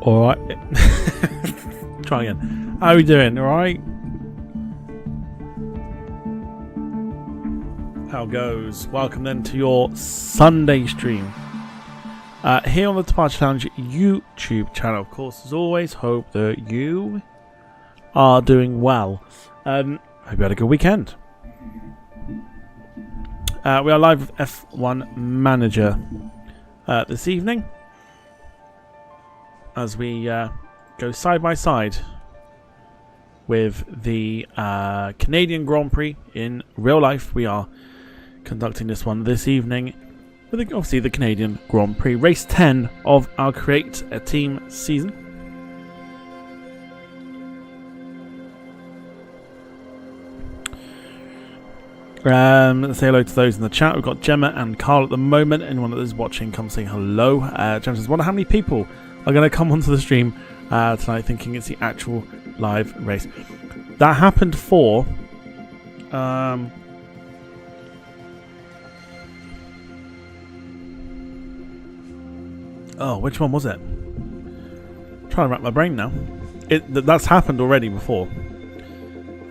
Alright. Try again. How are you doing? Alright? How goes? Welcome then to your Sunday stream. Here on the Departure Challenge YouTube channel. Of course, as always, hope that you are doing well. Hope you had a good weekend. We are live with F1 Manager this evening as we go side by side with the Canadian Grand Prix in real life. We are conducting this one this evening with obviously the Canadian Grand Prix, race 10 of our Create a Team season. Let's say hello to those in the chat. We've got Gemma and Carl at the moment. Anyone that is watching, come say hello. Gemma says, wonder how many people are going to come onto the stream tonight thinking it's the actual live race. That happened for oh, which one was it? I'm trying to wrap my brain now. That's happened already before.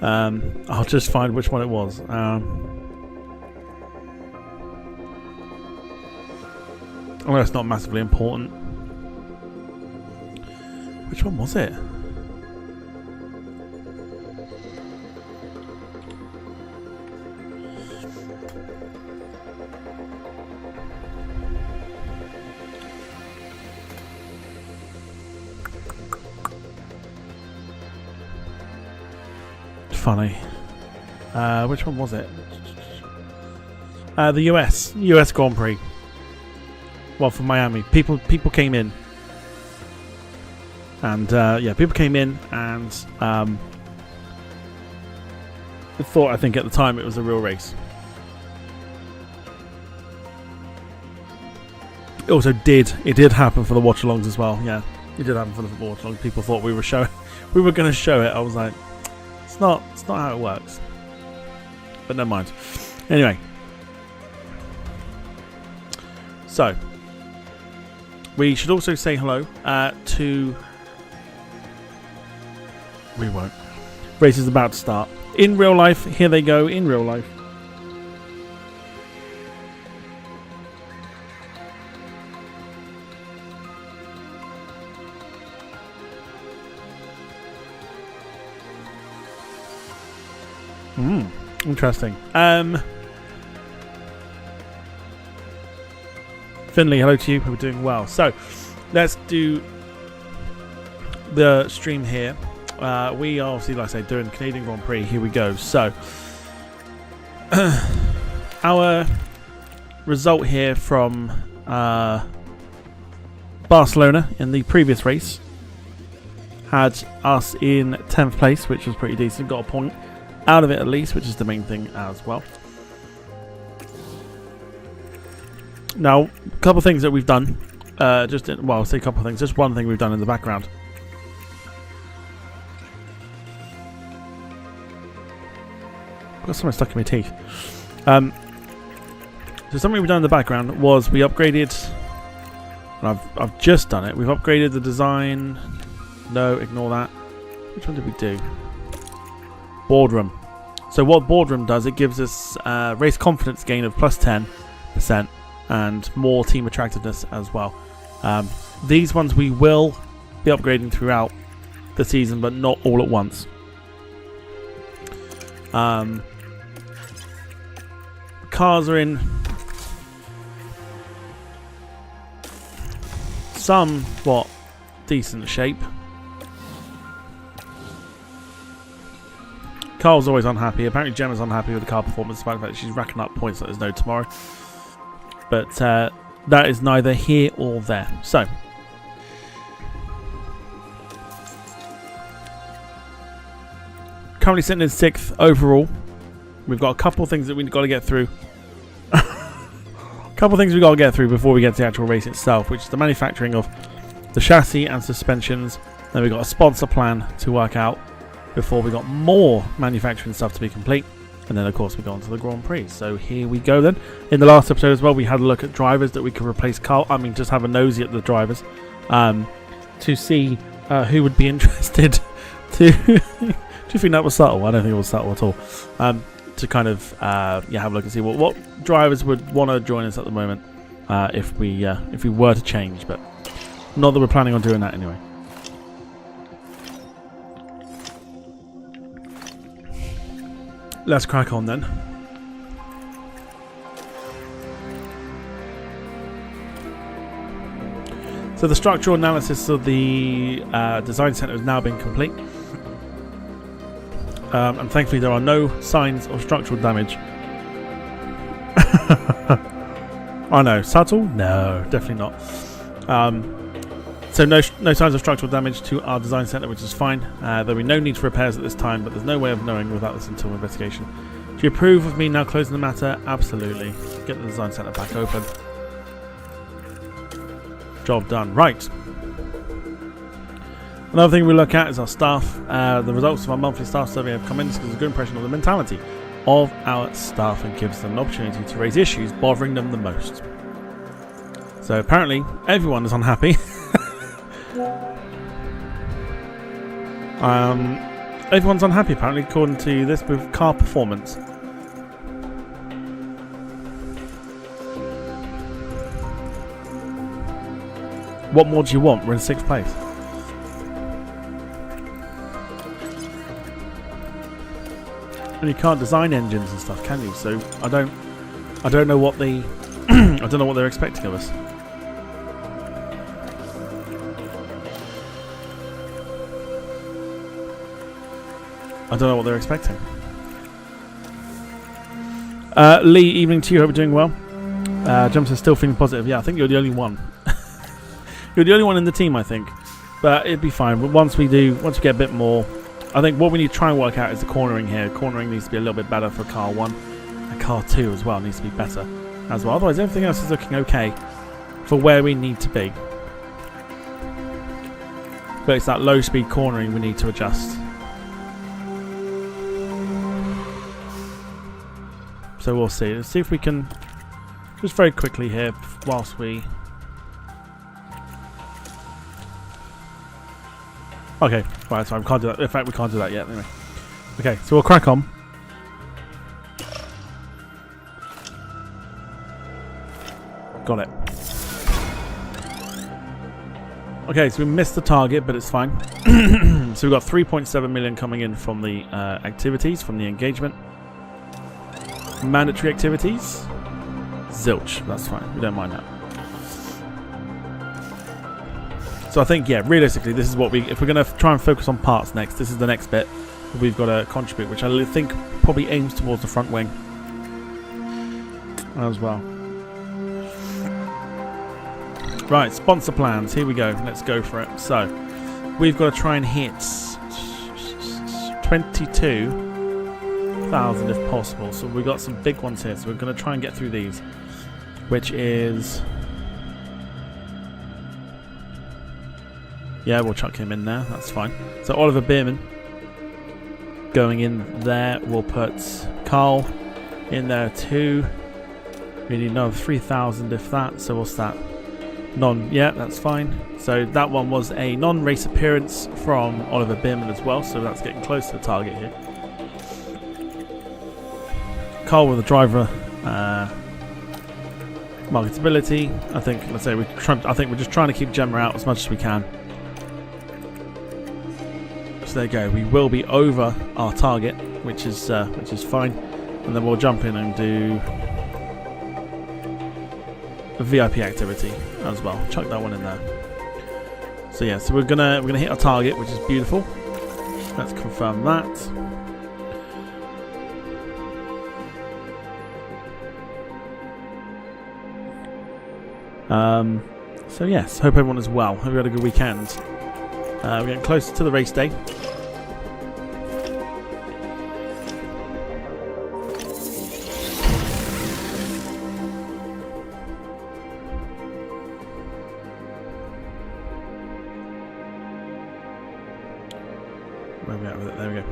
I'll just find which one it was. Oh, that's not massively important. Which one was it? Funny. Which one was it? The US Grand Prix. Well, from Miami, people came in, and yeah, people came in and thought, I think at the time, it was a real race. It did happen for the watch-alongs as well. Yeah, it did happen for the football watch-alongs. People thought we were going to show it. I was like, it's not how it works. But never mind. Anyway, so we should also say hello to. We won't. Race is about to start in real life. Here they go in real life. Interesting. Finley, hello to you. Hope we're doing well. So, let's do the stream here. We are obviously, like I say, doing Canadian Grand Prix. Here we go. So, our result here from Barcelona in the previous race had us in 10th place, which was pretty decent. Got a point out of it at least, which is the main thing as well. Now, a couple of things that we've done. I'll say a couple of things. Just one thing we've done in the background. I've got something stuck in my teeth. So something we've done in the background was we upgraded. And I've just done it. We've upgraded the design. No, ignore that. Which one did we do? Boardroom. So what Boardroom does, it gives us race confidence gain of plus 10% and more team attractiveness as well. These ones we will be upgrading throughout the season, but not all at once. Cars are in somewhat decent shape. Carl's always unhappy. Apparently Gemma's unhappy with the car performance, despite the fact that she's racking up points that there's no tomorrow. But that is neither here or there. So, currently sitting in 6th overall. We've got a couple of things that we've got to get through. Before we get to the actual race itself, which is the manufacturing of the chassis and suspensions. Then we've got a sponsor plan to work out before we got more manufacturing stuff to be complete. And then, of course, we go on to the Grand Prix. So here we go then. In the last episode as well, we had a look at drivers that we could replace Carl. I mean, just have a nosy at the drivers. to see who would be interested to. Do you think that was subtle? I don't think it was subtle at all. To kind of have a look and see what drivers would want to join us at the moment if we were to change, but not that we're planning on doing that anyway. Let's crack on then. So the structural analysis of the design centre has now been complete. And thankfully there are no signs of structural damage. I know, subtle? No, definitely not. So no signs of structural damage to our design centre, which is fine. There'll be no need for repairs at this time, but there's no way of knowing without this internal investigation. Do you approve of me now closing the matter? Absolutely. Get the design centre back open. Job done. Right. Another thing we look at is our staff. The results of our monthly staff survey have come in. This gives a good impression of the mentality of our staff and gives them an opportunity to raise issues bothering them the most. So apparently everyone is unhappy. Everyone's unhappy apparently, according to this, with car performance. What more do you want? We're in 6th place. And you can't design engines and stuff, can you? So I don't know what the I don't know what they're expecting of us. I don't know what they're expecting. Lee, evening to you. Hope you're doing well. Jumps are still feeling positive. Yeah, I think you're the only one. You're the only one in the team, I think. But it'd be fine. But once we get a bit more, I think what we need to try and work out is the cornering here. Cornering needs to be a little bit better for car 1. And car 2 as well needs to be better as well. Otherwise, everything else is looking okay for where we need to be. But it's that low speed cornering we need to adjust. So we'll see. Let's see if we can just very quickly here whilst we... Okay, right, so I can't do that. In fact, we can't do that yet anyway. Okay, so we'll crack on. Got it. Okay, so we missed the target, but it's fine. So we've got 3.7 million coming in from the activities, from the engagement. Mandatory activities. Zilch, that's fine. We don't mind that. So I think, yeah, realistically, this is what if we're going to try and focus on parts next, this is the next bit that we've got to contribute, which I think probably aims towards the front wing as well. Right, sponsor plans. Here we go. Let's go for it. So we've got to try and hit 22,000 if possible. So we've got some big ones here. So we're going to try and get through these, which is... Yeah, we'll chuck him in there. That's fine. So Oliver Bierman going in there. We'll put Carl in there too. We need another 3,000 if that. So what's that? Yeah, that's fine. So that one was a non-race appearance from Oliver Bierman as well. So that's getting close to the target here. Carl with the driver marketability. I think we're just trying to keep Gemma out as much as we can. So there you go. We will be over our target, which is fine, and then we'll jump in and do a VIP activity as well. Chuck that one in there. So yeah, so we're gonna hit our target, which is beautiful. Let's confirm that. So yes, hope everyone is well. Hope you had a good weekend. We're getting closer to the race day. Where are we at with it? There we go.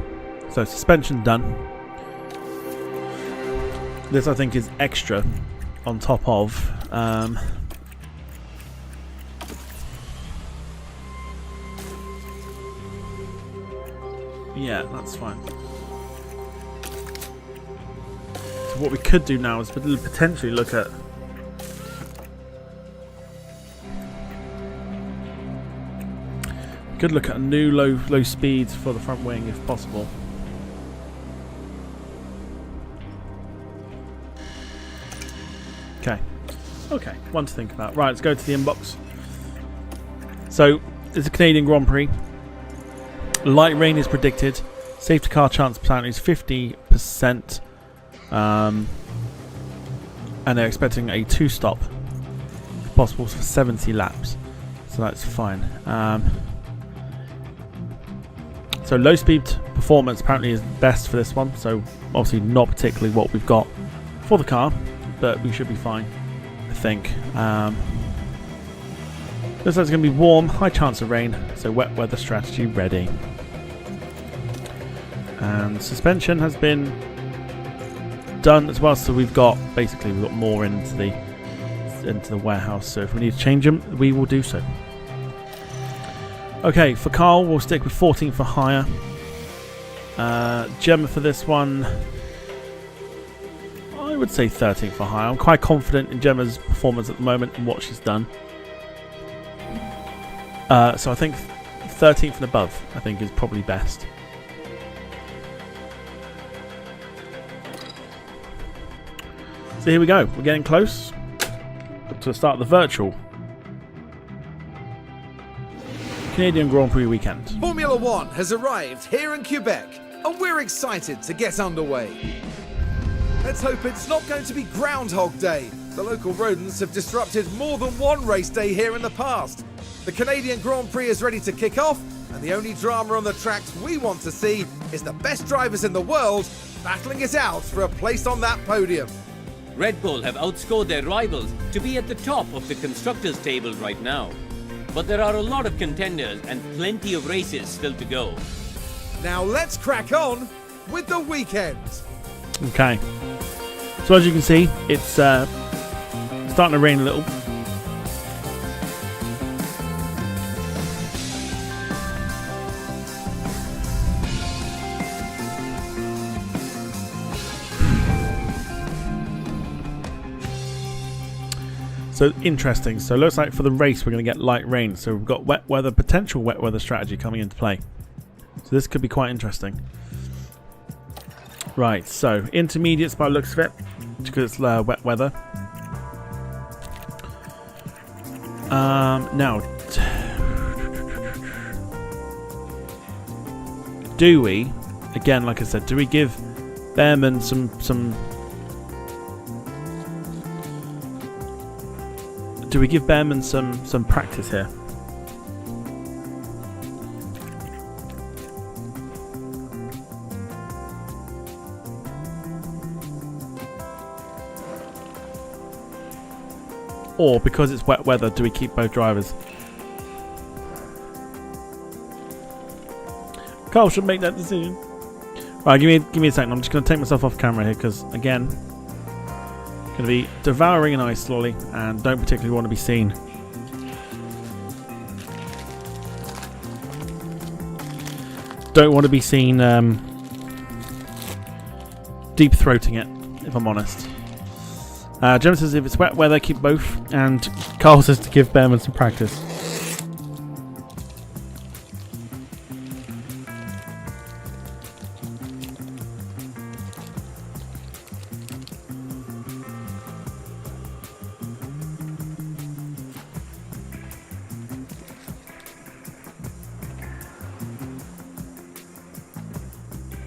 So suspension done. This I think is extra on top of Yeah, that's fine. So what we could do now is potentially look at... We could look at a new low speed for the front wing if possible. Okay. Okay, one to think about. Right, let's go to the inbox. So, it's a Canadian Grand Prix. Light rain is predicted. Safety car chance apparently is 50%. And they're expecting a 2-stop, if possible, for 70 laps. So that's fine. So low speed performance apparently is best for this one. So obviously not particularly what we've got for the car, but we should be fine, I think. Looks like it's going to be warm, high chance of rain, so wet weather strategy ready. And suspension has been done as well, so we've got more into the warehouse. So if we need to change them, we will do so. Okay, for Carl, we'll stick with 14 for hire. Gemma for this one, I would say 13 for hire. I'm quite confident in Gemma's performance at the moment and what she's done. So I think 13th and above, I think, is probably best. So here we go. We're getting close to start the virtual Canadian Grand Prix weekend. Formula One has arrived here in Quebec, and we're excited to get underway. Let's hope it's not going to be Groundhog Day. The local rodents have disrupted more than one race day here in the past. The Canadian Grand Prix is ready to kick off, and the only drama on the tracks we want to see is the best drivers in the world battling it out for a place on that podium. Red Bull have outscored their rivals to be at the top of the constructors' table right now. But there are a lot of contenders and plenty of races still to go. Now let's crack on with the weekend. Okay. So as you can see, it's starting to rain a little. So interesting. So it looks like for the race we're going to get light rain. So we've got wet weather, potential wet weather strategy coming into play. So this could be quite interesting. Right, so intermediates by the looks of it, because it's wet weather. Now, do we, again, like I said, do we give Behrman some do we give Behrman some practice here? Or because it's wet weather, do we keep both drivers? Carl should make that decision. Right, give me a second. I'm just going to take myself off camera here because, again, going to be devouring an ice lolly and don't particularly want to be seen. Don't want to be seen deep throating it, if I'm honest. Gemma says if it's wet weather, keep both, and Carl says to give Behrman some practice.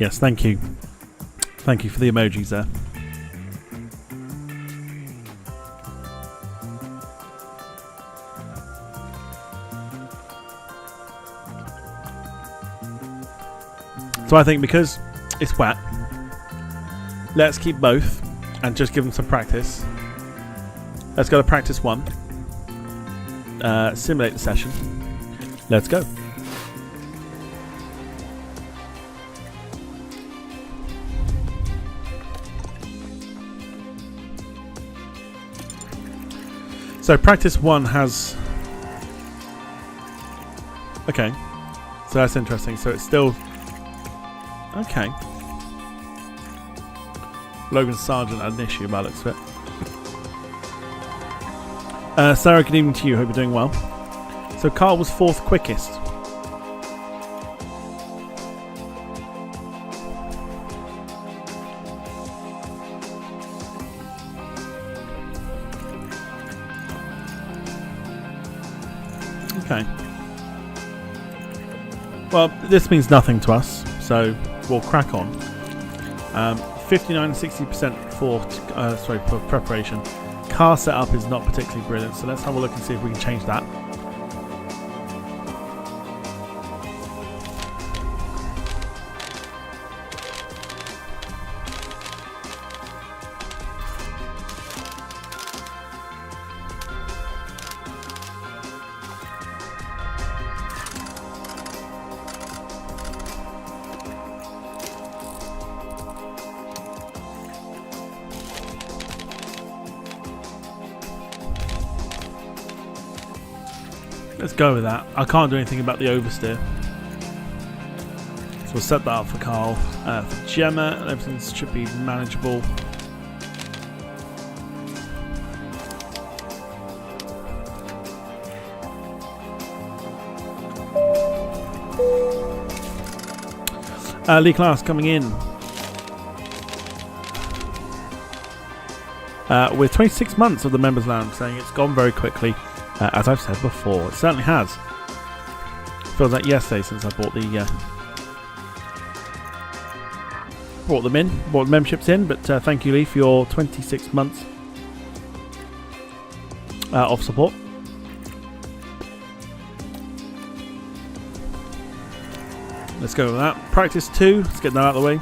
Yes, thank you. Thank you for the emojis there. So I think because it's wet, let's keep both and just give them some practice. Let's go to practice 1. Simulate the session. Let's go. So practice 1 has... Okay. So that's interesting. So it's still Okay. Logan Sargent had an issue by the looks of it. Sarah, good evening to you. Hope you're doing well. So Carl was 4th quickest. Okay. Well, this means nothing to us, so we'll crack on. 59 and 60% for preparation. Car setup is not particularly brilliant, so let's have a look and see if we can change that. Let's go with that. I can't do anything about the oversteer. So we'll set that up for Carl. For Gemma, everything should be manageable. Lee Class coming in. With 26 months of the Members Lounge, saying it's gone very quickly. As I've said before, it certainly has. Feels like yesterday since I bought the brought the memberships in. But thank you, Lee, for your 26 months of support. Let's go with that. Practice 2. Let's get that out of the way.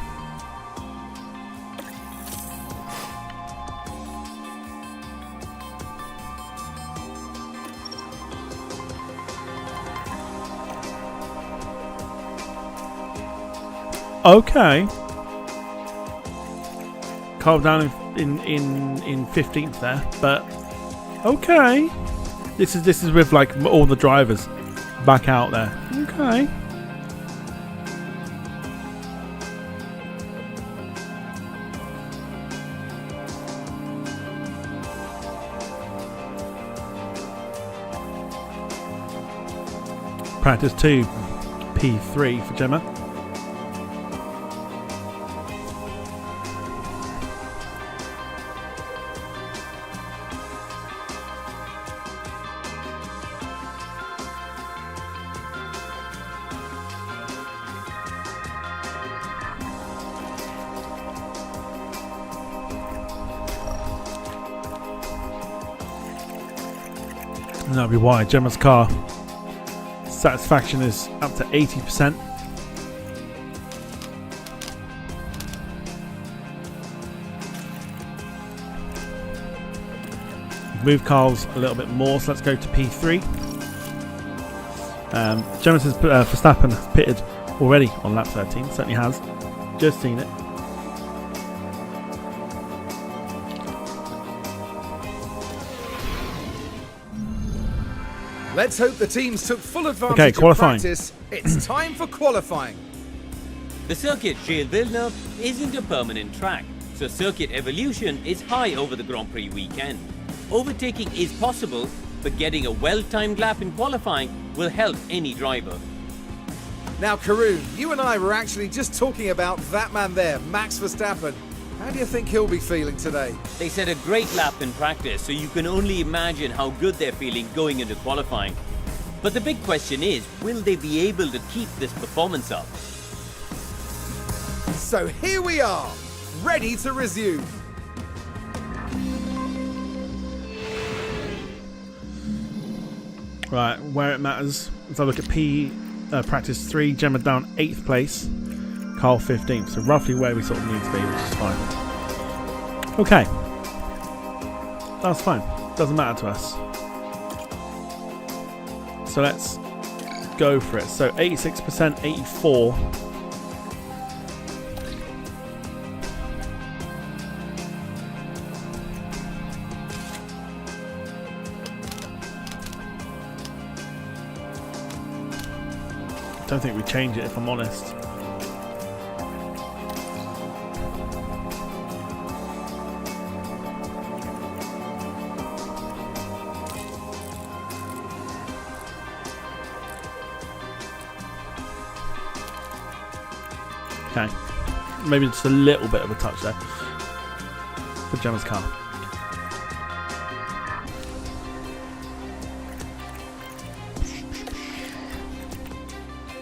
Okay. Carl down in 15th there, but okay. This is with like all the drivers back out there. Okay. Practice 2, P3 for Gemma. And that'll be why Gemma's car satisfaction is up to 80%. Move Carl's a little bit more, so let's go to P3. Gemma says Verstappen has pitted already on lap 13, certainly has. Just seen it. Let's hope the teams took full advantage of practice. It's time for qualifying. The Circuit Jacques Villeneuve isn't a permanent track, so circuit evolution is high over the Grand Prix weekend. Overtaking is possible, but getting a well-timed lap in qualifying will help any driver. Now, Karun, you and I were actually just talking about that man there, Max Verstappen. How do you think he'll be feeling today? They set a great lap in practice, so you can only imagine how good they're feeling going into qualifying. But the big question is, will they be able to keep this performance up? So here we are, ready to resume. Right, where it matters. Let's have a look at practice 3. Gemma down 8th place. Carl 15th, so roughly where we sort of need to be, which is fine. Okay. That's fine. Doesn't matter to us. So let's go for it. So 86%, 84. Don't think we change it, if I'm honest. Okay. Maybe just a little bit of a touch there. For Gemma's car.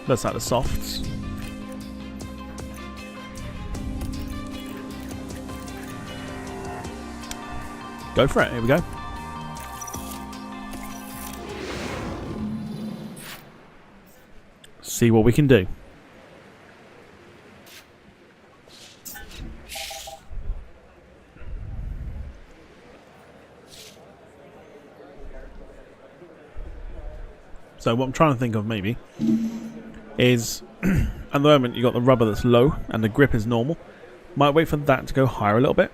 That's like the softs. Go for it. Here we go. See what we can do. So what I'm trying to think of maybe is at the moment you got the rubber that's low and the grip is normal. Might wait for that to go higher a little bit.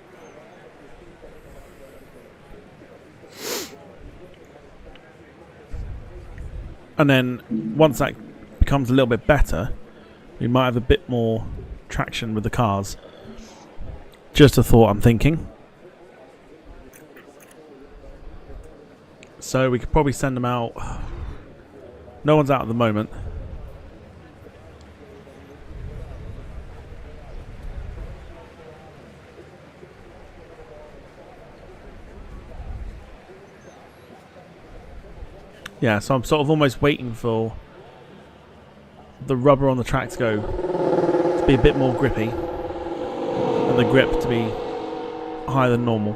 And then once that becomes a little bit better, we might have a bit more traction with the cars. Just a thought I'm thinking. So we could probably send them out. No one's out at the moment. Yeah, so I'm sort of almost waiting for the rubber on the track to be a bit more grippy and the grip to be higher than normal.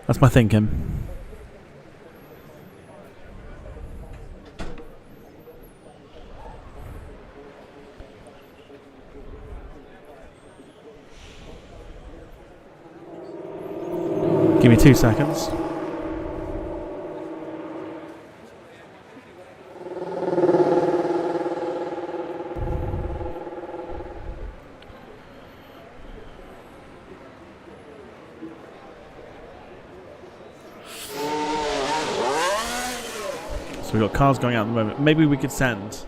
That's my thinking. Give me 2 seconds. So we've got cars going out at the moment. Maybe we could send.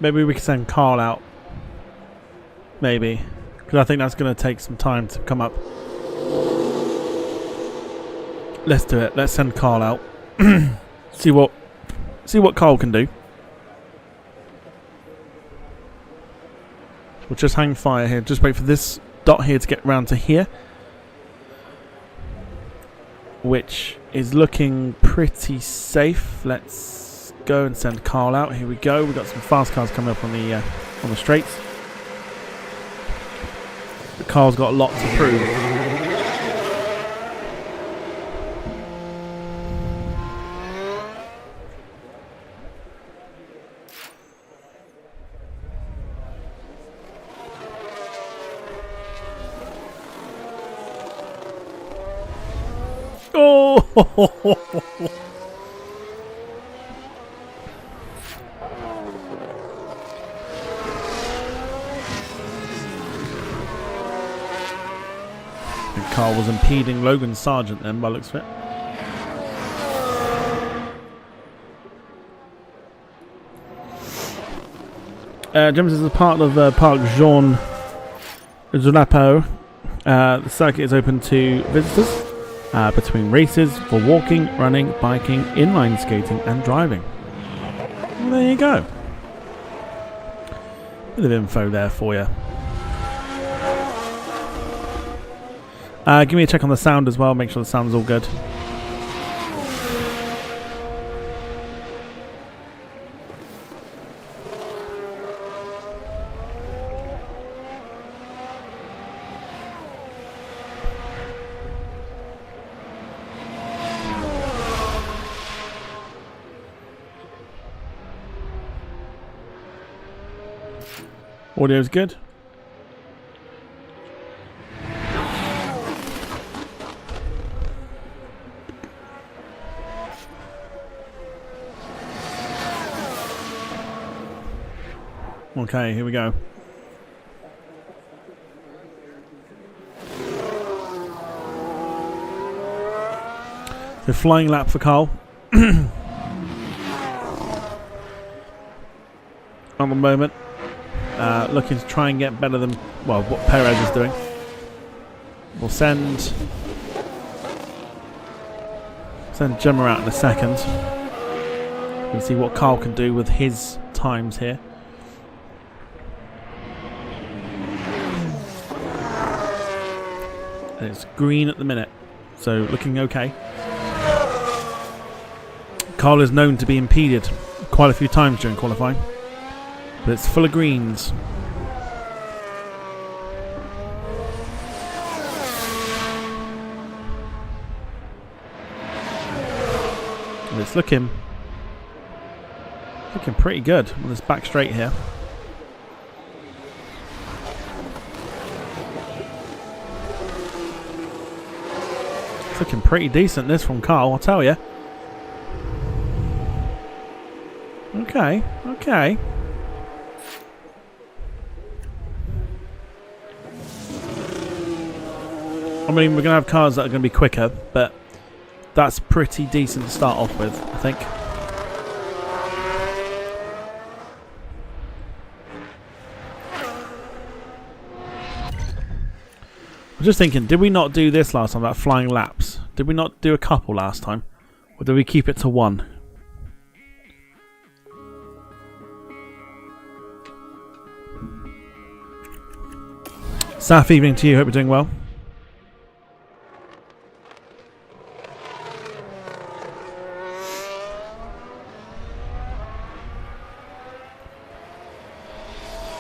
Maybe we could send Carl out. Maybe. Because I think that's going to take some time to come up. Let's do it. Let's send Carl out. See what Carl can do. We'll just hang fire here. Just wait for this dot here to get round to here. Which is looking pretty safe. Let's go and send Carl out. Here we go. We've got some fast cars coming up on the straights. The car's got a lot to prove. Oh! Carl was impeding Logan Sargent then, by the looks of it. James is a part of Parc Jean Drapeau. The circuit is open to visitors between races for walking, running, biking, inline skating and driving. Well, there you go. Bit of info there for you. Give me a check on the sound as well, make sure the sound's all good. Audio's good. Okay, here we go. So flying lap for Carl. On the moment. looking to try and get better than, well, what Perez is doing. We'll send Gemma out in a second. We'll see what Carl can do with his times here. And it's green at the minute, so looking okay. Carl is known to be impeded quite a few times during qualifying, but it's full of greens. And it's looking pretty good on this back straight here. It's looking pretty decent, this from Carl, I'll tell you. Okay. I mean, we're going to have cars that are going to be quicker, but that's pretty decent to start off with, I think. I'm just thinking, did we not do this last time, that flying laps? Did we not do a couple last time? Or did we keep it to one? Saf, evening to you. Hope you're doing well.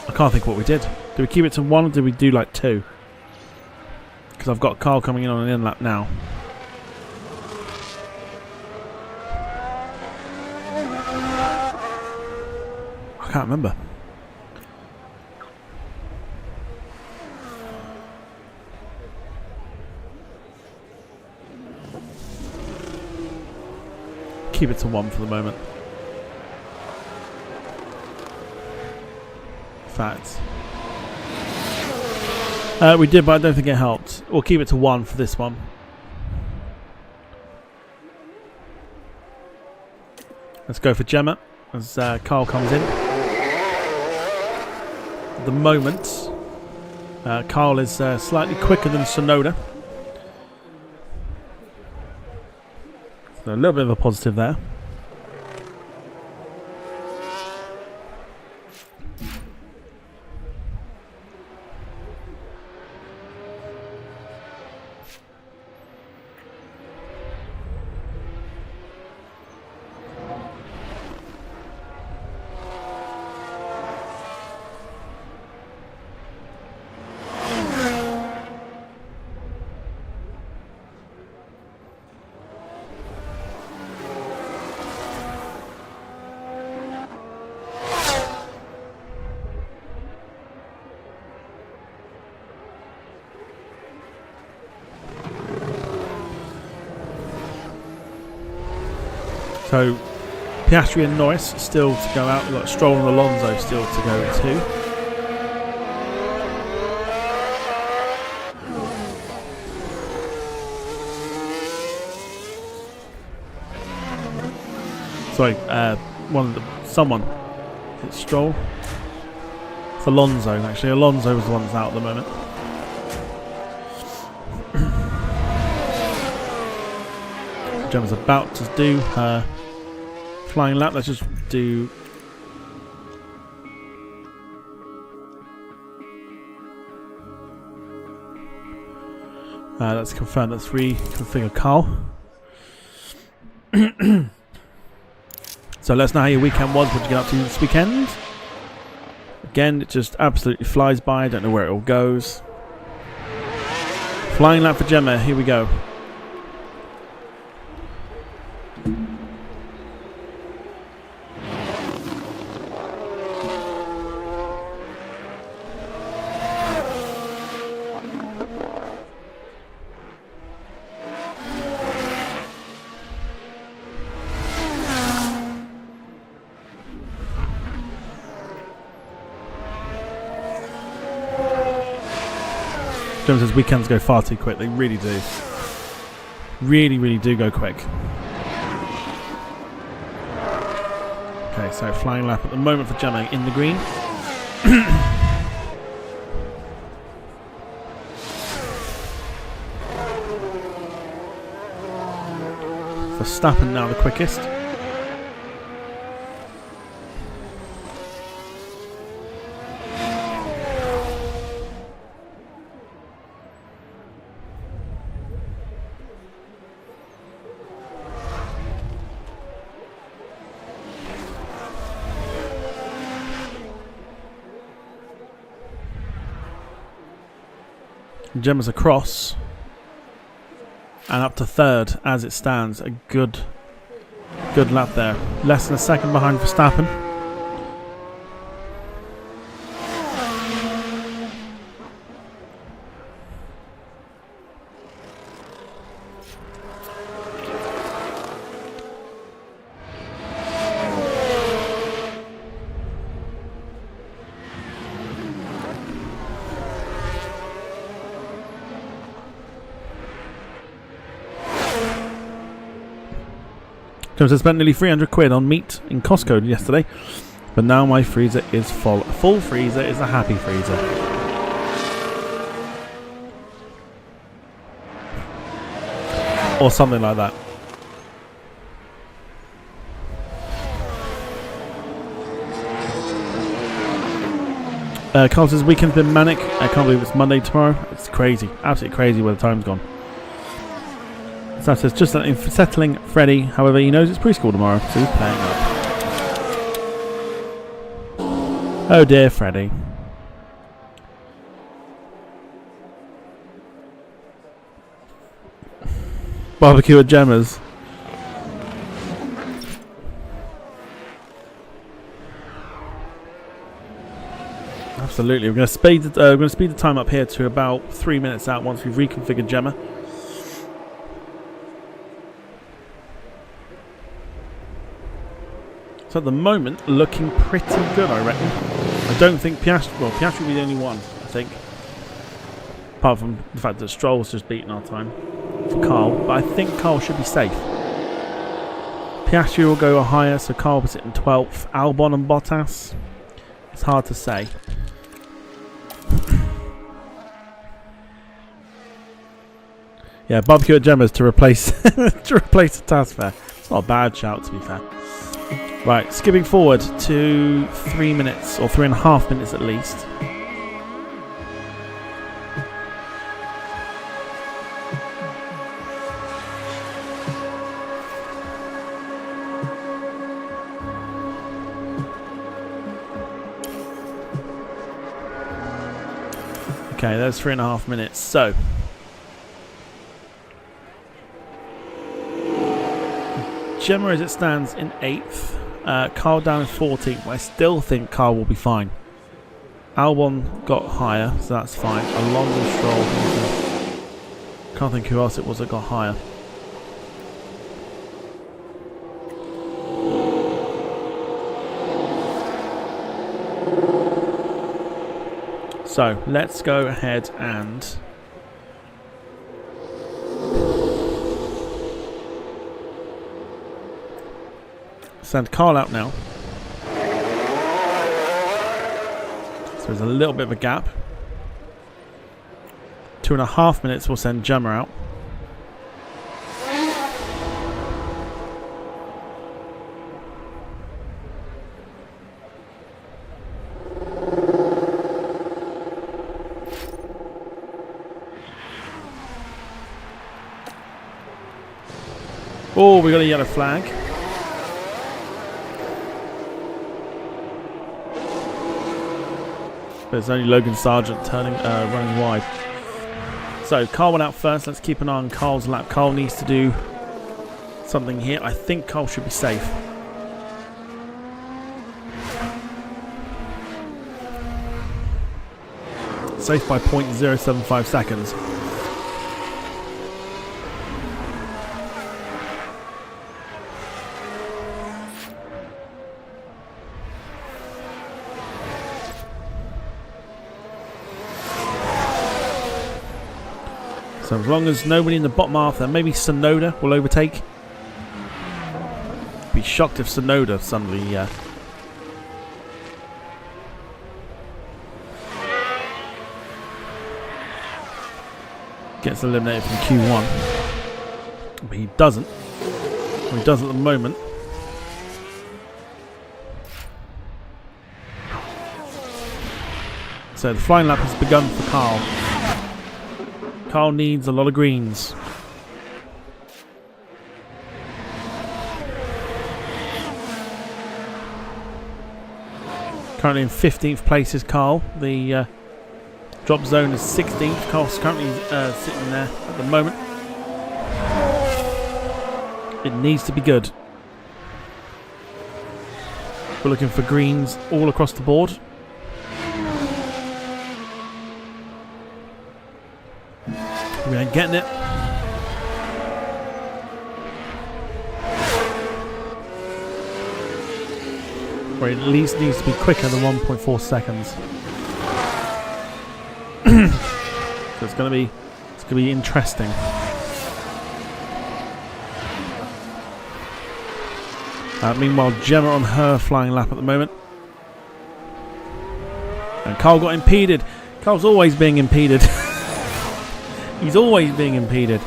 I can't think what we did. Did we keep it to one or did we do like two? Because I've got Carl coming in on an in lap now. I can't remember. Keep it to one for the moment. Facts. We did, but I don't think it helped. We'll keep it to one for this one. Let's go for Gemma as Carl comes in. At the moment, Carl is slightly quicker than Sonoda. So a little bit of a positive there. So Piastri and Norris still to go out. We've got Stroll and Alonso still to go too. Sorry, someone. It's Stroll. It's Alonso actually. Alonso was the one that's out at the moment. Gemma's about to do her flying lap. Let's just do let's confirm. Let's reconfigure Carl. So let's know how your weekend was. What did you get up to this weekend? Again, it just absolutely flies by. I don't know where it all goes. Flying lap for Gemma. Here we go. James says weekends go far too quick. They really do. Really, really do go quick. Okay, so flying lap at the moment for Gemma in the green. Verstappen now the quickest. Gemma's across and up to third as it stands. A good lap there. Less than a second behind Verstappen. I spent nearly 300 quid on meat in Costco yesterday, but now my freezer is full. A full freezer is a happy freezer. Or something like that. Carl says weekend's been manic. I can't believe it's Monday tomorrow. It's crazy. Absolutely crazy where the time's gone. So says just settling Freddie. However, he knows it's preschool tomorrow, so he's playing up. Oh dear, Freddie. Barbecue at Gemma's. Absolutely, we're going to speed the time up here to about 3 minutes out once we've reconfigured Gemma. So at the moment, looking pretty good, I reckon. I don't think Piastri will be the only one, I think. Apart from the fact that Stroll's just beaten our time for Carl. But I think Carl should be safe. Piastri will go higher, so Carl will sit in 12th. Albon and Bottas. It's hard to say. Yeah, barbecue at Gemma's to replace the task fair. It's not a bad shout, to be fair. Right, skipping forward to 3 minutes, or 3.5 minutes at least. Okay, there's 3.5 minutes. So, Gemma as it stands in 8th. Carl down in 14th. I still think Carl will be fine. Albon got higher, so that's fine. Alonso, Stroll. Can't think who else it was that got higher. So let's go ahead and send Carl out now. So there's a little bit of a gap. 2.5 minutes will send Gemma out. Oh, we got a yellow flag. There's only Logan Sargent running wide. So Carl went out first. Let's keep an eye on Carl's lap. Carl needs to do something here. I think Carl should be safe. Safe by 0.075 seconds. So as long as nobody in the bottom half there, maybe Sonoda will overtake. Be shocked if Sonoda suddenly gets eliminated from Q1. But he doesn't. Well, he does at the moment. So the flying lap has begun for Carl. Carl needs a lot of greens. Currently in 15th place is Carl. The drop zone is 16th. Carl's currently sitting there at the moment. It needs to be good. We're looking for greens all across the board. We ain't getting it. Or it at least needs to be quicker than 1.4 seconds. So it's gonna be interesting. Meanwhile, Gemma on her flying lap at the moment. And Carl got impeded. Carl's always being impeded. He's always being impeded.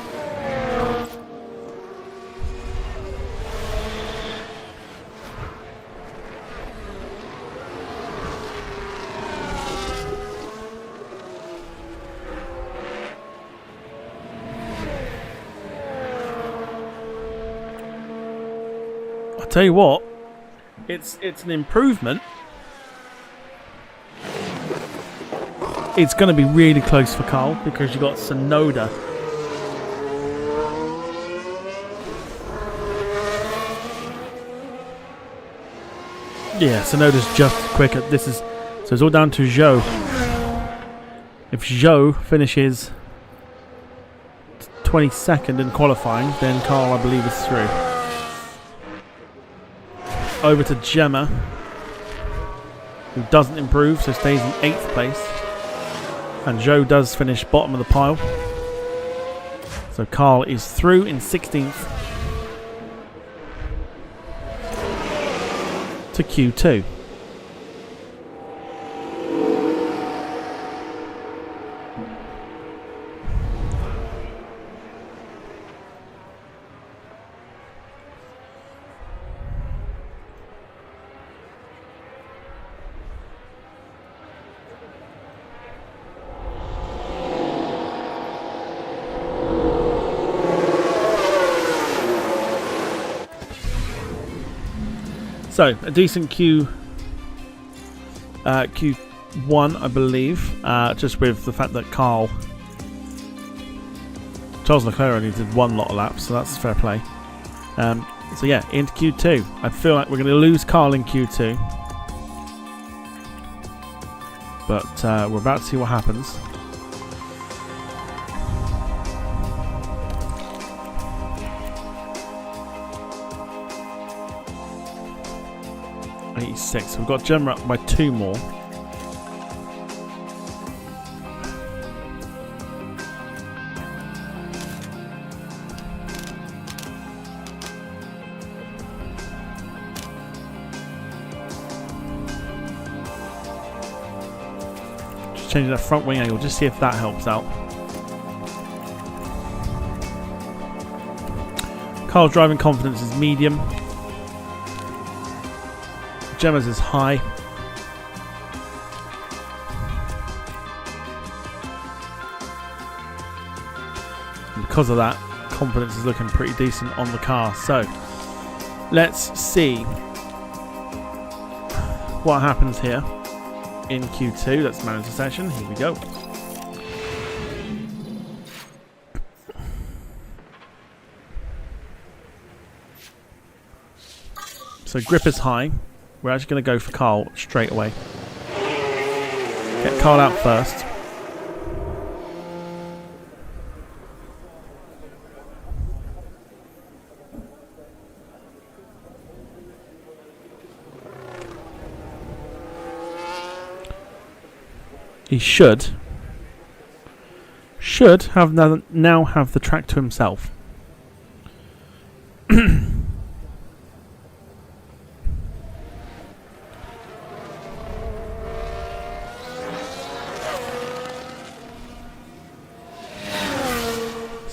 I'll tell you what, it's an improvement. It's going to be really close for Carl because you got Sonoda. Yeah, Sonoda's just quicker. So it's all down to Zhou. If Zhou finishes 22nd in qualifying, then Carl, I believe, is through. Over to Gemma, who doesn't improve, so stays in 8th place. And Zhou does finish bottom of the pile. So Carl is through in 16th to Q2. So, a decent Q1, I believe, just with the fact that Charles Leclerc only did one lot of laps, so that's fair play. So yeah, into Q2. I feel like we're going to lose Carl in Q2. But we're about to see what happens. So we've got Gemma up by 2 more. Just changing that front wing angle, just see if that helps out. Carl's driving confidence is medium. Gemma's is high. And because of that, confidence is looking pretty decent on the car. So, let's see what happens here in Q2. Let's manage the session. Here we go. So, grip is high. We're actually going to go for Carl straight away. Get Carl out first. He should have now have the track to himself.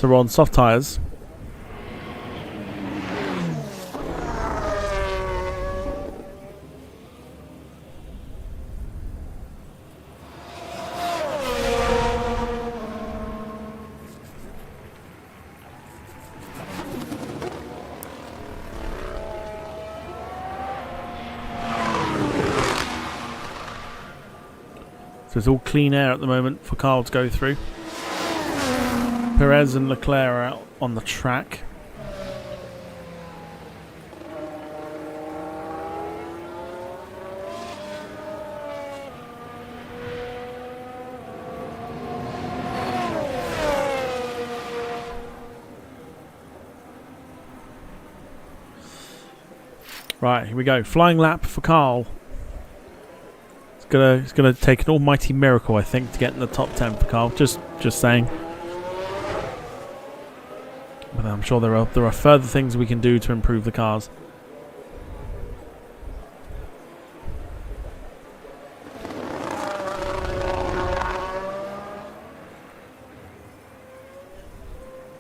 So we're on soft tyres. So it's all clean air at the moment for Carl to go through. Perez and Leclerc are out on the track. Right, here we go. Flying lap for Carl. It's gonna take an almighty miracle, I think, to get in the top 10 for Carl. Just saying. But I'm sure there are further things we can do to improve the cars.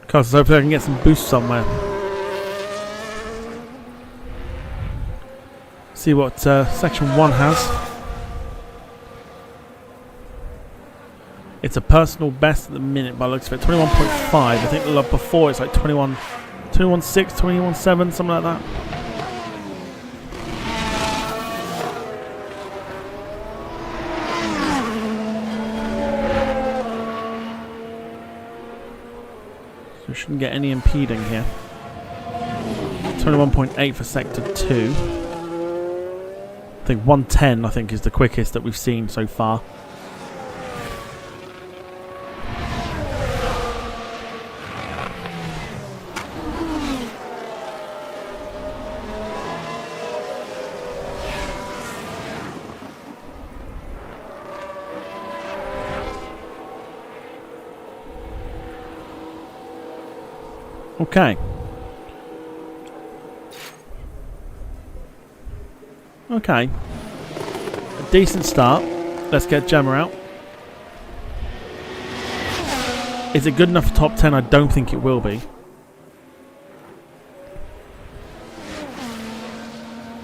Cars, hopefully I can get some boosts somewhere. See what section 1 has. It's a personal best at the minute by the looks of it. 21.5. I think the lap before it's like 21.6, 21.7, something like that. So we shouldn't get any impeding here. 21.8 for sector 2. I think 110 I think is the quickest that we've seen so far. Okay. Okay. A decent start. Let's get Gemma out. Is it good enough for top 10? I don't think it will be.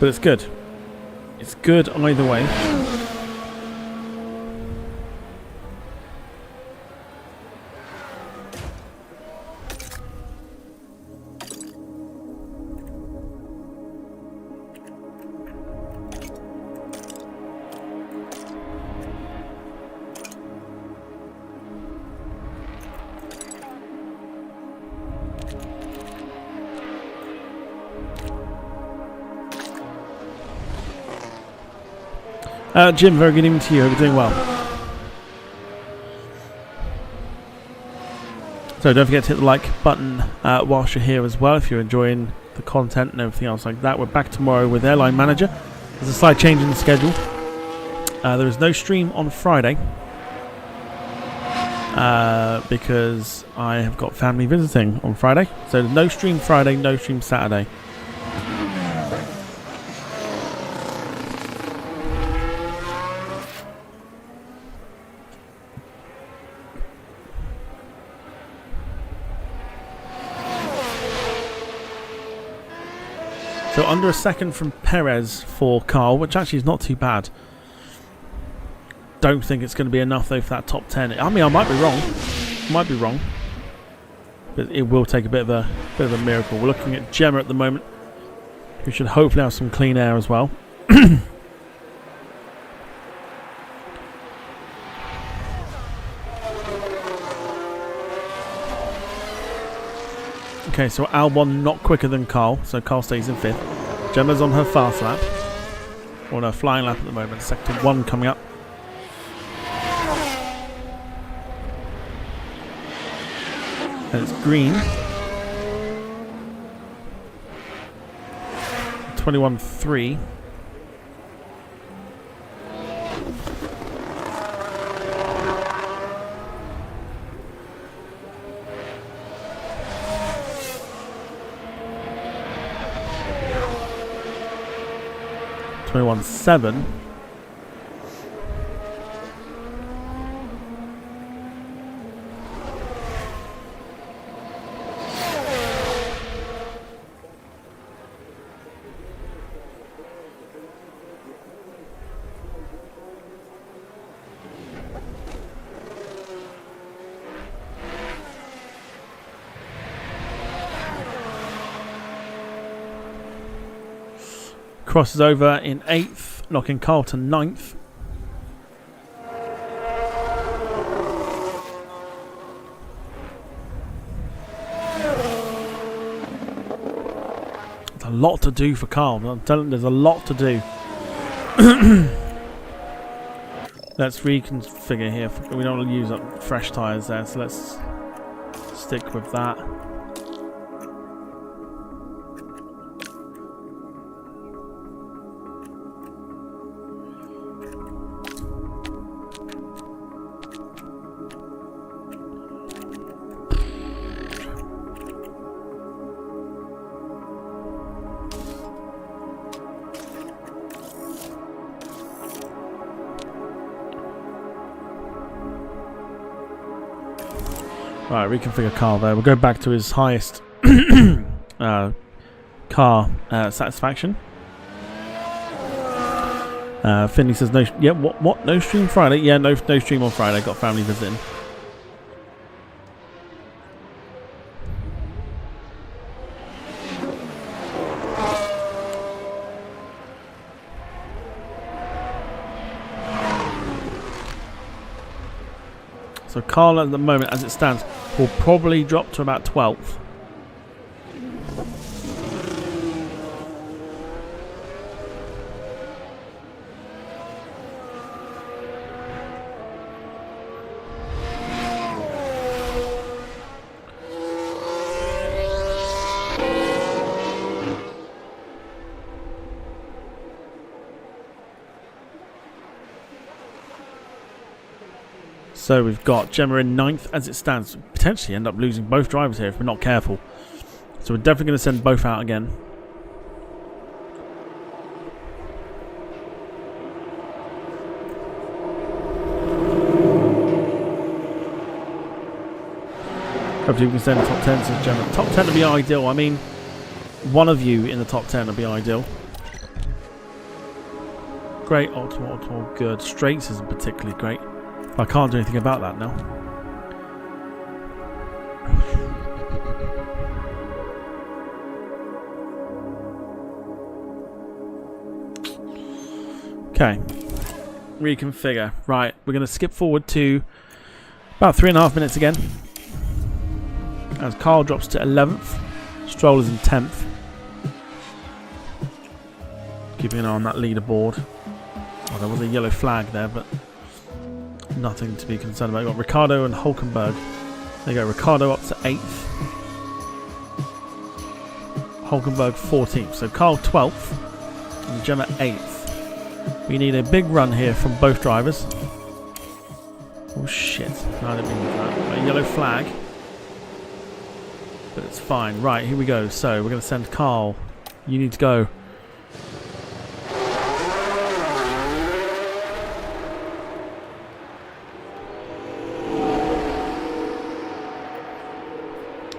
But it's good. It's good either way. Jim, very good evening to you. Hope you're doing well. So don't forget to hit the like button whilst you're here as well if you're enjoying the content and everything else like that. We're back tomorrow with Airline Manager. There's a slight change in the schedule. There is no stream on Friday because I have got family visiting on Friday. So no stream Friday, no stream Saturday. So under a second from Perez for Carl, which actually is not too bad. Don't think it's going to be enough though for that top 10. I mean, I might be wrong. Might be wrong. But it will take a bit of a miracle. We're looking at Gemma at the moment, who should hopefully have some clean air as well. Okay, so Albon not quicker than Carl, so Carl stays in 5th. Gemma's on her fast lap, or on her flying lap at the moment. Sector 1 coming up. And it's green. 21.3. .7. crosses over in 8th, knocking Carl to 9th. There's a lot to do for Carl. I'm telling you, there's a lot to do. Let's reconfigure here. We don't want to use up fresh tyres there, so let's stick with that. Right, reconfigure Carl there. We'll go back to his highest car satisfaction. Finley says no. Yeah, what? No stream Friday? Yeah, no stream on Friday. Got family visiting. So Carl at the moment, as it stands, will probably drop to about 12th. So we've got Gemma in 9th as it stands. Potentially end up losing both drivers here if we're not careful. So we're definitely going to send both out again. Hopefully we can send the top 10, says Gemma. Top 10 would be ideal. I mean, one of you in the top 10 would be ideal. Great, optimal, good. Straights isn't particularly great. I can't do anything about that now. Okay. Reconfigure. Right, we're going to skip forward to about 3.5 minutes again. As Carl drops to 11th. Stroll is in 10th. Keeping an eye on that leaderboard. Oh, there was a yellow flag there, but nothing to be concerned about. You've got Ricardo and Hulkenberg. There you go. Ricardo up to 8th. Hulkenberg 14th. So Carl 12th. And Gemma 8th. We need a big run here from both drivers. Oh shit. No, I didn't mean that. A yellow flag. But it's fine. Right, here we go. So we're going to send Carl. You need to go.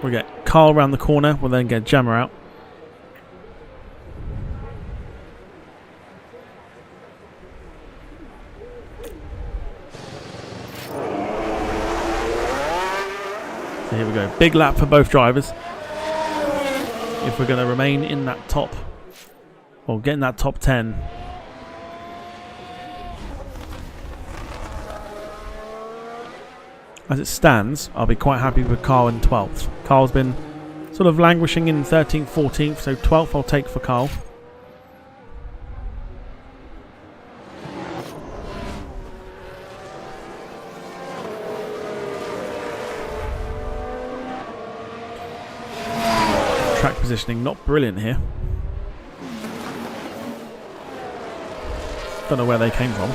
We'll get Carl around the corner. We'll then get Gemma out. So here we go. Big lap for both drivers. If we're going to remain in that top, or get in that top 10. As it stands, I'll be quite happy with Carl in 12th. Carl's been sort of languishing in 13th, 14th, so 12th I'll take for Carl. Track positioning not brilliant here. Don't know where they came from.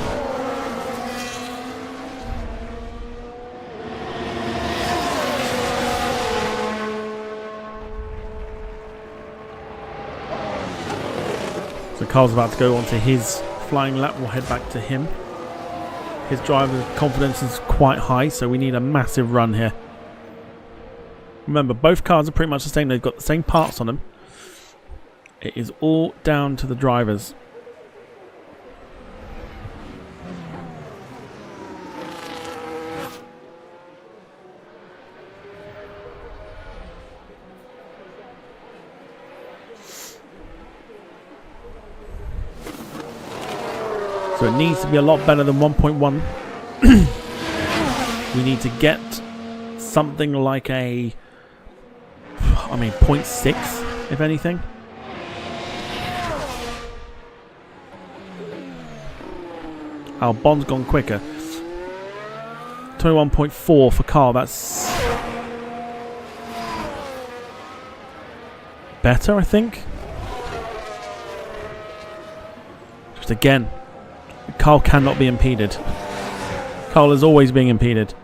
So Carl's about to go on to his flying lap. We'll head back to him. His driver's confidence is quite high, so we need a massive run here. Remember, both cars are pretty much the same. They've got the same parts on them. It is all down to the drivers. So it needs to be a lot better than 1.1. We need to get something like a, 0.6, if anything. Our bond's gone quicker. 21.4 for Carl. That's better, I think. Just again, Carl cannot be impeded. Carl is always being impeded.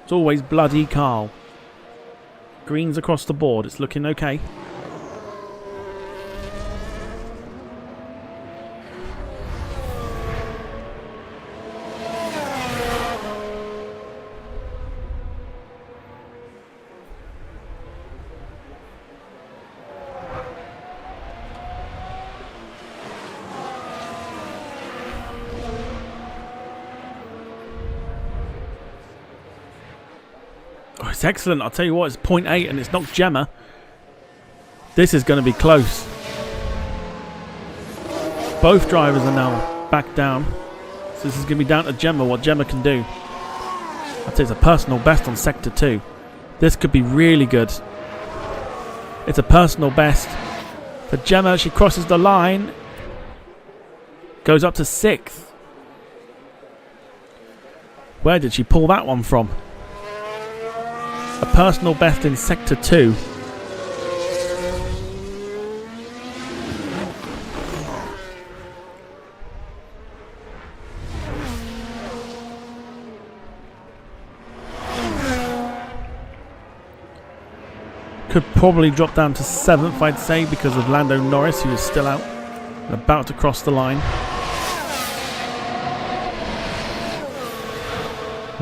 It's always bloody Carl. Greens across the board. It's looking okay. Oh, it's excellent. I'll tell you what, it's 0.8 and it's knocked Gemma. This is going to be close. Both drivers are now back down. So this is going to be down to Gemma, what Gemma can do. I'd say it's a personal best on Sector 2. This could be really good. It's a personal best. For Gemma, she crosses the line. Goes up to 6th. Where did she pull that one from? A personal best in Sector 2. Could probably drop down to 7th, I'd say, because of Lando Norris, who is still out and about to cross the line.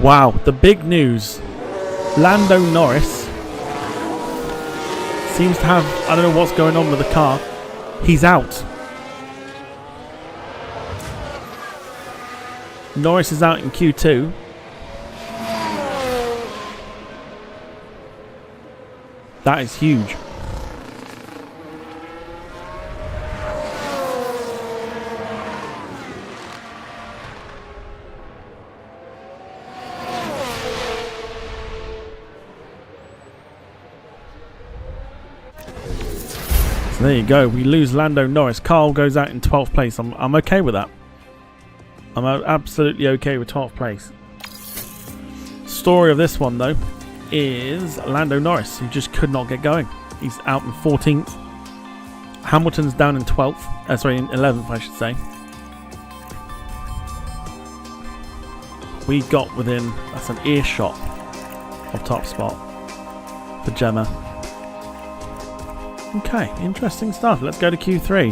Wow, the big news. Lando Norris seems to have, I don't know what's going on with the car. He's out. Norris is out in Q2. That is huge. So there you go. We lose Lando Norris. Carl goes out in 12th place. I'm okay with that. I'm absolutely okay with 12th place. Story of this one, though, is Lando Norris, who just could not get going. He's out in 14th. Hamilton's down in 12th. Sorry, in 11th, I should say. We got within, that's an earshot of top spot for Gemma. Okay, interesting stuff. Let's go to Q3.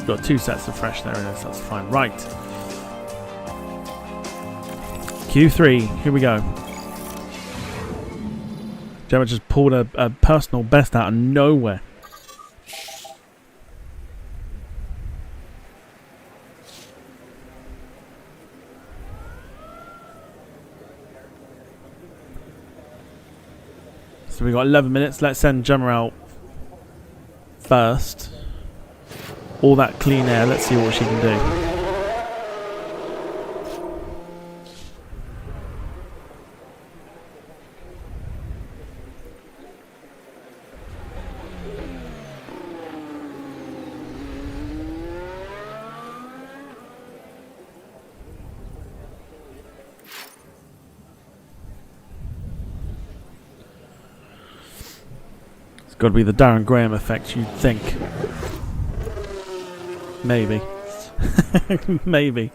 Got 2 sets of fresh, there it is, that's fine. Right. Q3, here we go. Gemma just pulled a personal best out of nowhere. So we got 11 minutes. Let's send Gemma out first. All that clean air. Let's see what she can do. It's got to be the Darren Graham effect, you'd think. Maybe. Maybe.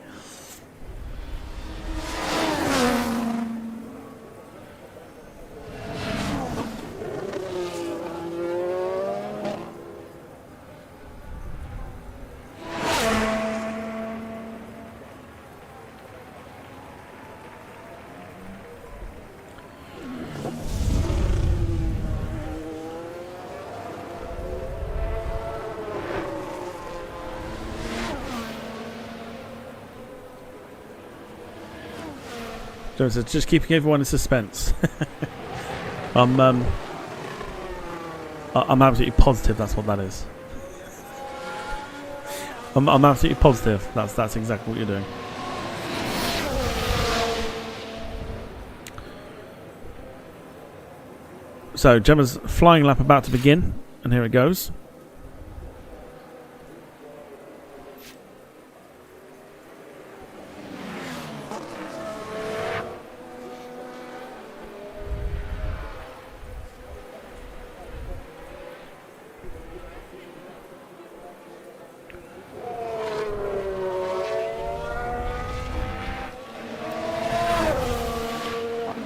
So it's just keeping everyone in suspense. I'm absolutely positive that's what that is. I'm absolutely positive that's exactly what you're doing. So Gemma's flying lap about to begin, and here it goes.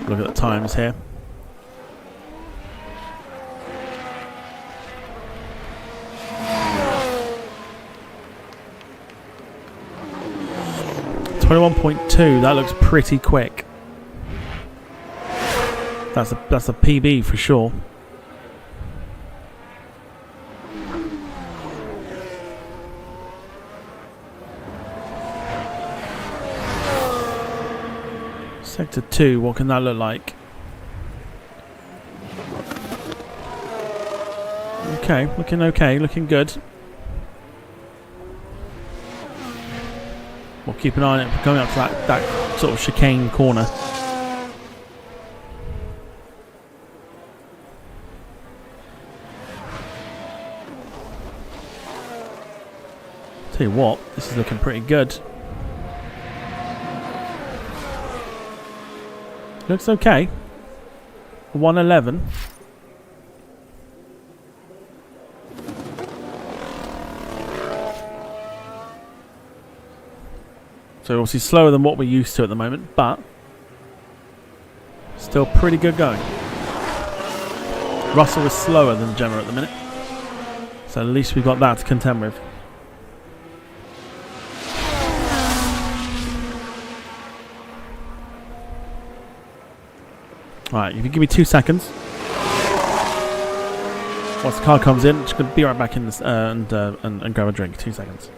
Look at the times here. .2, that looks pretty quick. That's a PB for sure. Sector 2, what can that look like? Okay, looking good. We'll keep an eye on it going up to that sort of chicane corner. Tell you what, this is looking pretty good. Looks okay. 111. So obviously slower than what we're used to at the moment, but still pretty good going. Russell is slower than Gemma at the minute, so at least we've got that to contend with. Alright, if you give me 2 seconds. Once the car comes in, just gonna be right back in this and grab a drink. 2 seconds.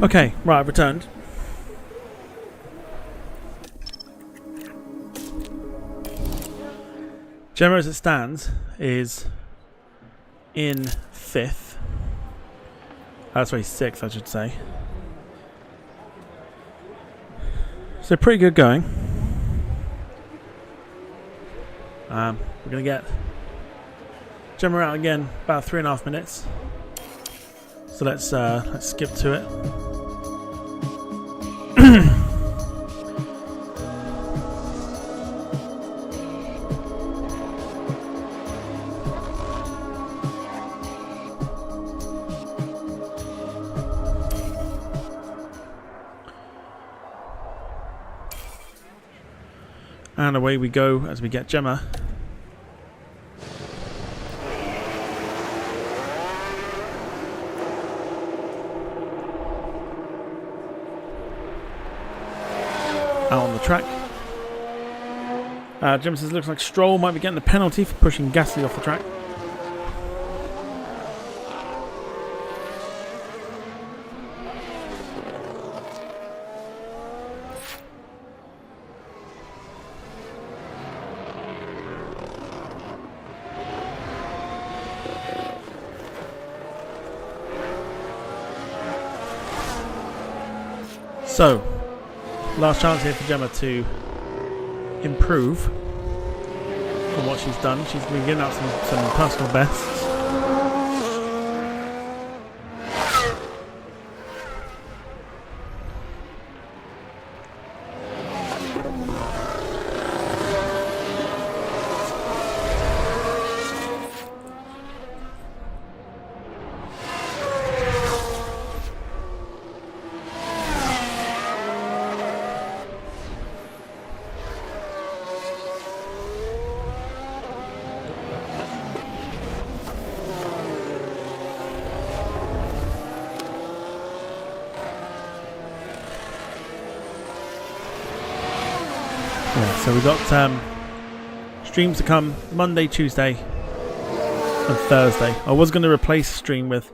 Okay, right, I've returned. Gemma, as it stands, is in 5th. Sorry, 6th, I should say. So pretty good going. We're going to get Gemma out again about 3.5 minutes. So let's skip to it. And away we go as we get Gemma. Out on the track. Gemma says looks like Stroll might be getting the penalty for pushing Gasly off the track. So, last chance here for Gemma to improve from what she's done. She's been getting out some personal bests. Yeah, so we've got streams to come Monday, Tuesday and Thursday. I was going to replace stream with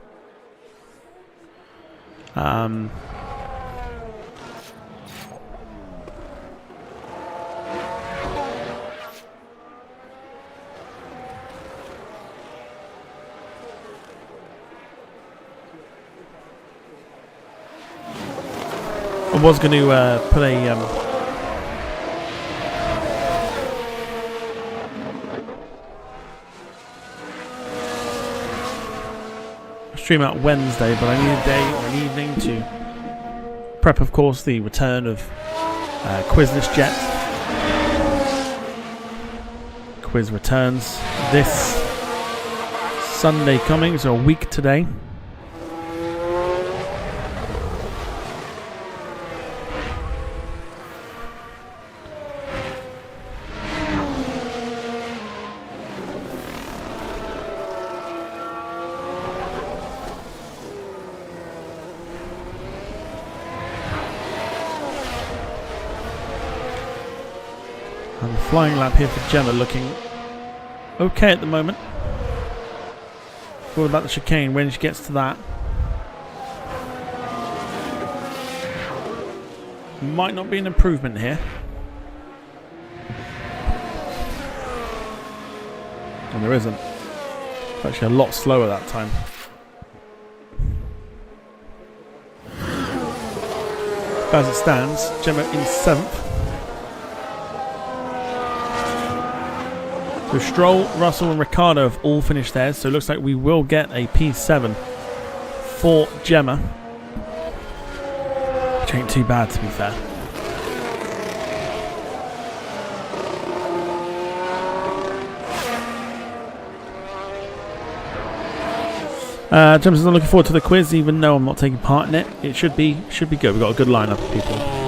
put a stream out Wednesday, but I need a day or an evening to prep, of course, the return of Quizness Jet. Quiz returns this Sunday coming, so a week today. And the flying lap here for Gemma looking okay at the moment. What about the chicane when she gets to that? Might not be an improvement here. And there isn't. It's actually a lot slower that time. As it stands, Gemma in 7th. So Stroll, Russell and Ricciardo have all finished theirs, so it looks like we will get a P7 for Gemma. Which ain't too bad, to be fair. Gemma says I'm looking forward to the quiz, even though I'm not taking part in it. It should be good. We've got a good lineup of people.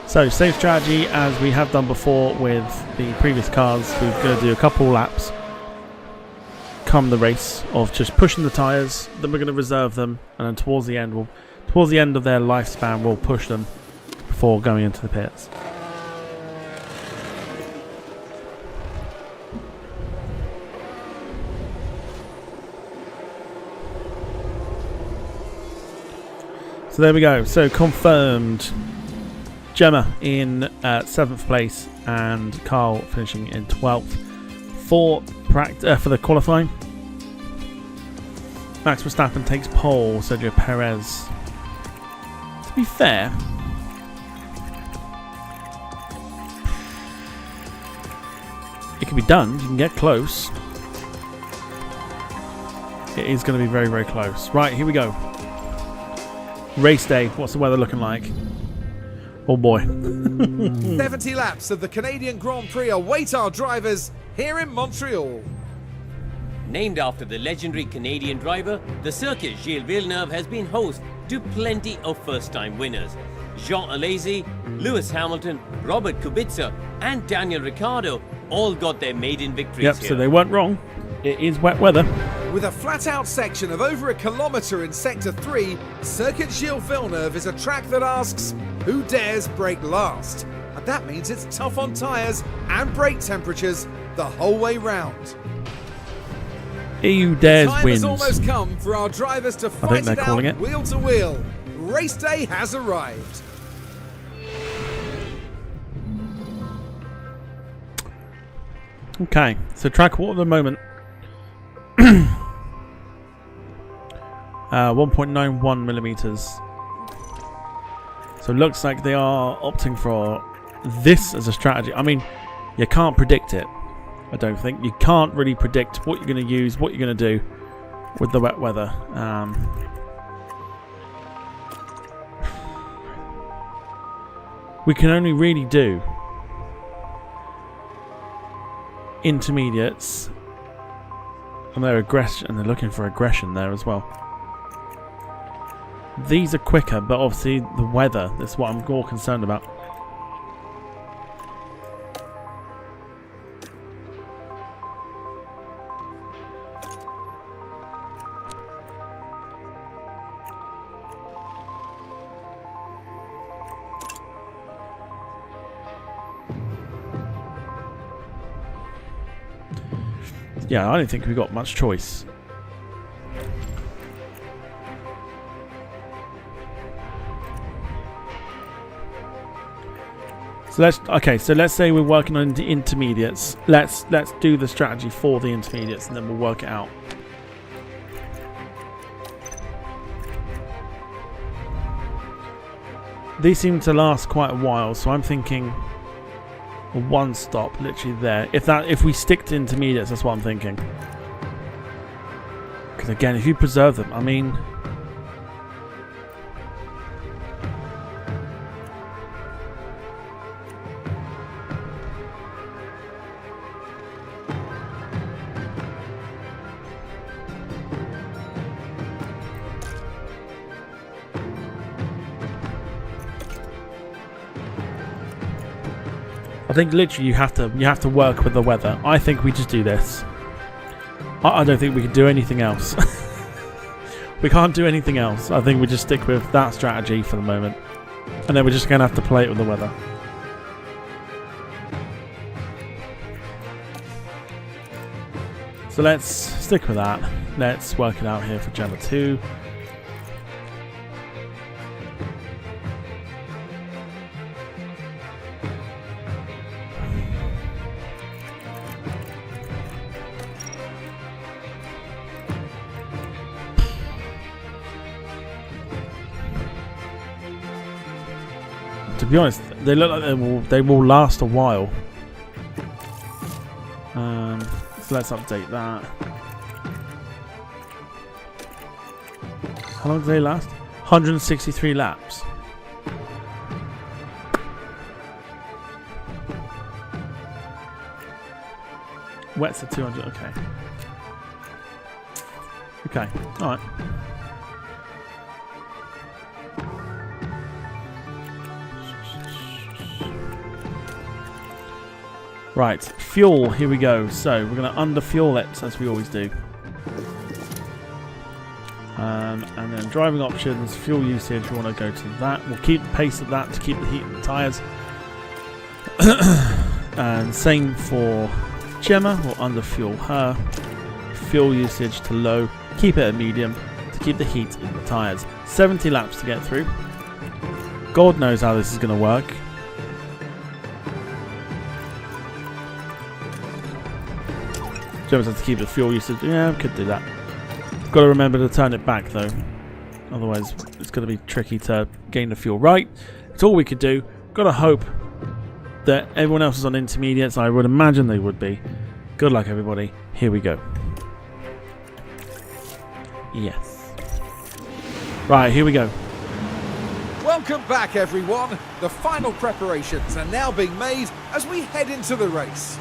So, same strategy as we have done before with the previous cars. We're going to do a couple laps come the race of just pushing the tyres. Then we're going to reserve them, and then towards the end of their lifespan, we'll push them before going into the pits. So there we go. So confirmed. Gemma in 7th place and Carl finishing in 12th for the qualifying. Max Verstappen takes pole. Sergio Perez. To be fair, it can be done. You can get close. It is going to be very, very close. Right, here we go. Race day. What's the weather looking like? Oh boy. 70 laps of the Canadian Grand Prix await our drivers here in Montreal. Named after the legendary Canadian driver, the Circuit Jacques Villeneuve has been host to plenty of first-time winners. Jean Alesi, Lewis Hamilton, Robert Kubica and Daniel Ricciardo all got their maiden victories here. So they weren't wrong. It is wet weather. With a flat-out section of over 1 kilometre in Sector 3, Circuit Jacques Villeneuve is a track that asks, who dares brake last? And that means it's tough on tyres and brake temperatures the whole way round. He who dares Time wins. has almost come for our drivers to fight it out wheel to wheel. Race day has arrived. Okay, so track water at the moment. 1.91 millimeters. So it looks like they are opting for this as a strategy. I mean, you can't predict it. I don't think. You can't really predict what you're going to use, what you're going to do with the wet weather. We can only really do intermediates, and they're looking for aggression there as well. These are quicker, but obviously the weather, that's what I'm more concerned about. Yeah, I don't think we've got much choice. So let's say we're working on the intermediates. Let's do the strategy for the intermediates, and then we'll work it out. These seem to last quite a while, so I'm thinking one stop literally there. If we stick to intermediates, that's what I'm thinking. Because again, if you preserve them, I mean, I think literally you have to work with the weather. I think we just do this. I don't think we can do anything else. We can't do anything else. I think we just stick with that strategy for the moment, and then we're just going to have to play it with the weather. So let's stick with that. Let's work it out here for Gemma 2. To be honest, they look like they will last a while. So let's update that. How long do they last? 163 laps. Wets at 200. Okay. Okay. All right. Right, fuel, here we go. So, we're going to under-fuel it, as we always do. And then driving options, fuel usage, we want to go to that. We'll keep the pace of that to keep the heat in the tyres. And same for Gemma, we'll under-fuel her. Fuel usage to low, keep it at medium to keep the heat in the tyres. 70 laps to get through. God knows how this is going to work. Gemma has to keep the fuel usage. Yeah, we could do that. Got to remember to turn it back though. Otherwise, it's going to be tricky to gain the fuel right. It's all we could do. Got to hope that everyone else is on intermediates. I would imagine they would be. Good luck, everybody. Here we go. Yes. Right, here we go. Welcome back, everyone. The final preparations are now being made as we head into the race.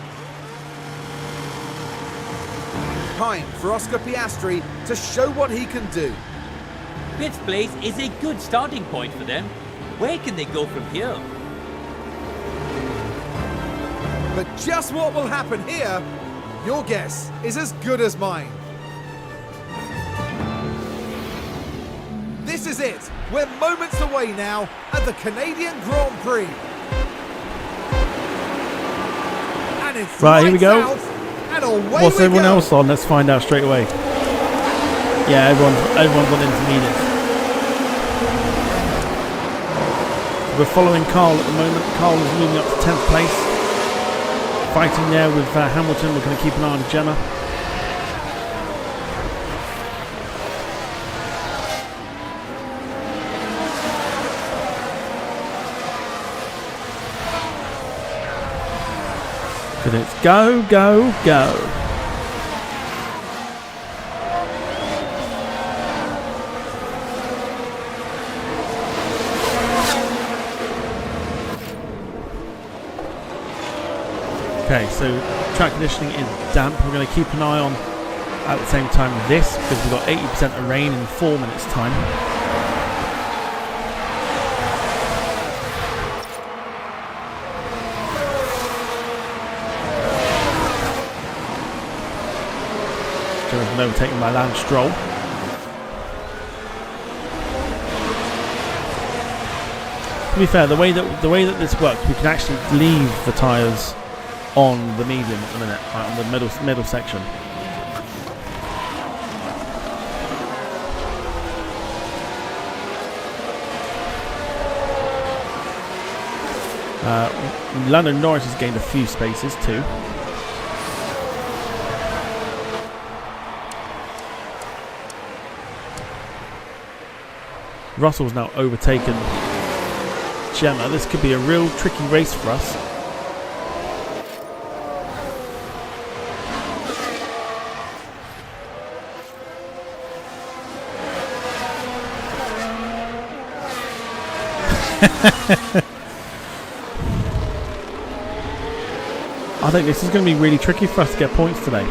Time for Oscar Piastri to show what he can do. Fifth place is a good starting point for them. Where can they go from here? But just what will happen here, your guess is as good as mine. This is it. We're moments away now at the Canadian Grand Prix. And it's right, here we go. out, and away What's we everyone go. else on? Let's find out straight away. Yeah, everyone's on intermediates. We're following Carl at the moment. Carl is moving up to 10th place. Fighting there with Hamilton. We're going to keep an eye on Gemma. Good, it's go, go, go. Okay, so track conditioning is damp. We're going to keep an eye on at the same time with this because we've got 80% of rain in 4 minutes time. Joe's been overtaken by Lance Stroll. To be fair, the way that this works, we can actually leave the tyres on the medium at the minute, right, on the middle section. Lando Norris has gained a few spaces too. Russell's now overtaken Gemma. This could be a real tricky race for us. I think this is going to be really tricky for us to get points today.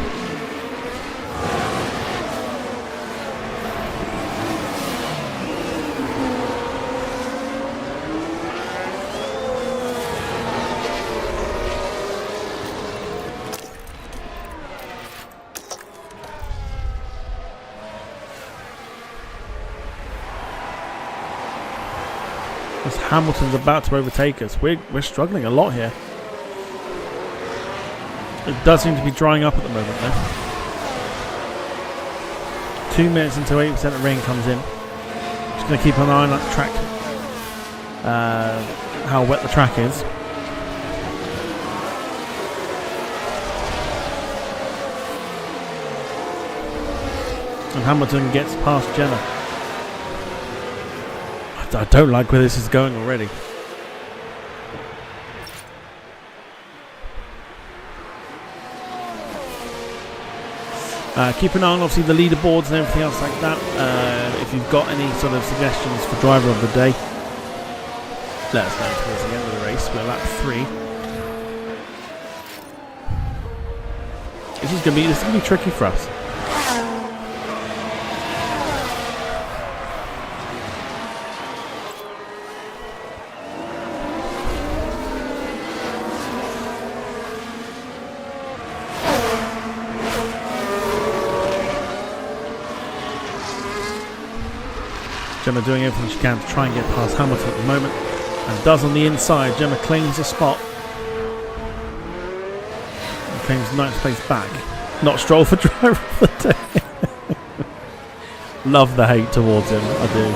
As Hamilton's about to overtake us, we're struggling a lot here. It does seem to be drying up at the moment though. 2 minutes until 80% of rain comes in. Just going to keep an eye on that track. How wet the track is. And Hamilton gets past Jenna. I don't like where this is going already. Keep an eye on obviously the leaderboards and everything else like that. If you've got any sort of suggestions for driver of the day, let us know towards the end of the race. We're lap 3. This is gonna be tricky for us. Gemma doing everything she can to try and get past Hamilton at the moment, and does on the inside. Gemma claims a spot and claims ninth place back. Not Stroll for driver of the day. Love the hate towards him, I do.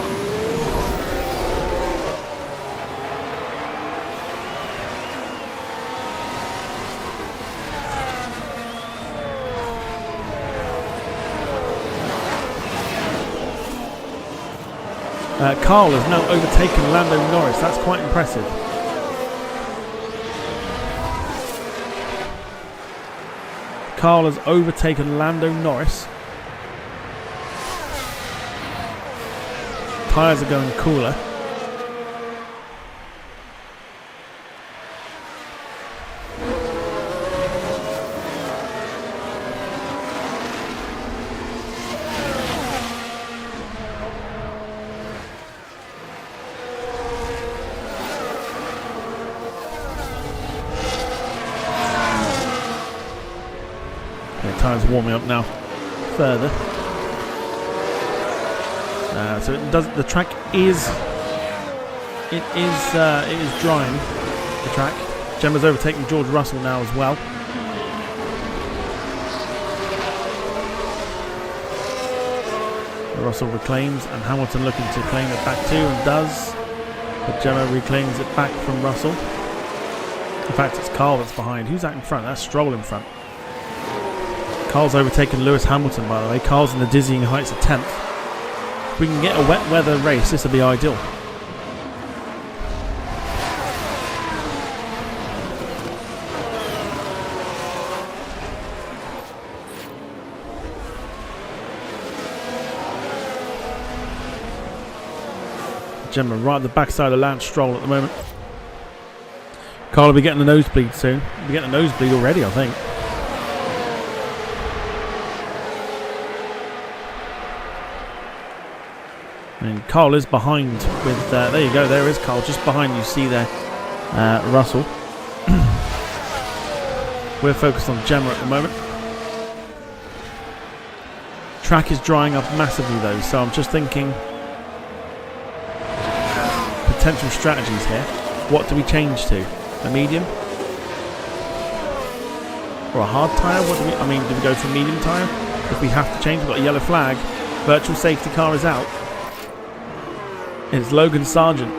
Carl has now overtaken Lando Norris. That's quite impressive. Carl has overtaken Lando Norris. Tyres are going cooler. Tyres warming up now further. So it does. The track is. It is drying. The track. Gemma's overtaking George Russell now as well. Russell reclaims, and Hamilton looking to claim it back too, and does. But Gemma reclaims it back from Russell. In fact, it's Carl that's behind. Who's that in front? That's Stroll in front. Carl's overtaken Lewis Hamilton, by the way. Carl's in the dizzying heights of 10th. If we can get a wet weather race, this will be ideal. Gemma right at the backside of Lance Stroll at the moment. Carl will be getting a nosebleed soon. He'll be getting a nosebleed already, I think. And Carl is behind with, there you go, there is Carl, just behind you see there, Russell. We're focused on Gemma at the moment. Track is drying up massively though, so I'm just thinking potential strategies here. What do we change to? A medium? Or a hard tyre? What do we, I mean, do we go to a medium tyre? If we have to change, we've got a yellow flag. Virtual safety car is out. It's Logan Sargent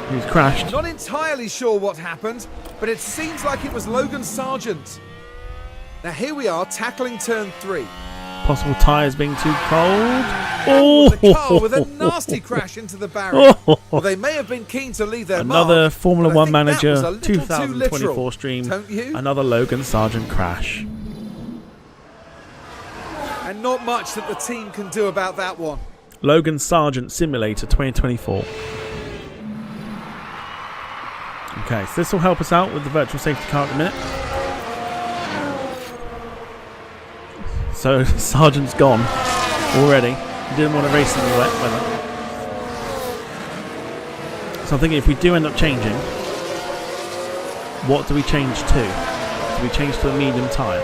who's crashed. Not entirely sure what happened, but it seems like it was Logan Sargent. Now here we are tackling turn 3. Possible tyres being too cold. Oh, the car with a nasty crash into the barrier. Well, they may have been keen to leave their another mark, Formula but I One think manager that was a little 2024 too literal, stream. don't you? Another Logan Sargent crash. And not much that the team can do about that one. Logan Sargent Simulator 2024. Okay, so this will help us out with the virtual safety car at the minute. So Sargent's gone already. He didn't want to race in the wet weather. So I'm thinking if we do end up changing, what do we change to? Do we change to a medium tyre?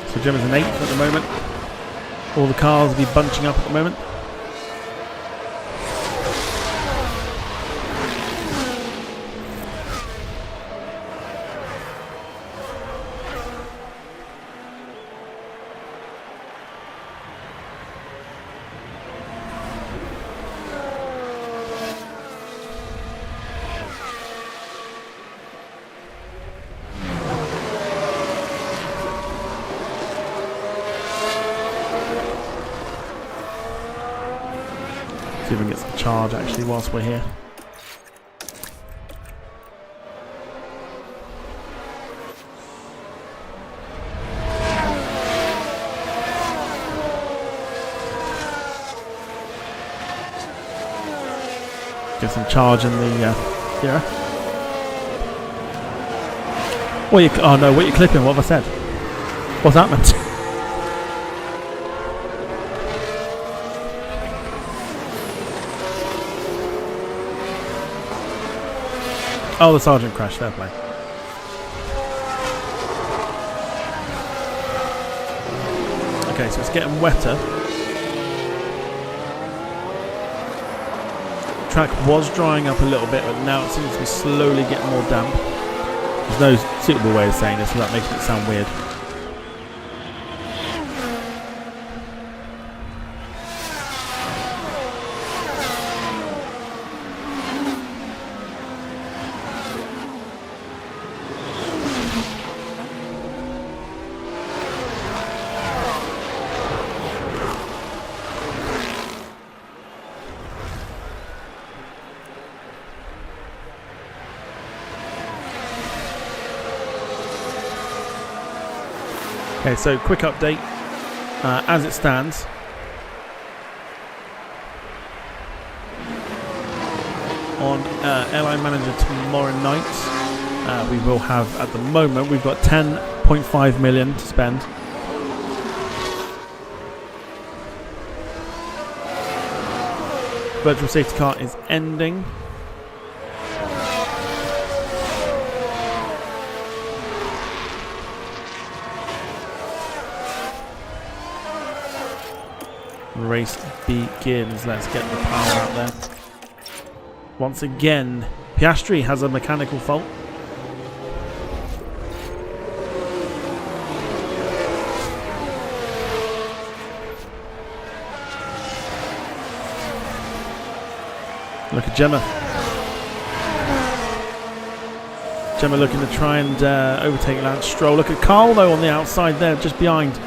So Gemma's in 8th at the moment. All the cars will be bunching up at the moment. See if we can get some charge actually whilst we're here. Get some charge in the yeah. What you? Oh no! What you clipping? What have I said? What's that meant? Oh, the Sergeant crashed, fair play. Okay, so it's getting wetter. The track was drying up a little bit, but now it seems to be slowly getting more damp. There's no suitable way of saying this without making it sound weird. Okay, so quick update. As it stands, on Airline Manager tomorrow night, we will have, at the moment, we've got 10.5 million to spend. Virtual safety car is ending. Race begins. Let's get the power out there. Once again, Piastri has a mechanical fault. Look at Gemma. Gemma looking to try and overtake Lance Stroll. Look at Carl though on the outside there, just behind.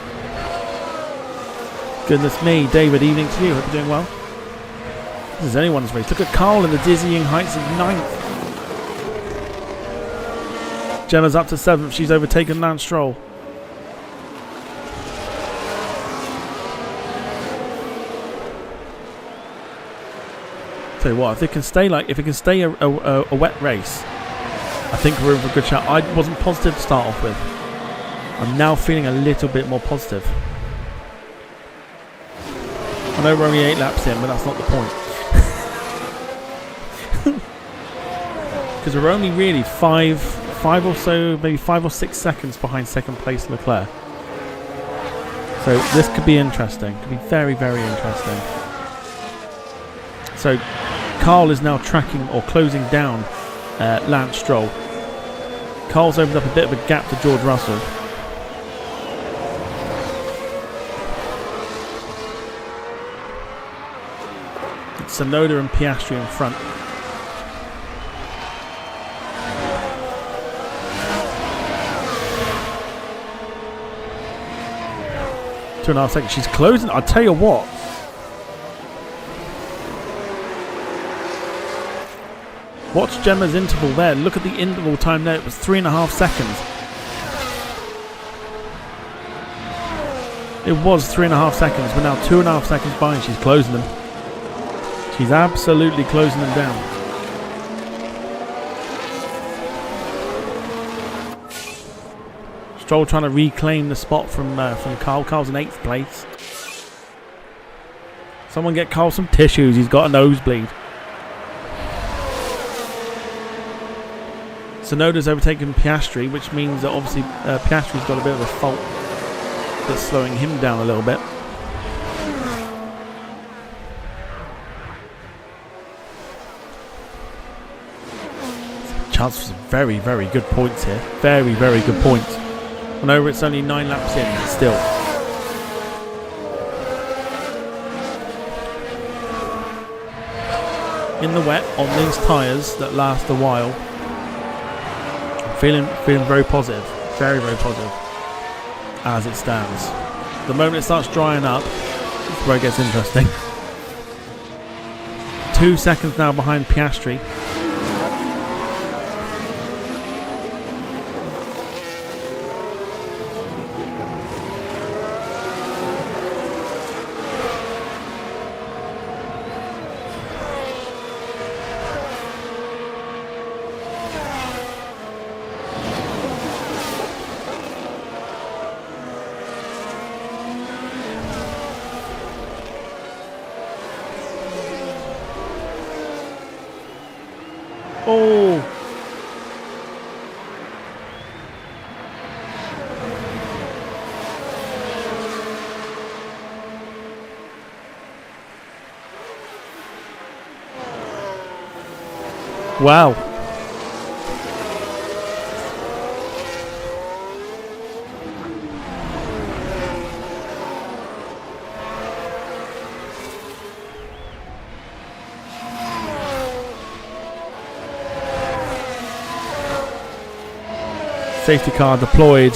Goodness me, David, evening to you. Hope you're doing well. This is anyone's race. Look at Carl in the dizzying heights of 9th. Gemma's up to 7th. She's overtaken Lance Stroll. Tell you what, if it can stay a wet race, I think we're in for a good shot. I wasn't positive to start off with. I'm now feeling a little bit more positive. I know we're only 8 laps in, but that's not the point. Because we're only really five or so, maybe 5 or 6 seconds behind second place Leclerc. So this could be interesting. Could be very, very interesting. So Carl is now tracking or closing down Lance Stroll. Carl's opened up a bit of a gap to George Russell. Sonoda and Piastri in front. Two and a half seconds. She's closing. I'll tell you what. Watch Gemma's interval there. Look at the interval time there. It was 3.5 seconds. It was 3.5 seconds, but now 2.5 seconds behind. She's closing them. She's absolutely closing them down. Stroll trying to reclaim the spot from Carl. Carl's in 8th place. Someone get Carl some tissues. He's got a nosebleed. Sonoda's overtaken Piastri, which means that obviously Piastri's got a bit of a fault that's slowing him down a little bit. Chance for some very, very good points here. Very, very good points. I know it's only 9 laps in, but still. In the wet, on these tyres that last a while, I'm feeling very positive. Very, very positive. As it stands. The moment it starts drying up, that's where it gets interesting. 2 seconds now behind Piastri. Oh! Wow. Safety car deployed.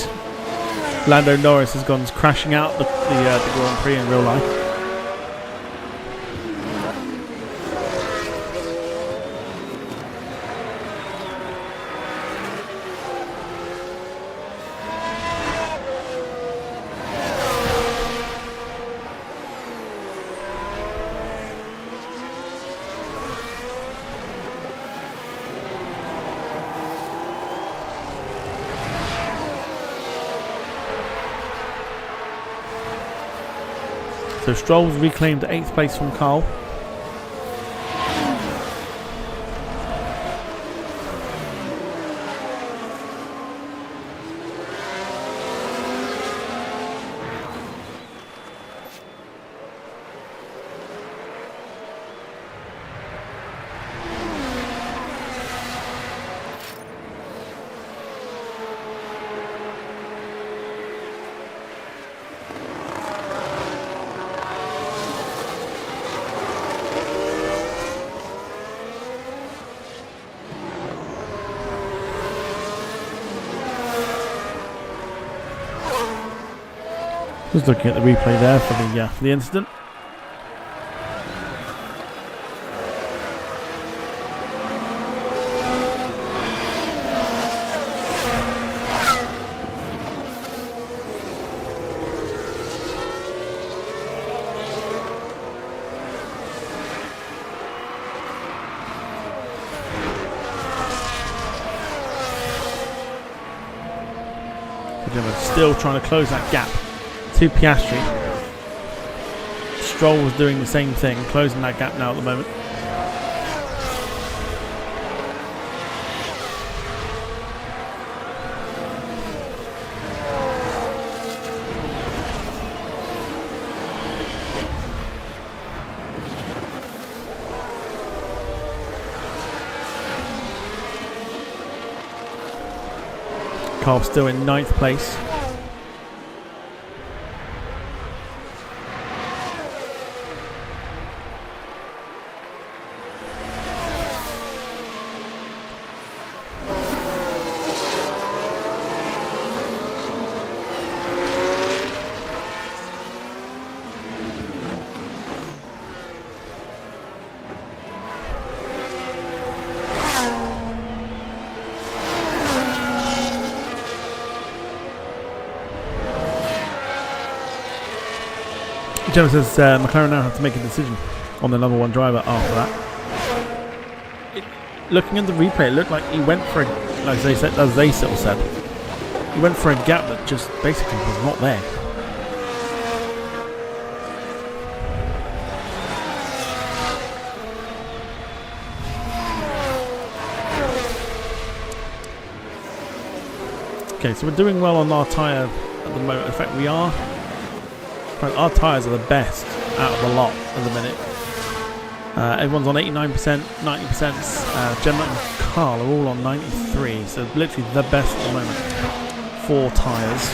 Lando Norris has gone crashing out the Grand Prix in real life. So Stroll's reclaimed 8th place from Carl. Just looking at the replay there for the incident. Still trying to close that gap to Piastri. Stroll was doing the same thing, closing that gap now at the moment. Carl still in 9th place. Gemma says McLaren now have to make a decision on the number 1 driver after that. Looking at the replay, it looked like he went for as they sort of said, he went for a gap that just basically was not there. Okay, so we're doing well on our tyre at the moment. In fact, we are. Our tyres are the best out of the lot at the minute. Everyone's on 89%, 90%. Gemma and Carl are all on 93, so literally the best at the moment. 4 tyres.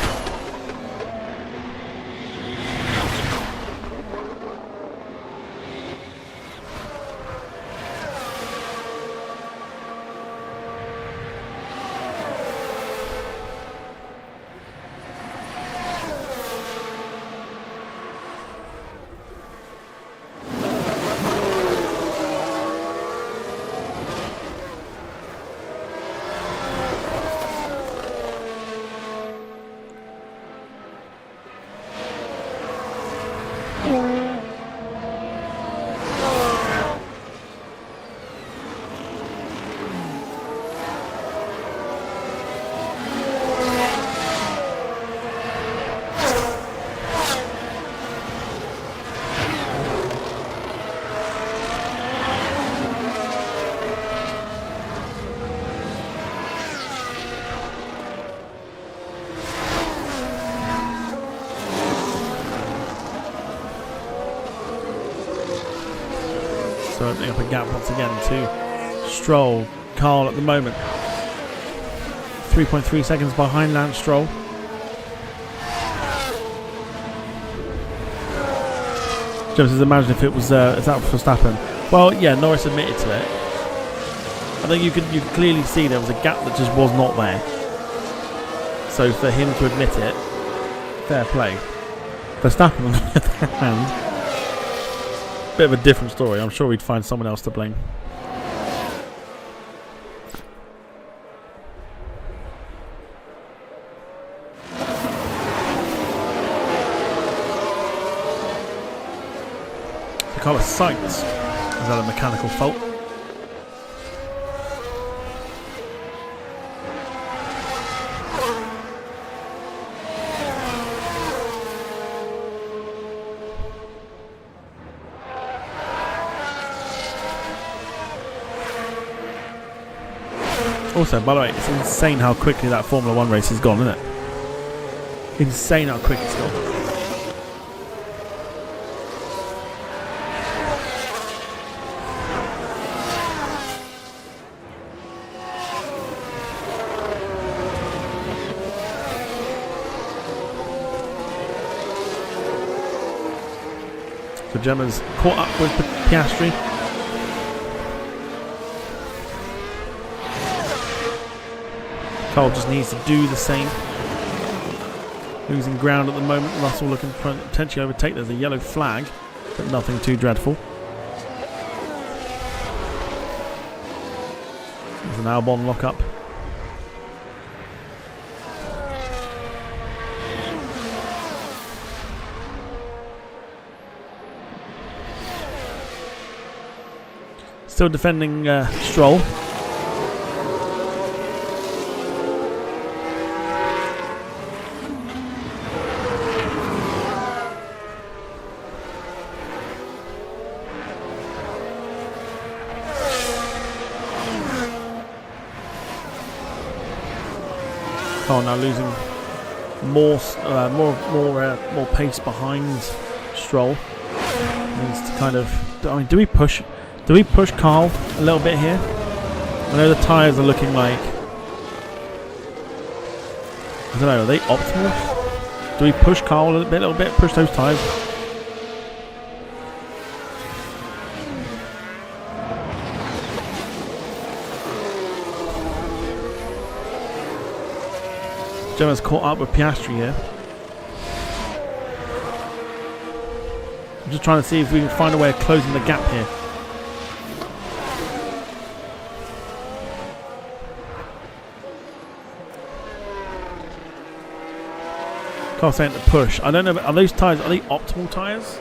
Opening up a gap once again to Stroll, Carl at the moment 3.3 seconds behind Lance Stroll. Just imagine if it was it's out for Verstappen. Well, yeah, Norris admitted to it. I think you could clearly see there was a gap that just was not there. So for him to admit it, fair play. Verstappen, on the other hand, bit of a different story. I'm sure we'd find someone else to blame. Carlos Sainz has had a mechanical fault. Also, by the way, it's insane how quickly that Formula 1 race has gone, isn't it? Insane how quick it's gone. So Gemma's caught up with Piastri. Cole just needs to do the same. Losing ground at the moment. Russell looking to potentially overtake. There's a yellow flag, but nothing too dreadful. There's an Albon lock-up. Still defending Stroll. Oh, now losing more pace behind Stroll. Needs to kind of. I mean, do we push Carl a little bit here? I know the tyres are looking like, I don't know, are they optimal? Do we push Carl a little bit, push those tyres? Gemma's caught up with Piastri here. I'm just trying to see if we can find a way of closing the gap here. Carl saying to push. I don't know, are those tyres, are they optimal tyres?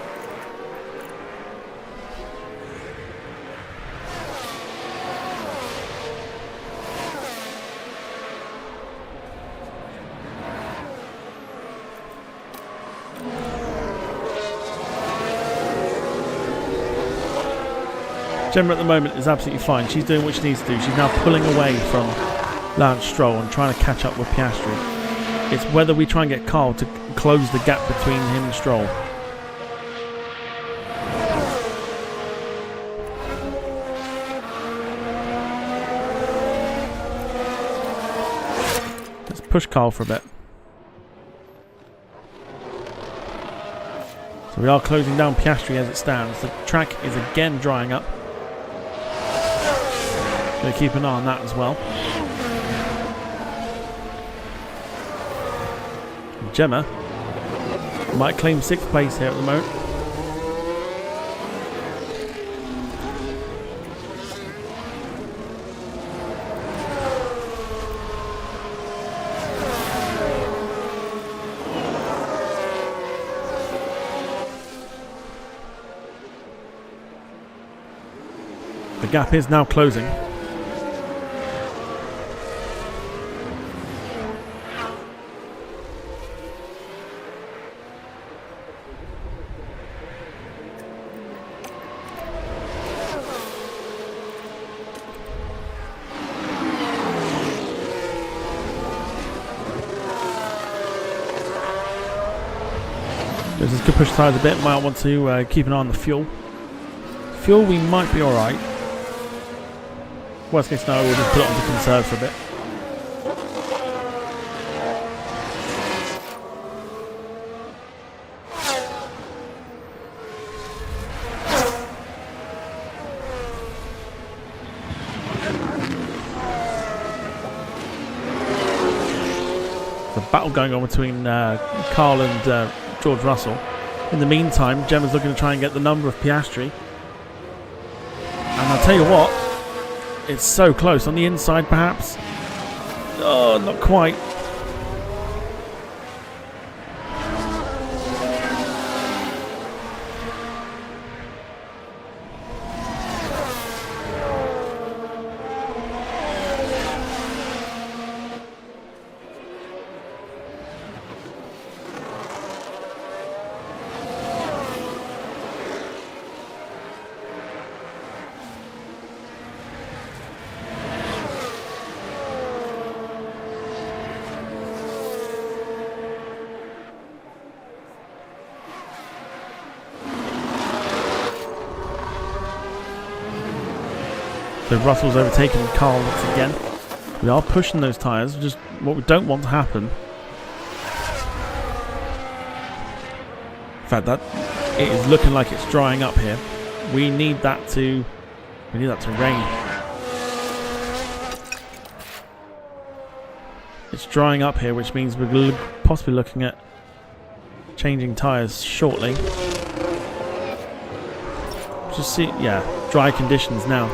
Gemma at the moment is absolutely fine. She's doing what she needs to do. She's now pulling away from Lance Stroll and trying to catch up with Piastri. It's whether we try and get Carl to close the gap between him and Stroll. Let's push Carl for a bit. So we are closing down Piastri as it stands. The track is again drying up. Going to keep an eye on that as well. Gemma might claim 6th place here at the moment. The gap is now closing. This could push tyres a bit. Might want to keep an eye on the fuel. Fuel, we might be alright. Worst case scenario, we'll just put it onto conserve for a bit. There's a battle going on between Carl and George Russell. In the meantime, Gemma's looking to try and get the number of Piastri. And I'll tell you what, it's so close. On the inside, perhaps. Oh, not quite. So Russell's overtaken Carl once again. We are pushing those tyres, just what we don't want to happen. In fact, that it is looking like it's drying up here. We need that to rain. It's drying up here, which means we're possibly looking at changing tyres shortly. Just see, yeah, dry conditions now.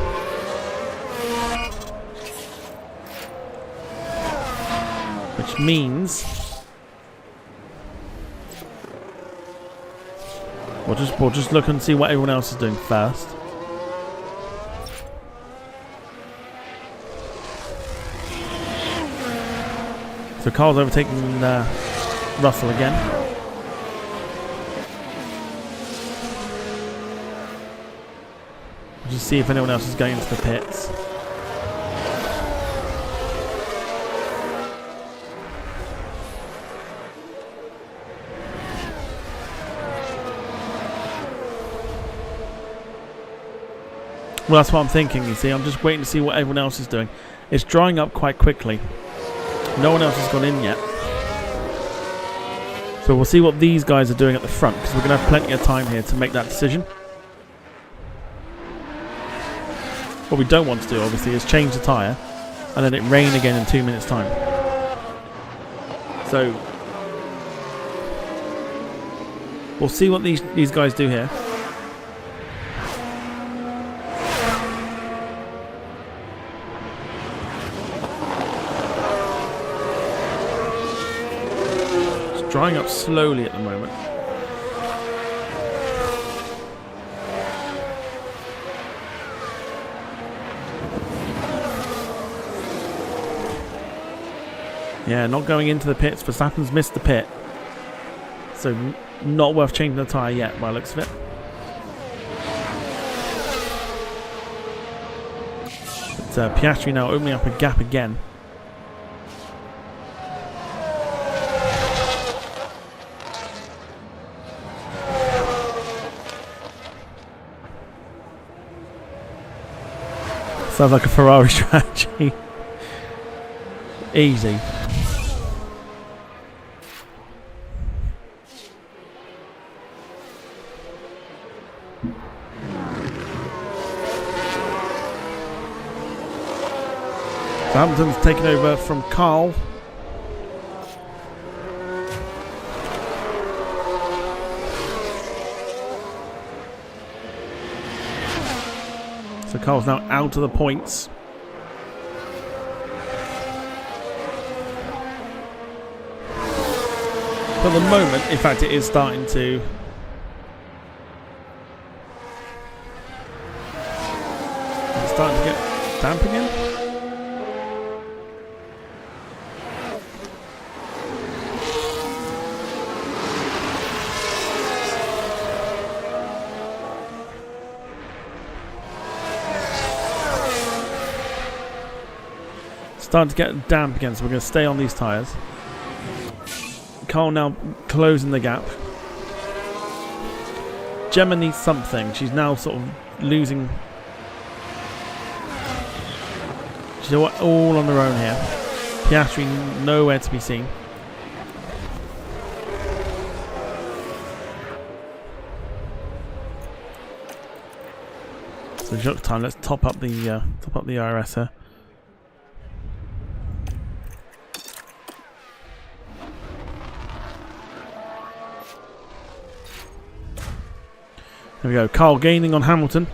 Which means we'll just look and see what everyone else is doing first. So Carl's overtaking Russell again. We'll just see if anyone else is going into the pits. Well, that's what I'm thinking, you see. I'm just waiting to see what everyone else is doing. It's drying up quite quickly. No one else has gone in yet. So we'll see what these guys are doing at the front, because we're going to have plenty of time here to make that decision. What we don't want to do, obviously, is change the tyre and let it rain again in 2 minutes' time. So we'll see what these guys do here. Drying up slowly at the moment. Yeah, not going into the pits. Verstappen's missed the pit. So not worth changing the tyre yet by the looks of it. But Piastri now opening up a gap again. Sounds like a Ferrari strategy. Easy. Hamilton's taken over from Carl. So Carl's now out of the points. For the moment, in fact, it is starting to... It's starting to get damp again. Starting to get damp again, so we're going to stay on these tyres. Carl now closing the gap. Gemma needs something. She's now sort of losing She's all on their own here. Piastri nowhere to be seen. So Jacques time. Let's top up the IRS here. There we go. Carl gaining on Hamilton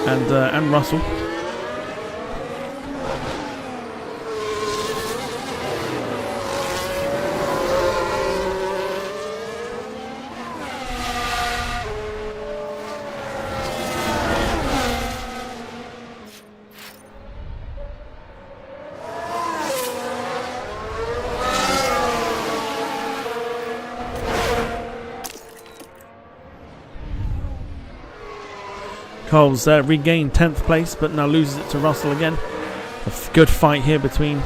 and Russell. Carl's regained 10th place, but now loses it to Russell again. A good fight here between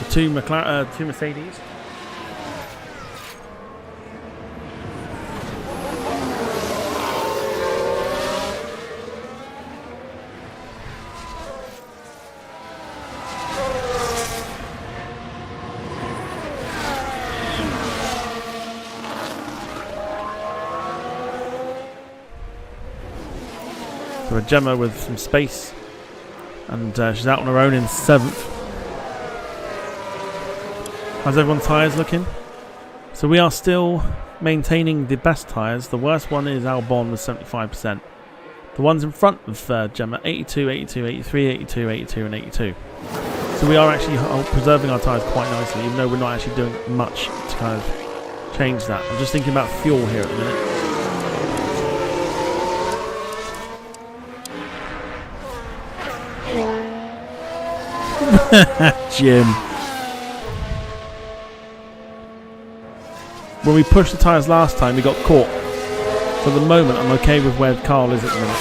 the two Mercedes. So a Gemma with some space, and she's out on her own in 7th. How's everyone's tyres looking? So we are still maintaining the best tyres. The worst one is Albon with 75%. The ones in front of Gemma, 82, 82, 83, 82, 82 and 82. So we are actually preserving our tyres quite nicely, even though we're not actually doing much to kind of change that. I'm just thinking about fuel here at the minute. Jim. When we pushed the tyres last time, we got caught. For the moment, I'm okay with where Carl is at the minute.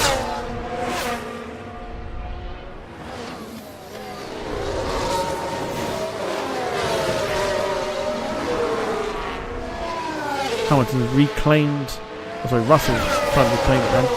Hamilton reclaimed. Oh, sorry, Russell trying to reclaim it then.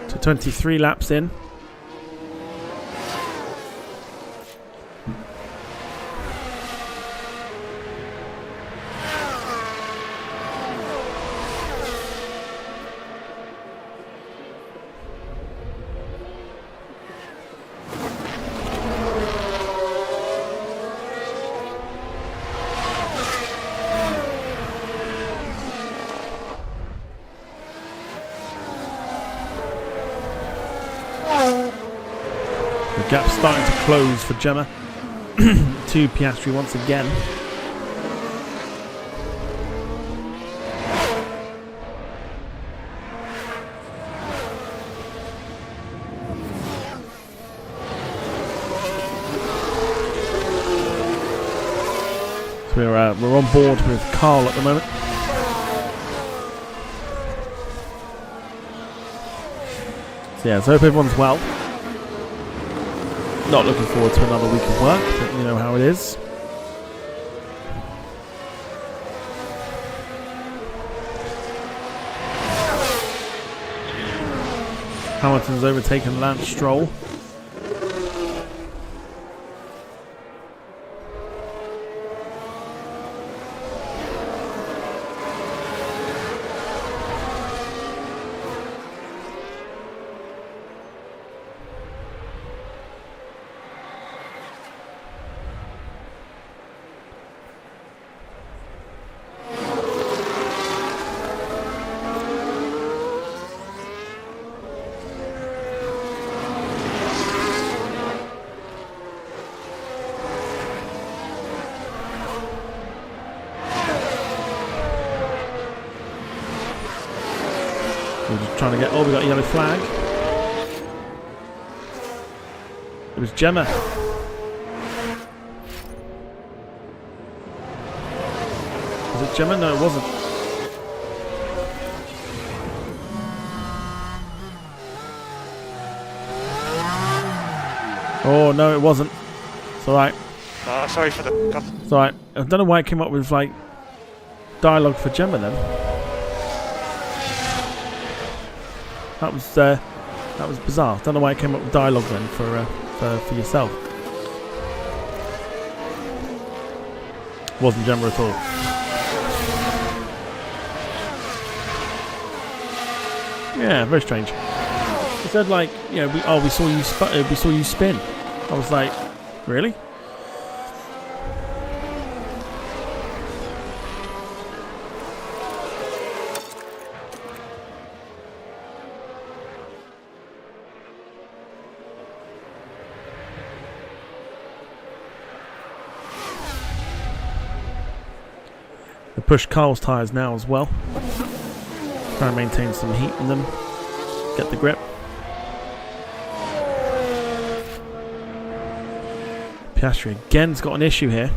So 23 laps in. The gap's starting to close for Gemma to Piastri once again. So we're on board with Carl at the moment. So yeah, so hope everyone's well. Not looking forward to another week of work, but you know how it is. Hamilton's overtaken Lance Stroll. We're just trying to get... Oh, we got a yellow flag. It was Gemma that Gemma? No, it wasn't. Oh, no, it wasn't. It's alright. Sorry for the... It's alright. I don't know why it came up with, like, dialogue for Gemma then. That was bizarre. Don't know why it came up with dialogue then for yourself. Wasn't Gemma at all. Yeah, very strange. It said like, you know, we saw you spin. I was like, really? Push Carl's tyres now as well. Try and maintain some heat in them. Get the grip. Piastri again's got an issue here.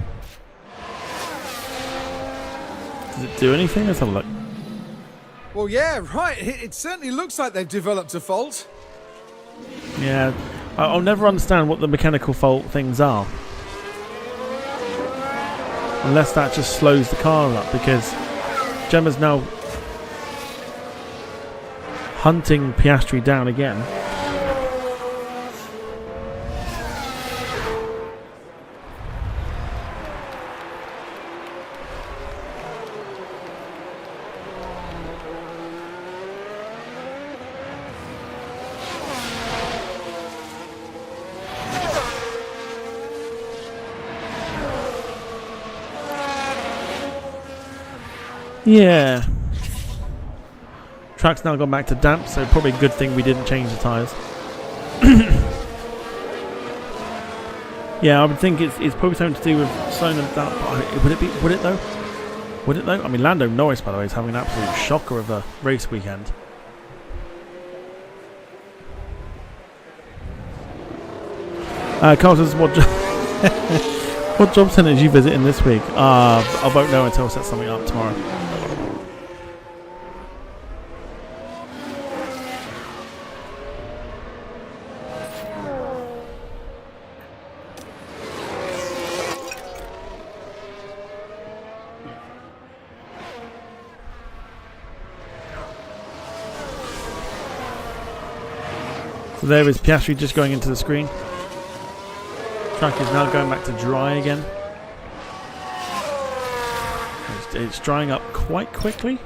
Does it do anything? Let's have a look. Well, yeah, right. It certainly looks like they've developed a fault. Yeah, I'll never understand what the mechanical fault things are. Unless that just slows the car up, because Gemma's now hunting Piastri down again. Yeah. Track's now gone back to damp, so probably a good thing we didn't change the tyres. Yeah, I would think it's probably something to do with slowing them down. Would it though? Would it though? I mean, Lando Norris, by the way, is having an absolute shocker of a race weekend. Carl says, what job centre did you visit in this week? I won't know until I set something up tomorrow. So there is Piastri just going into the screen. Track is now going back to dry again. It's drying up quite quickly.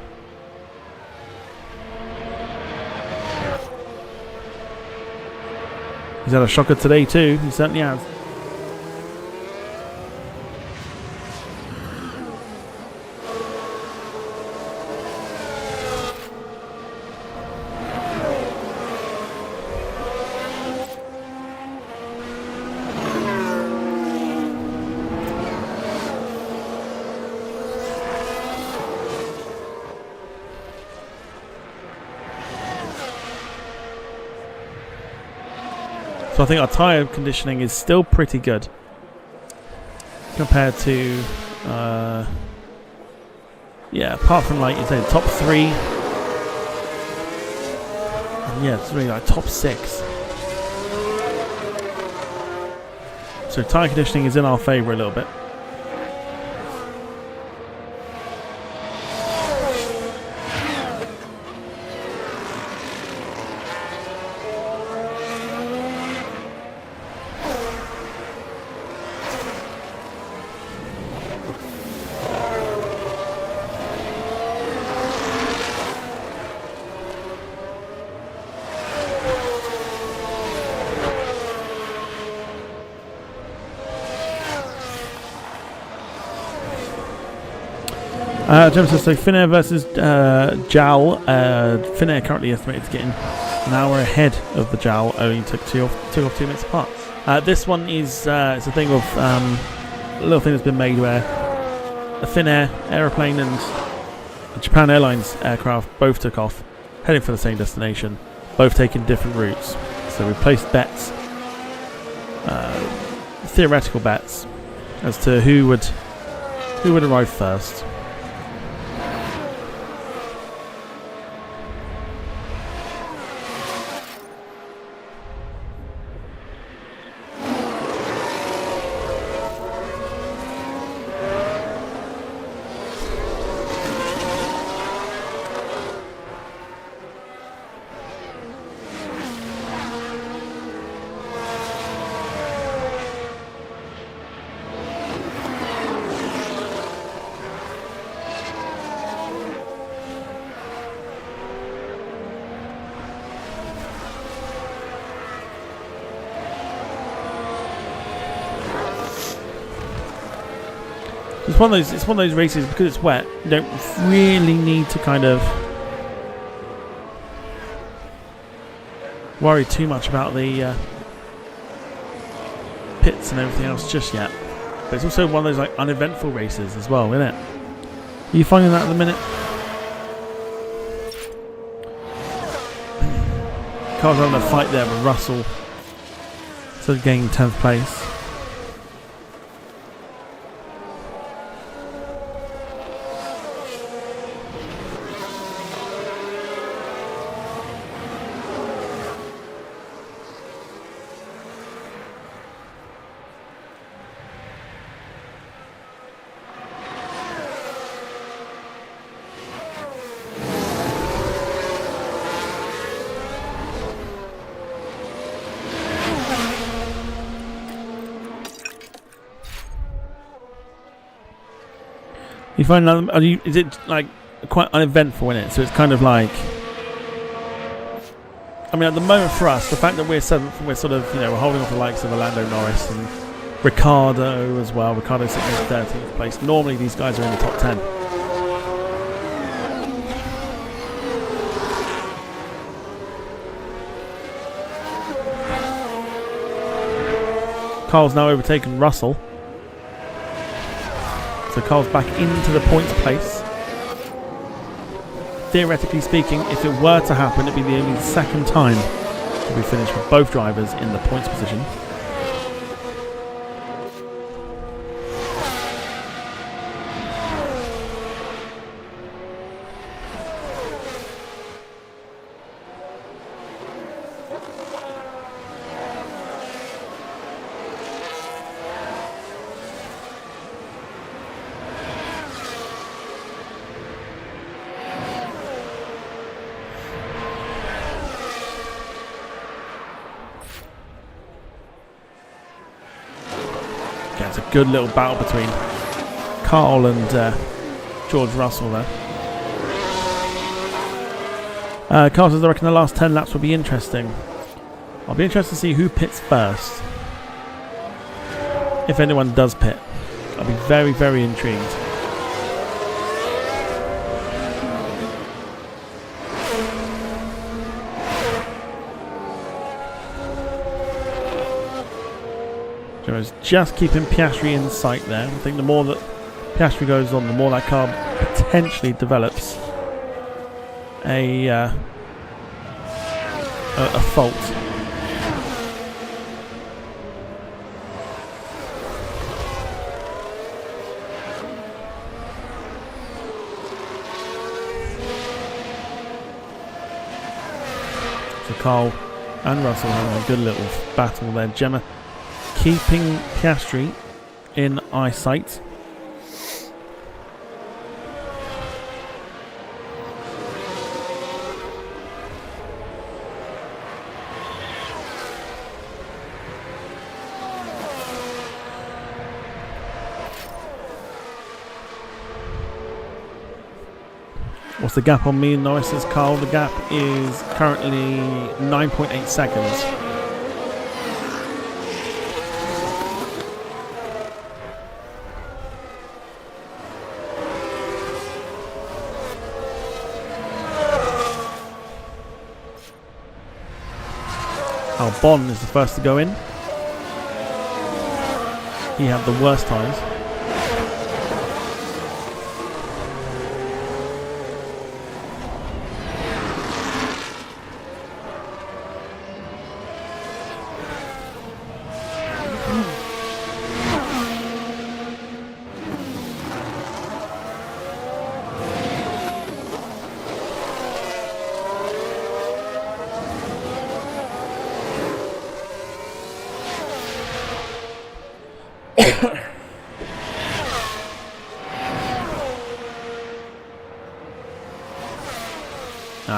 He's had a shocker today too, he certainly has. So I think our tyre conditioning is still pretty good compared to, yeah, apart from like you say, top 3. And yeah, it's really like top 6. So tyre conditioning is in our favour a little bit. James says, so Finnair versus Joule. Finnair currently estimated to get in an hour ahead of the Joule, only took two off 2 minutes apart. This one is it's a thing of a little thing that's been made where a Finnair aeroplane and a Japan Airlines aircraft both took off, heading for the same destination, both taking different routes. So we placed bets, theoretical bets, as to who would arrive first. one of those races, because it's wet, you don't really need to kind of worry too much about the pits and everything else just yet. But it's also one of those like uneventful races as well, isn't it? Are you finding that at the minute? Carl's having a fight there with Russell, so gaining 10th place. You find that, is it like quite uneventful in it? So it's kind of like, I mean, at the moment for us, the fact that we're 7th and we're sort of, you know, we're holding off the likes of Lando Norris and Ricciardo as well. Ricciardo's sitting in 13th place. Normally these guys are in the top 10. Carl's now overtaken Russell. So Carl's back into the points place. Theoretically speaking, if it were to happen, it'd be the only second time that we finish with both drivers in the points position. It's a good little battle between Carl and George Russell there. Carl says, I reckon the last 10 laps will be interesting. I'll be interested to see who pits first. If anyone does pit. I'll be very, very intrigued. Just keeping Piastri in sight there. I think the more that Piastri goes on, the more that car potentially develops a fault. So Carl and Russell having a good little battle there. Gemma keeping Piastri in eyesight. What's the gap on me and Norris's Carl? The gap is currently 9.8 seconds. Albon is the first to go in. He had the worst tyres.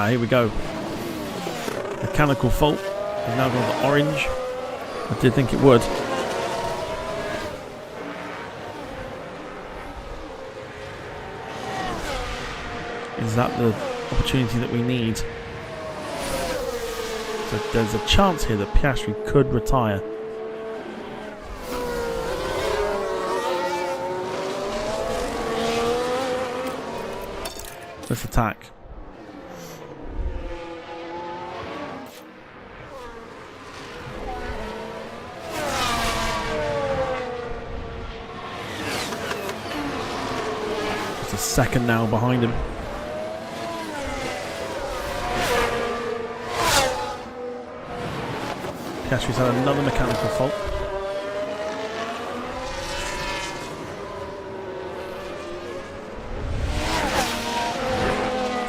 Here we go. Mechanical fault. We've now got the orange. I did think it would. Is that the opportunity that we need? So there's a chance here that Piastri could retire. Let's attack. Just a second now behind him. Piastri's had another mechanical fault.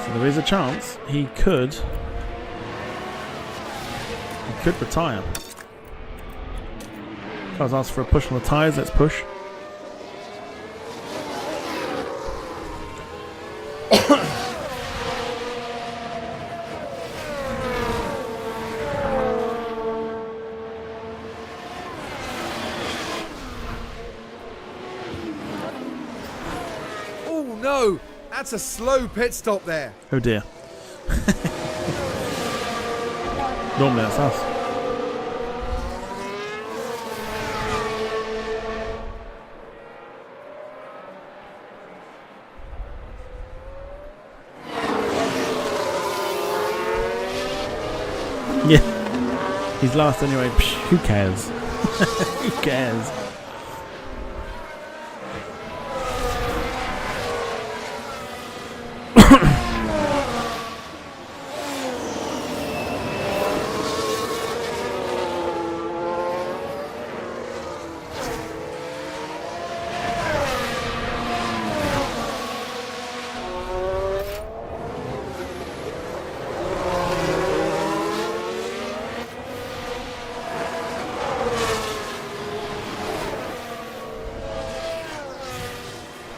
So there is a chance he could retire. Car's asked for a push on the tyres, let's push. No, that's a slow pit stop there. Oh dear. Normally that's us. Yeah. He's last anyway. Psh, who cares? Who cares?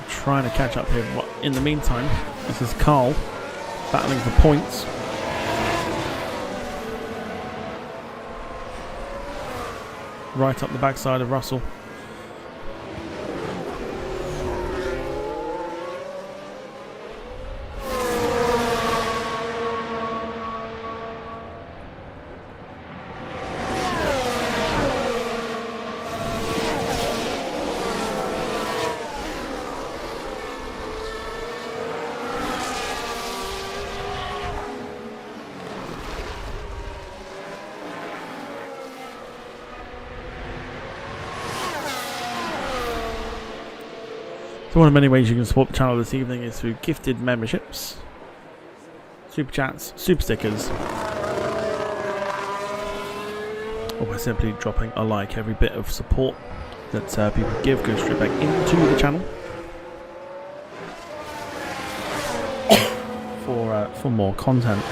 Trying to catch up here. In the meantime, this is Carl battling for points. Right up the backside of Russell. So one of the many ways you can support the channel this evening is through gifted memberships, super chats, super stickers, or by simply dropping a like. Every bit of support that people give goes straight back into the channel for more content.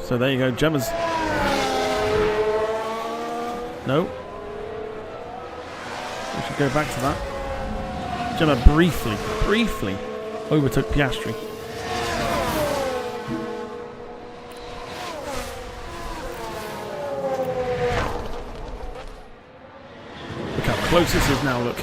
So there you go, Gemma's. No. We should go back to that. Gemma briefly overtook Piastri. Look how close this is now, look.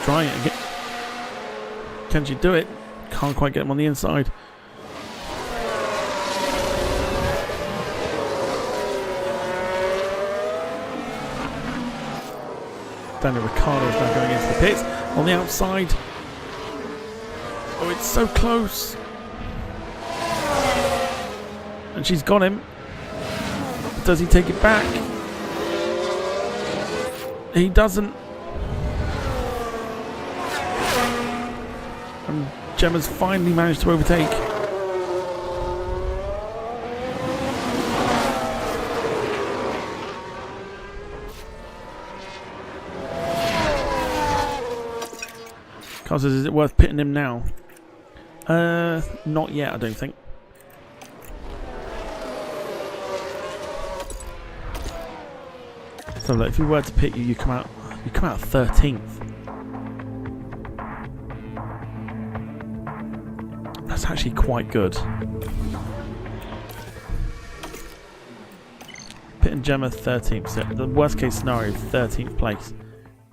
Trying it again. Can she do it? Can't quite get him on the inside. Daniel Ricciardo's now going into the pits. On the outside. Oh, it's so close. And she's got him. Does he take it back? He doesn't. And Gemma's finally managed to overtake. Carl says, is it worth pitting him now? Not yet, I don't think. So look, if we were to pit you, you come out 13th. That's actually quite good. Pitt and Gemma 13th. So the worst case scenario, 13th place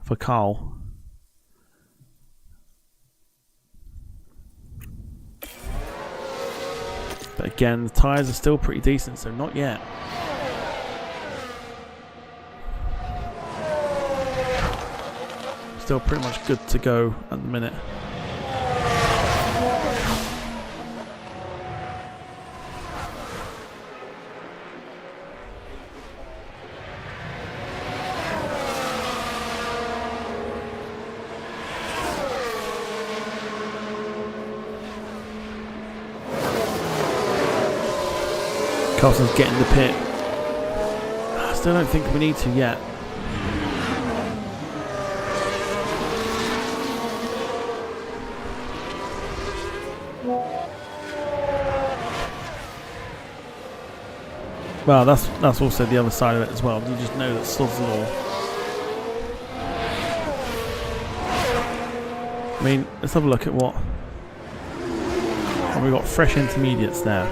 for Carl. But again, the tyres are still pretty decent, so not yet. Still pretty much good to go at the minute. Carlson's getting the pit. I still don't think we need to yet. Well, that's also the other side of it as well. You just know that Sod's Law. I mean, let's have a look at what. And we've got fresh intermediates there.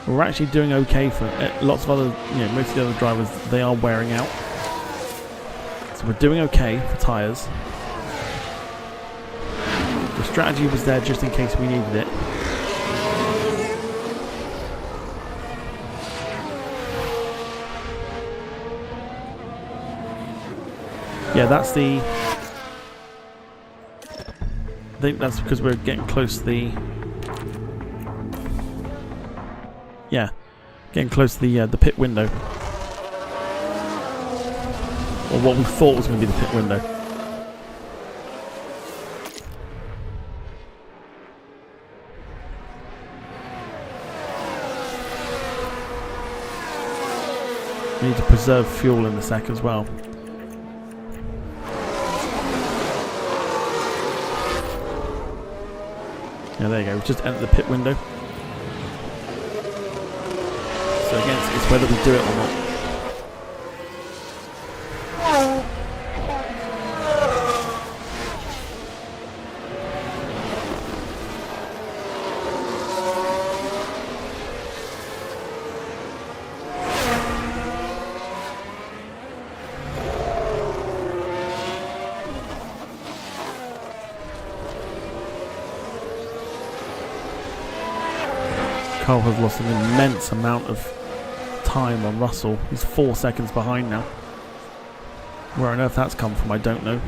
We're actually doing okay for lots of other, most of the other drivers, they are wearing out. So we're doing okay for tyres. The strategy was there just in case we needed it. Yeah, that's the... I think that's because we're getting close to the... Yeah, getting close to the pit window. Or what we thought was going to be the pit window. We need to preserve fuel in the sec as well. Yeah, there you go. We've just entered the pit window. So again, it's whether we do it or not. Carl has lost an immense amount of time on Russell. He's 4 seconds behind now. Where on earth that's come from, I don't know.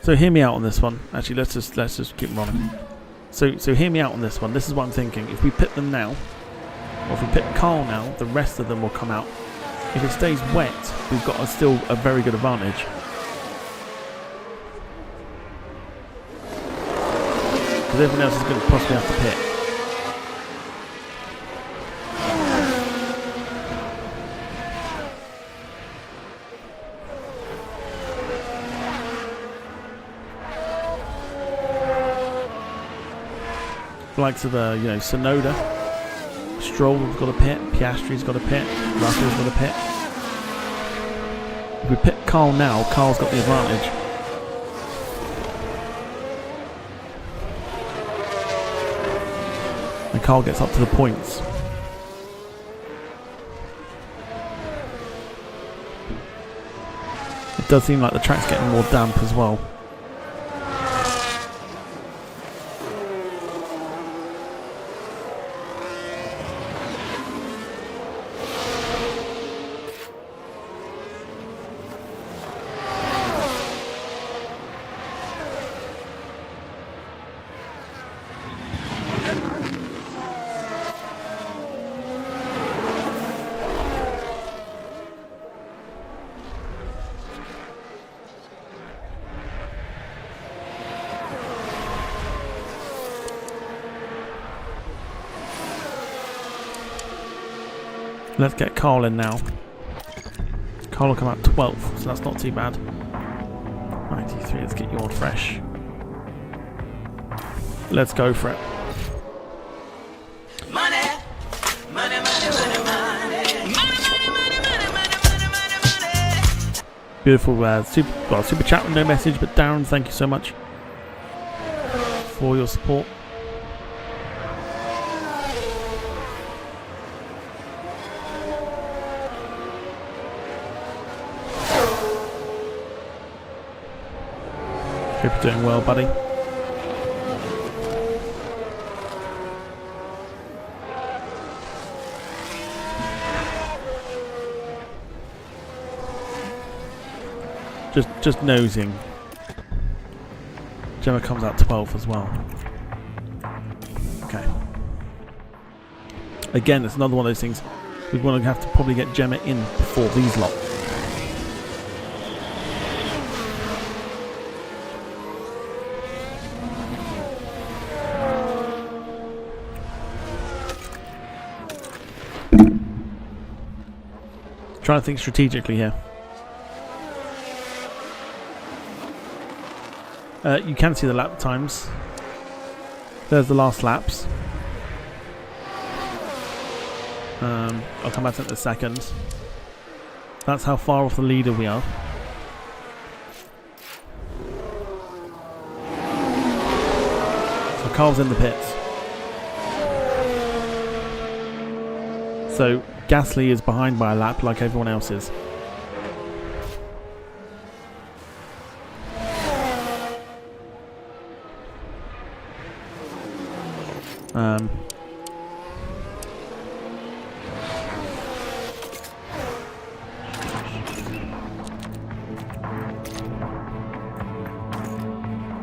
So hear me out on this one. Actually, let's just keep running. So hear me out on this one. This is what I'm thinking. If we pit them now, or if we pit Carl now, the rest of them will come out. If it stays wet, we've got still a very good advantage. Because everyone else is going to possibly have to pit. The likes of Sonoda, Stroll's got a pit, Piastri's got a pit, Russell's got a pit. If we pit Carl now, Carl's got the advantage. And Carl gets up to the points. It does seem like the track's getting more damp as well. Let's get Carl in now. Carl will come out 12th, so that's not too bad. 93, let's get you on fresh. Let's go for it. Money, money, money, money, money. Beautiful super chat with no message, but Darren, thank you so much for your support. Hope you're doing well, buddy. Just nosing. Gemma comes out 12th as well. Okay. Again, it's another one of those things. We're going to have to probably get Gemma in before these lot. Trying to think strategically here. You can see the lap times. There's the last laps. I'll come back to it in a second. That's how far off the leader we are. So Carl's in the pits. So Gasly is behind by a lap like everyone else is.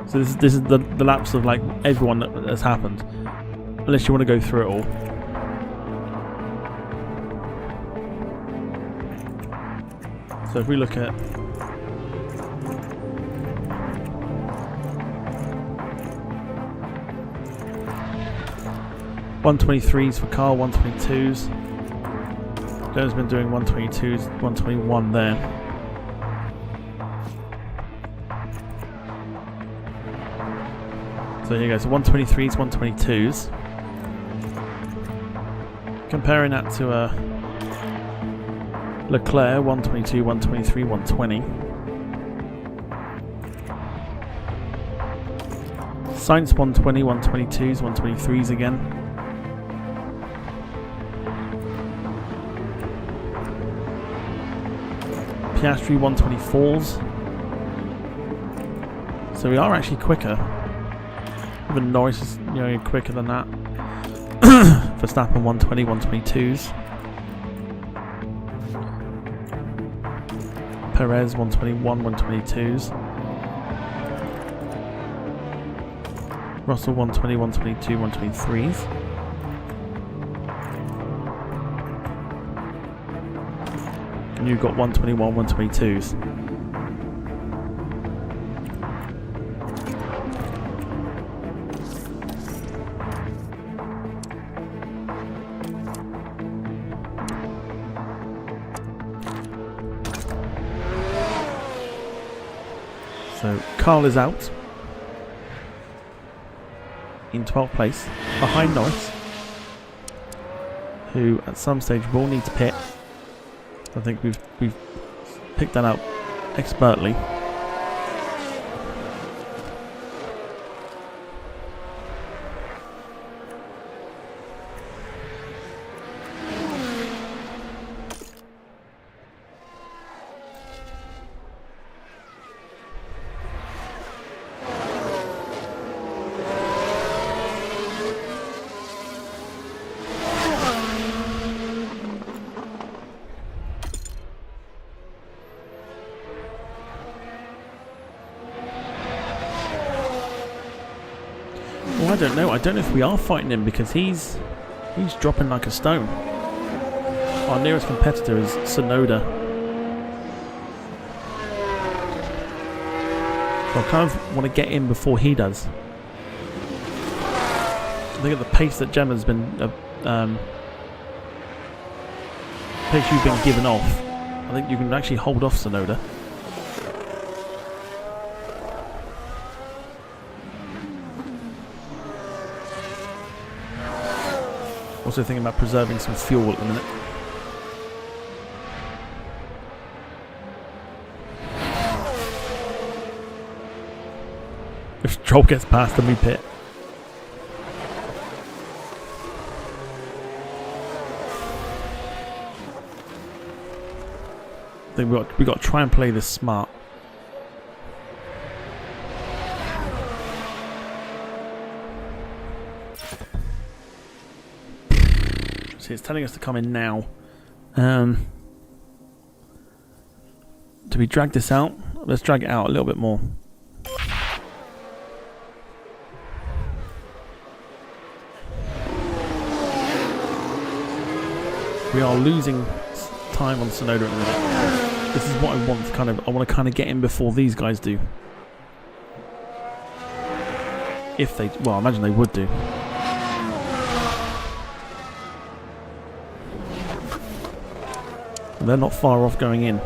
So this is the laps of like everyone that has happened, unless you want to go through it all. So if we look at (123s) for Carl, 122s. Joe's been doing 122s, 121 there. So here you go, so 123s, 122s. Comparing that to Leclerc, 122, 123, 120. Sainz, 120, 122s, 123s again. Piastri, 124s. So we are actually quicker. Even Norris is quicker than that. Verstappen 120, 122s. Perez 121, 122s. Russell 120, 122, 123s. And you've got 121, 122s. So Carl is out in 12th place behind Norris, who at some stage will need to pit. I think we've picked that out expertly. I don't know. I don't know if we are fighting him because he's dropping like a stone. Our nearest competitor is Sonoda. So I kind of want to get in before he does. I think at the pace that Gemma's been pace you've been given off, I think you can actually hold off Sonoda. Also thinking about preserving some fuel at the minute. If Stroll gets past, then we pit. I think we got to try and play this smart. See, it's telling us to come in now. Do we drag this out? Let's drag it out a little bit more. We are losing time on Sonoda at the minute. This is what I want to I want to get in before these guys do. If they, well, I imagine they would do. They're not far off going in.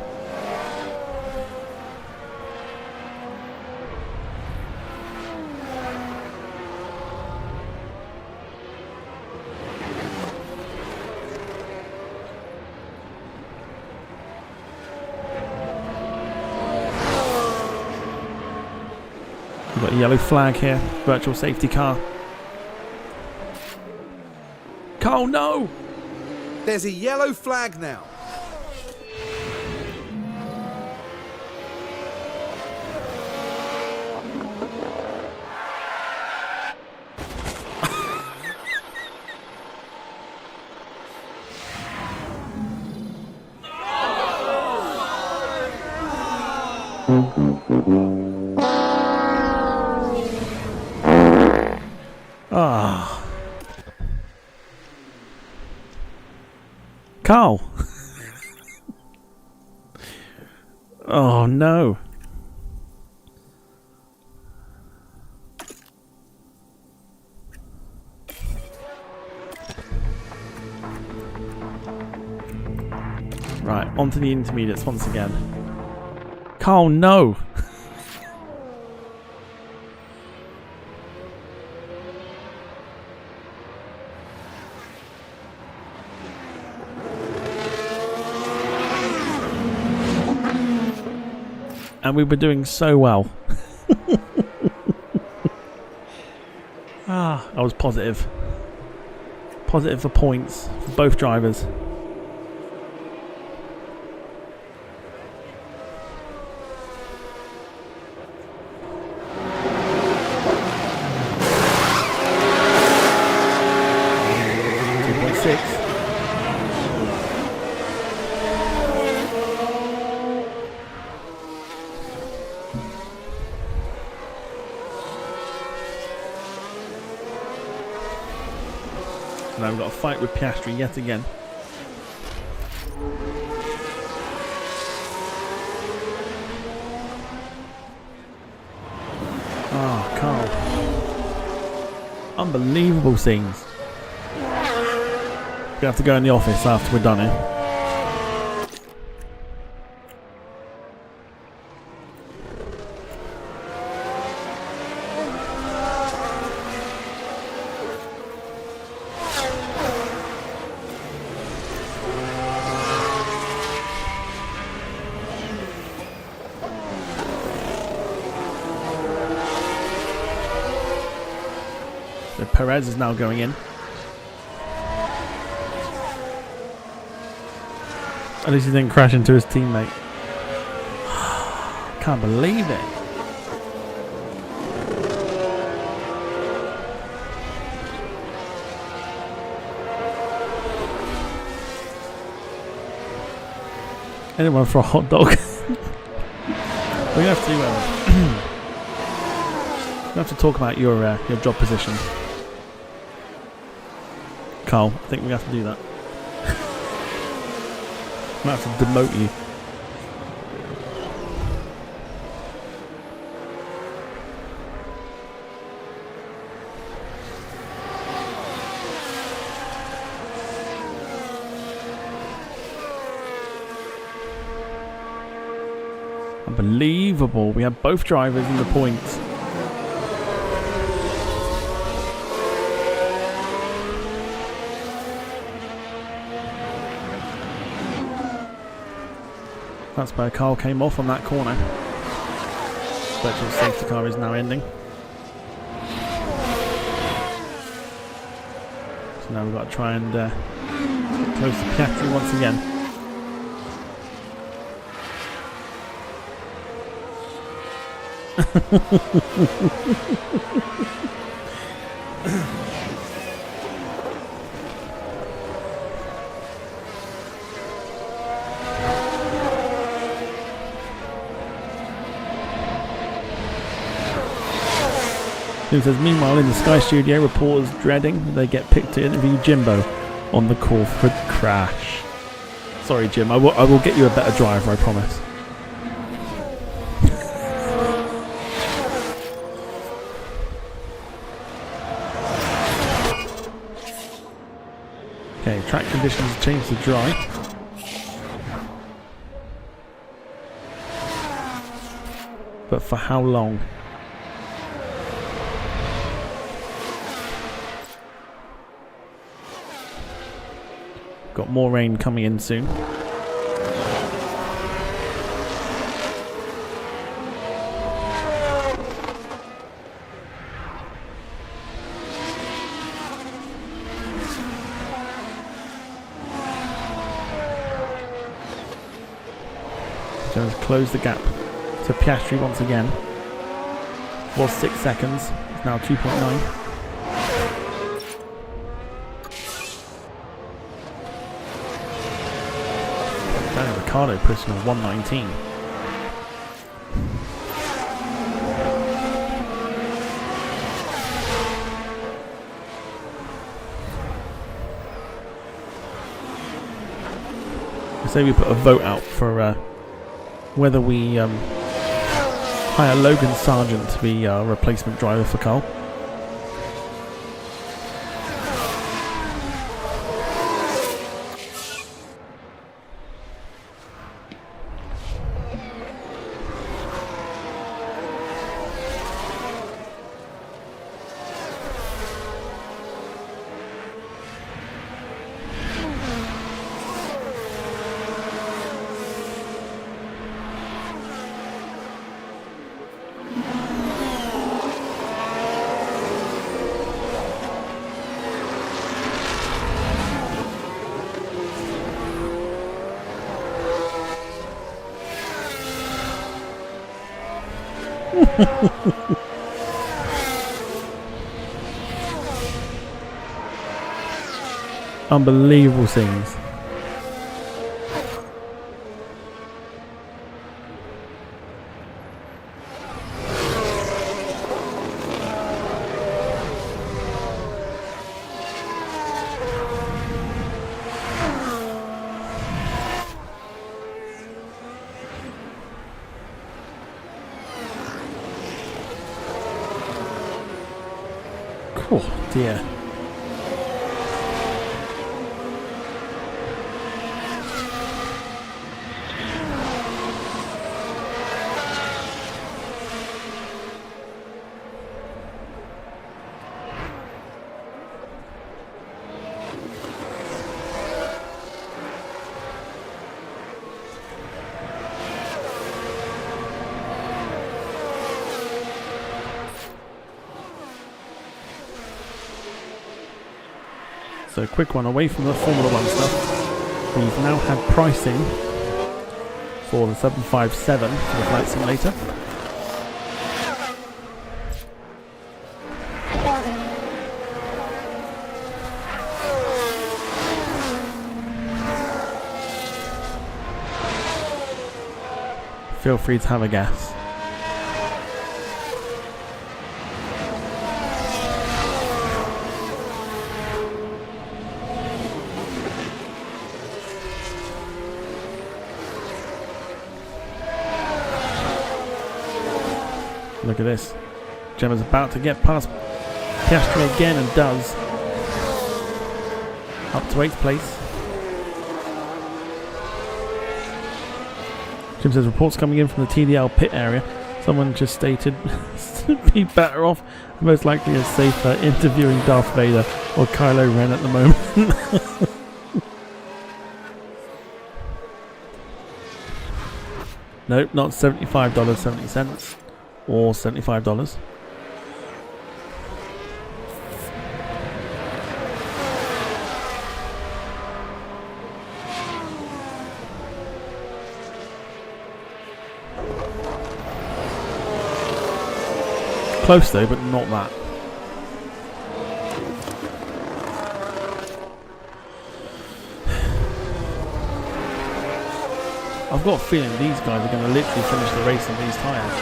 We've got a yellow flag here. Virtual safety car. Carl, no! There's a yellow flag now. Ah. Carl. Oh no. Right, onto the intermediates once again. Carl, no. And we were doing so well. I was positive. Positive for points for both drivers. Now we've got a fight with Piastri yet again. Oh, Carl. Unbelievable scenes. We have to go in the office after we're done here. So Perez is now going in. At least he didn't crash into his teammate. Can't believe it. Anyone for a hot dog? We're gonna have to. We have to talk about your job position, Carl. I think we have to do that. We have to demote you. Unbelievable. We have both drivers in the points. That's where Carl came off on that corner. Virtual safety car is now ending. So now we've got to try and close the Piastri once again. Who says, meanwhile in the Sky Studio, reporters dreading they get picked to interview Jimbo on the Crawford crash. Sorry Jim, I will get you a better driver, I promise. Okay, track conditions changed to dry. But for how long? Got more rain coming in soon. Jones closed the gap to Piastri once again. Was 6 seconds, it's now 2.9. Ricardo pushing on 119. I say we put a vote out for whether we hire Logan Sargent to be our replacement driver for Carl. Unbelievable scenes. Oh dear. So a quick one away from the Formula 1 stuff. We've now had pricing for the 757 for the Flight Simulator. Feel free to have a guess. Look at this. Gemma's about to get past Piastri again and does. Up to 8th place. Jim says reports coming in from the TDL pit area. Someone just stated be better off, most likely is safer interviewing Darth Vader or Kylo Ren at the moment. Nope, not $75.70 or $75. Close though, but not that. I've got a feeling these guys are going to literally finish the race on these tyres.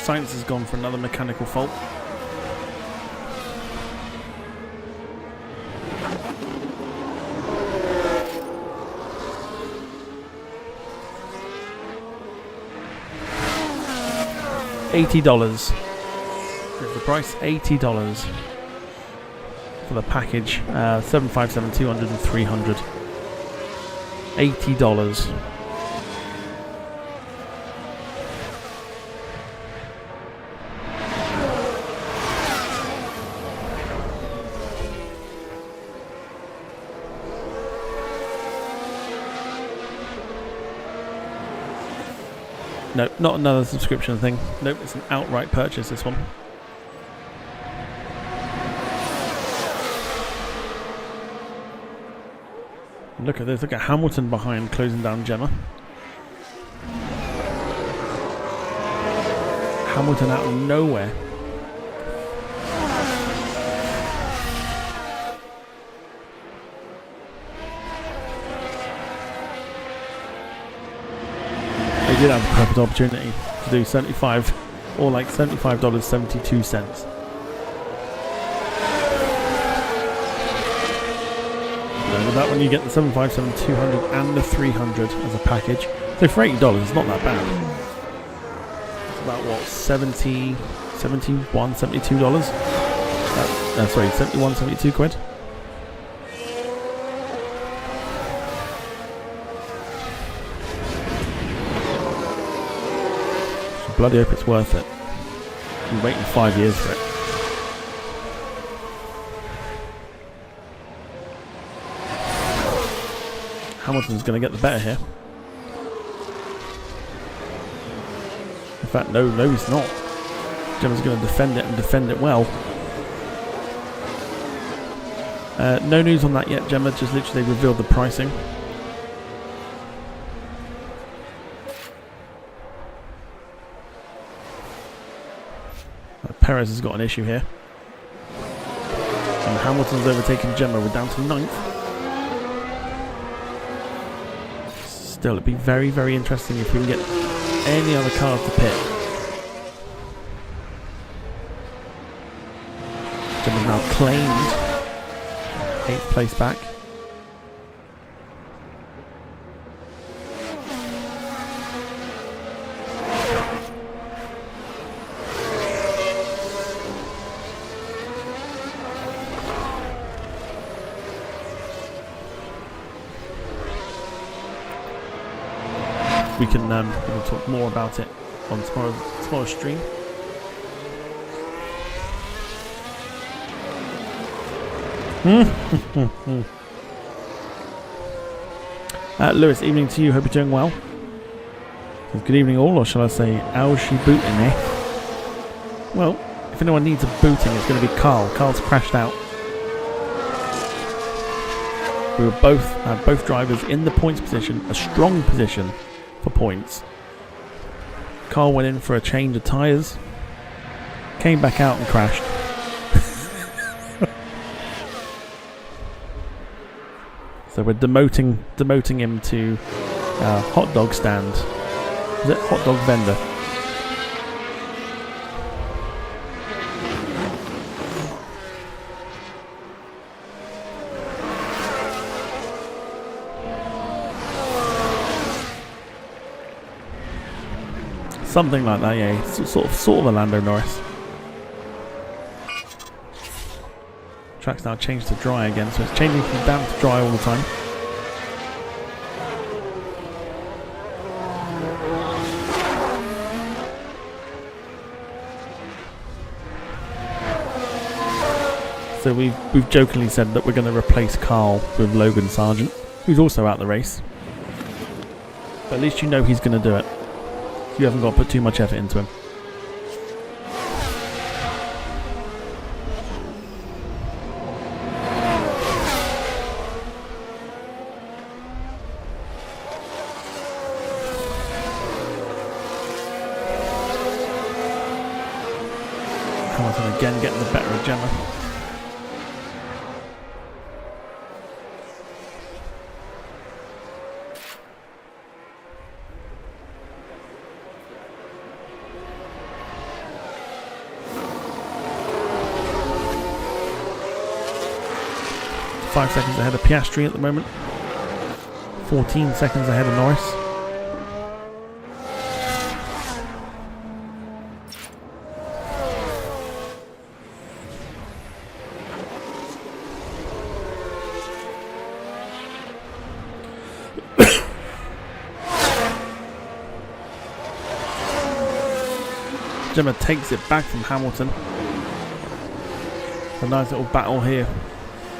Science has gone for another mechanical fault. $80 is the price. $80 for the package. 757, 200 and 300. $80. Nope, not another subscription thing. Nope, it's an outright purchase, this one. Look at this, look at Hamilton behind, closing down Gemma. Hamilton out of nowhere. They did have a perfect opportunity to do 75 or like $75.72. With that one you get the 757, 200 and the 300 as a package. So for $80 it's not that bad. It's about what, 70, 71, $72? Sorry, 71, 72 quid. Bloody hope it's worth it. I'm waiting 5 years for it. Hamilton's going to get the better here. In fact, no, he's not. Gemma's going to defend it and defend it well. No news on that yet, Gemma. Just literally revealed the pricing. Perez has got an issue here. And Hamilton's overtaken Gemma. We're down to 9th. Still, it'd be very, very interesting if we can get any other cars to pit. Gemma's now claimed 8th place back. We can talk more about it on tomorrow's stream. Lewis, evening to you. Hope you're doing well. Good evening all, or shall I say, how's she booting there? Well, if anyone needs a booting, it's going to be Carl. Carl's crashed out. We were both drivers in the points position, a strong position for points. Carl went in for a change of tyres, came back out and crashed. So we're demoting him to hot dog stand. Is it hot dog vendor? Something like that, yeah. Sort of a Lando Norris. track's now changed to dry again, so it's changing from damp to dry all the time. So we've jokingly said that we're going to replace Carl with Logan Sargent, who's also out the race. But at least you know he's going to do it. You haven't got to put too much effort into him. Hamilton again getting the better of Gemma. Five seconds ahead of Piastri at the moment. 14 seconds ahead of Norris. Gemma takes it back from Hamilton. A nice little battle here.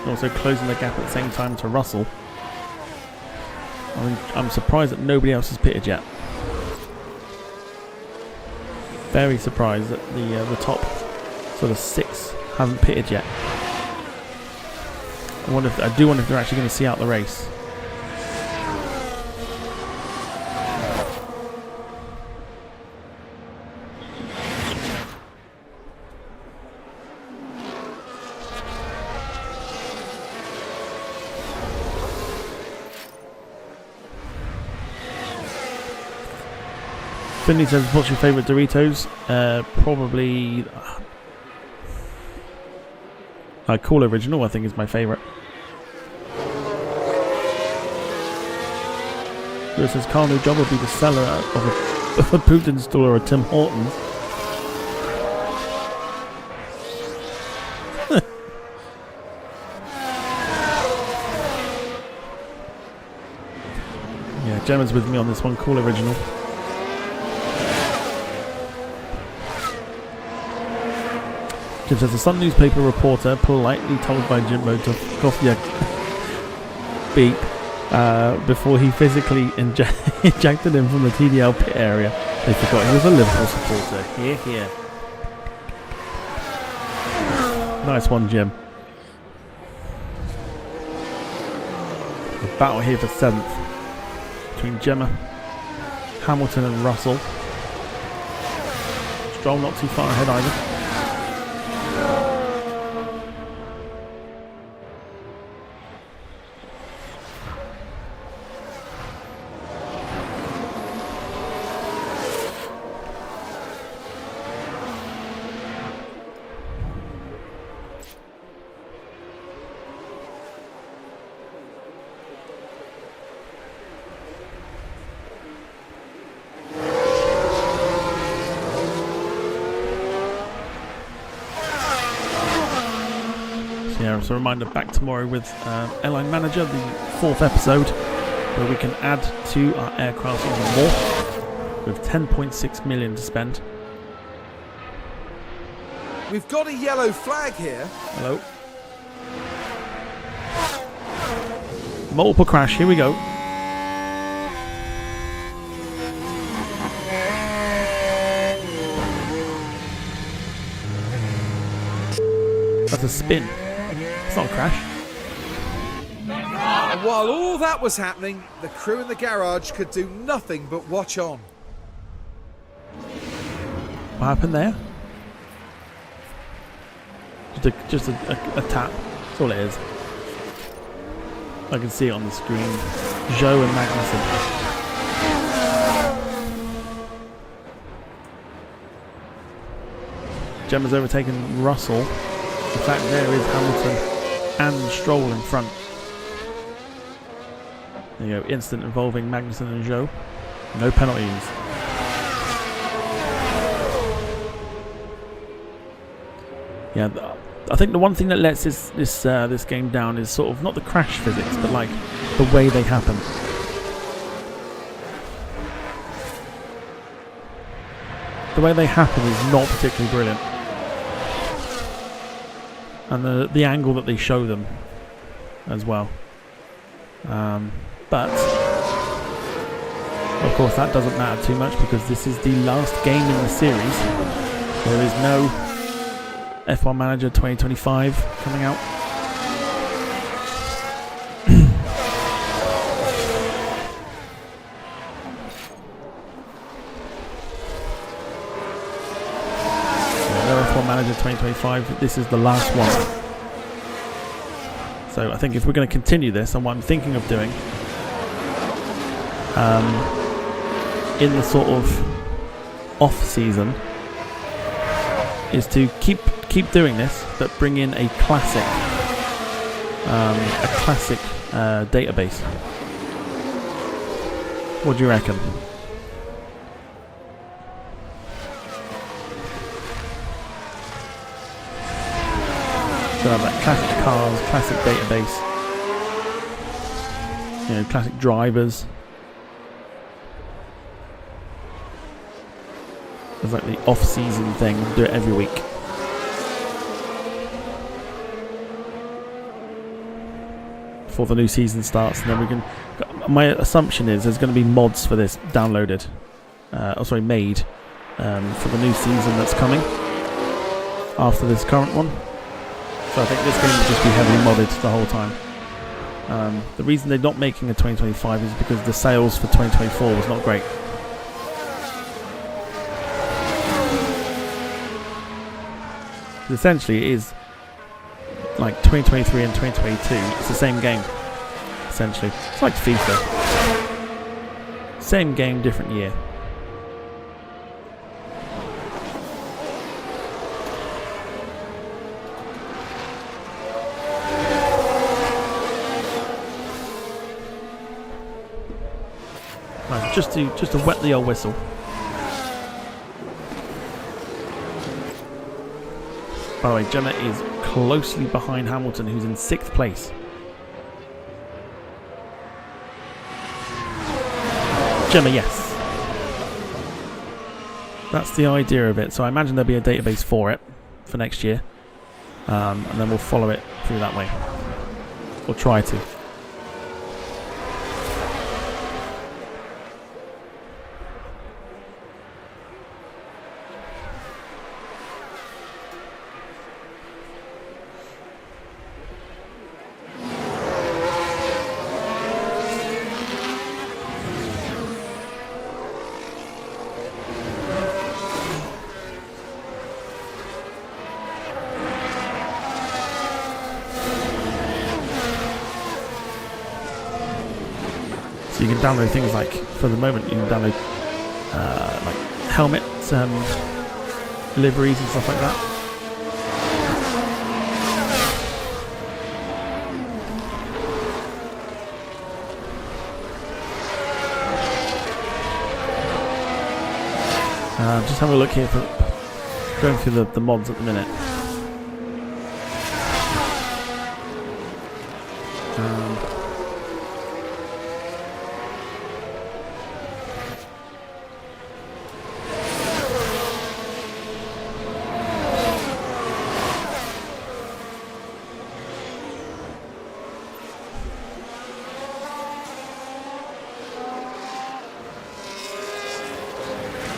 Also closing the gap at the same time to Russell. I'm surprised that nobody else has pitted yet. Very surprised that the top sort of 6 haven't pitted yet. I do wonder if they're actually going to see out the race. Finley says, what's your favourite Doritos? Probably Cool Original, I think, is my favourite. Lewis says, Carl, new job would be the seller of a Putin store or a Tim Hortons. Yeah, Gemma's with me on this one, Cool Original. Jim says, the Sun newspaper reporter politely told by Jimbo to cough your beep before he physically ejected him from the TDL pit area. They forgot he was a Liverpool supporter. Here, here. Nice one, Jim. The battle here for 7th between Gemma, Hamilton and Russell. Stroll not too far ahead either. Yeah, so a reminder, back tomorrow with Airline Manager, the 4th episode, where we can add to our aircraft even more, with 10.6 million to spend. We've got a yellow flag here. Hello. Multiple crash, here we go. That's a spin. It's not a crash. And while all that was happening, the crew in the garage could do nothing but watch on. What happened there? Just a tap. That's all it is. I can see it on the screen. Joe and Magnussen. Gemma's overtaken Russell. In fact, there is Hamilton and Stroll in front. There you go, instant involving Magnussen and Zhou. No penalties. Yeah, I think the one thing that lets this game down is sort of not the crash physics, but like the way they happen. The way they happen is not particularly brilliant, and the angle that they show them as well. But of course that doesn't matter too much because this is the last game in the series. There is no F1 Manager 2025 coming out. No F1 Manager 2025. This is the last one. So I think if we're going to continue this, and what I'm thinking of doing in the sort of off season is to keep doing this, but bring in a classic database. What do you reckon? So have like classic cars, classic database, you know, classic drivers. It's like the off-season thing. Do it every week. Before the new season starts, and then we can. My assumption is there's going to be mods for this downloaded, made for the new season that's coming after this current one. So I think this game will just be heavily modded the whole time. The reason they're not making a 2025 is because the sales for 2024 was not great. Essentially, it is like 2023 and 2022. It's the same game. Essentially, it's like FIFA. Same game, different year. Right, just to wet the old whistle. By the way, Gemma is closely behind Hamilton, who's in 6th place. Gemma, yes. That's the idea of it. So I imagine there'll be a database for it for next year. And then we'll follow it through that way. Or try to. So you can download things like, for the moment, you can download like helmets, liveries and stuff like that. Just have a look here for going through the mods at the minute.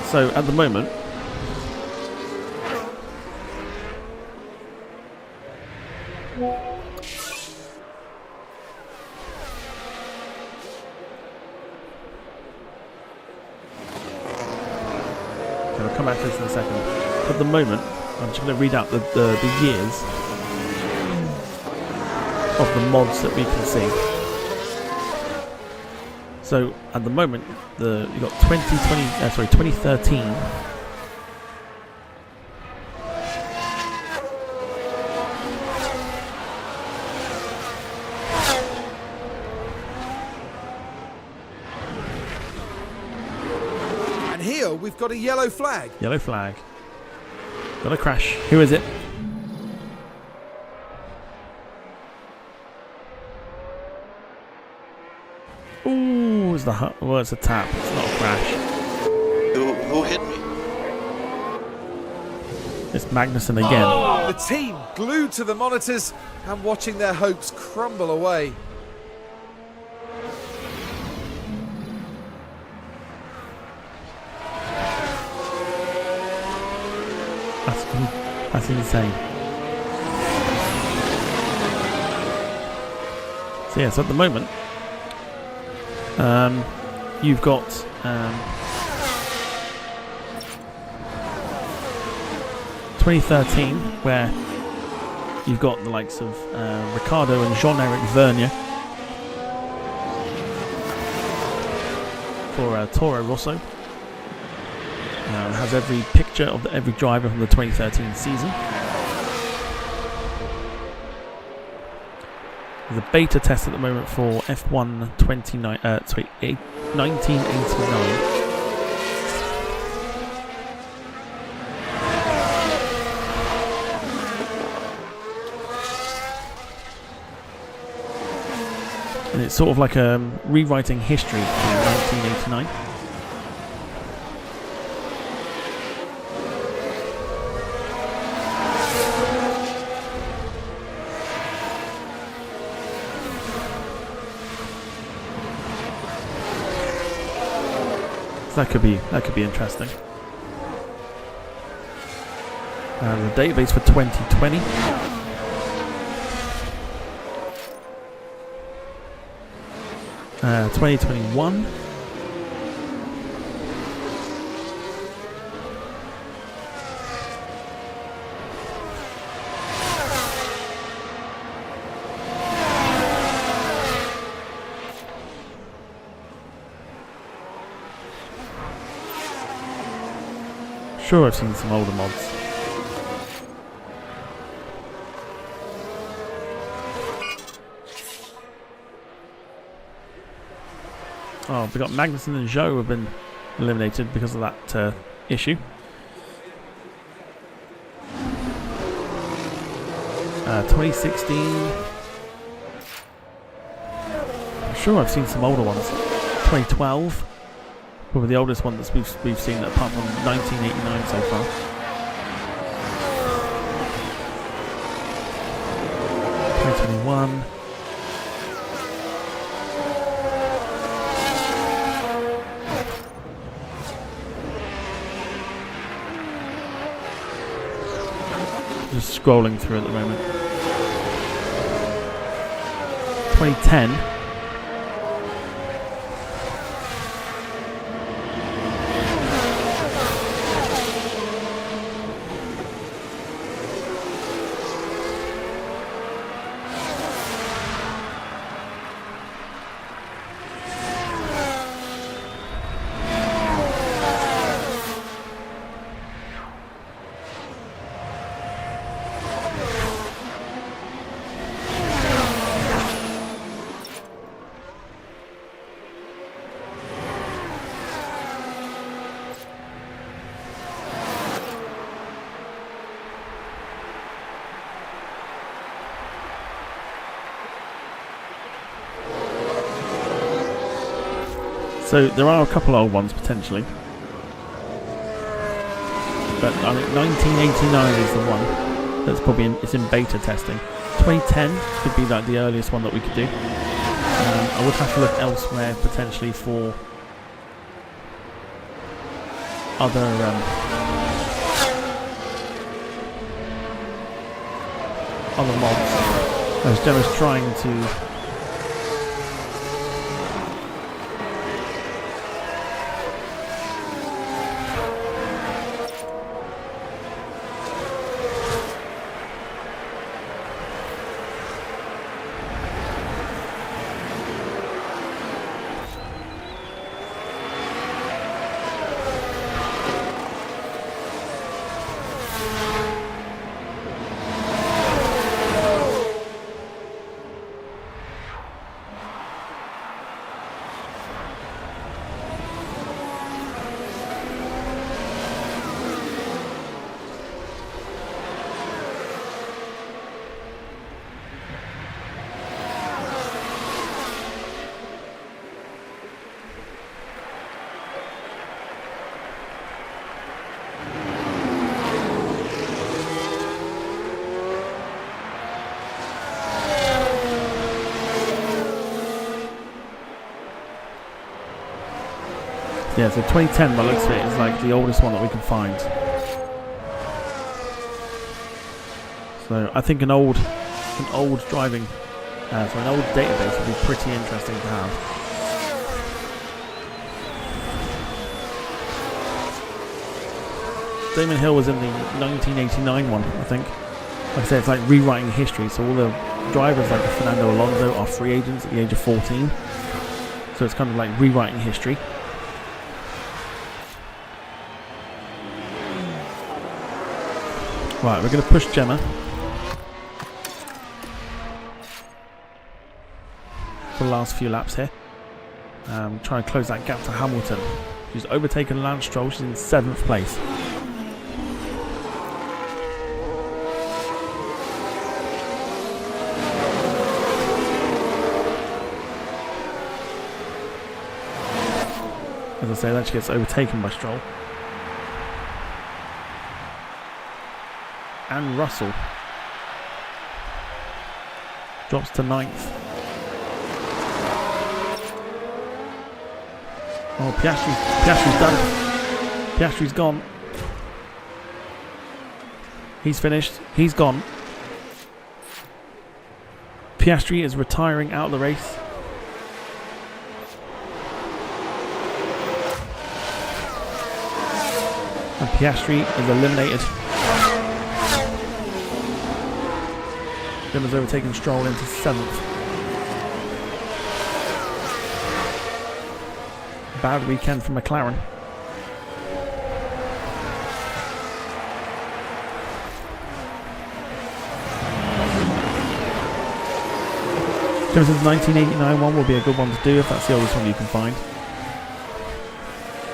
So at the moment, I'll come back to this in a second. At the moment, I'm just going to read out the years of the mods that we can see. So at the moment, you've got 2013. And here we've got a yellow flag. Yellow flag. Got a crash. Who is it? Ooh, well, it's a tap. It's not a crash. Who hit me? It's Magnussen again. The team glued to the monitors and watching their hopes crumble away. That's insane. So yes, at the moment, you've got 2013, where you've got the likes of Ricardo and Jean-Eric Vergne for Toro Rosso. Has every picture of every driver from the 2013 season. There's a beta test at the moment for F1 1989. And it's sort of like rewriting history in 1989. So that could be interesting. The database for 2020. Uh, 2021. Sure, I've seen some older mods. Oh, we got Magnussen and Zhou have been eliminated because of that issue. 2016. I'm sure I've seen some older ones. 2012. Probably the oldest one that we've seen apart from 1989 so far. 2021. Just scrolling through at the moment. 2010. So there are a couple old ones potentially, but I think 1989 is the one that's probably it's in beta testing. 2010 could be like the earliest one that we could do. I would have to look elsewhere potentially for other mods. I was trying to. Yeah, so 2010 by the looks of it is like the oldest one that we can find. So I think an old driving, an old database would be pretty interesting to have. Damon Hill was in the 1989 one, I think. Like I said, it's like rewriting history. So all the drivers like Fernando Alonso are free agents at the age of 14. So it's kind of like rewriting history. Right, we're going to push Gemma. For the last few laps here. Trying to close that gap to Hamilton. She's overtaken Lance Stroll. She's in 7th place. As I say, that she gets overtaken by Stroll. And Russell drops to 9th. Oh, Piastri's done. Piastri's gone. He's finished. He's gone. Piastri is retiring out of the race. And Piastri is eliminated. Gemma's overtaken Stroll into 7th. Bad weekend for McLaren. Gemma's 1989 one will be a good one to do if that's the oldest one you can find.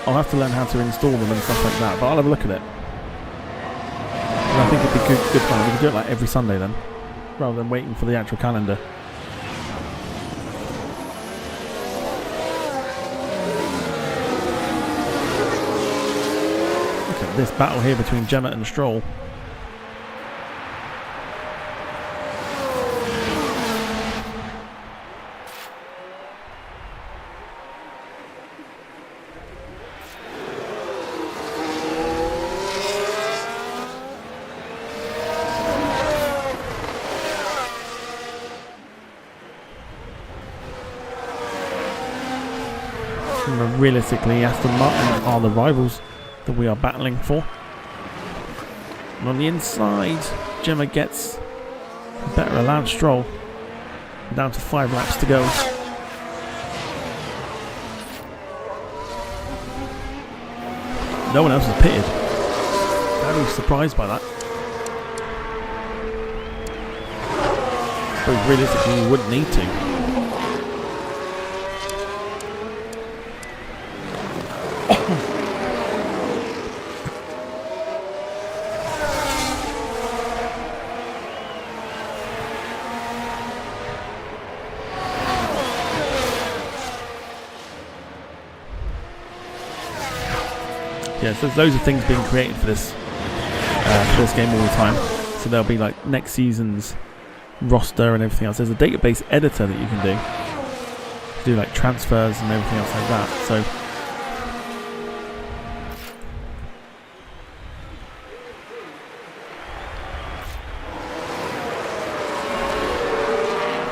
I'll have to learn how to install them and stuff like that, but I'll have a look at it. And I think it'd be good fun. We could do it like every Sunday then, rather than waiting for the actual calendar. Look at this battle here between Gemma and Stroll. Realistically, Aston Martin are the rivals that we are battling for. And on the inside, Gemma gets better Lance Stroll. Down to 5 laps to go. No one else is pitted. Very surprised by that. But realistically, you wouldn't need to. Yeah, so there's loads of things being created for this game all the time. So there'll be like next season's roster and everything else. There's a database editor that you can do like transfers and everything else like that. So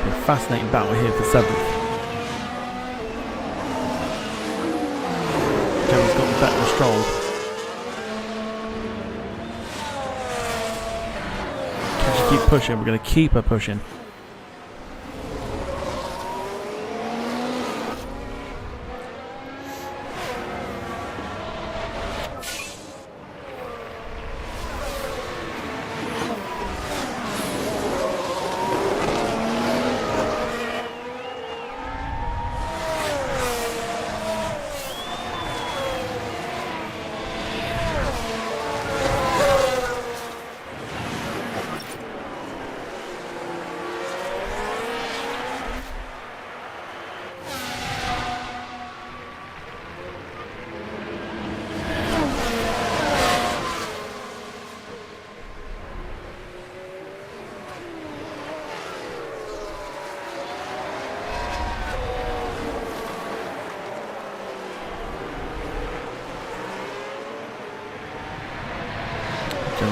a fascinating battle here for 7th. Gemma's got the better Stroll. Keep pushing, we're going to keep her pushing.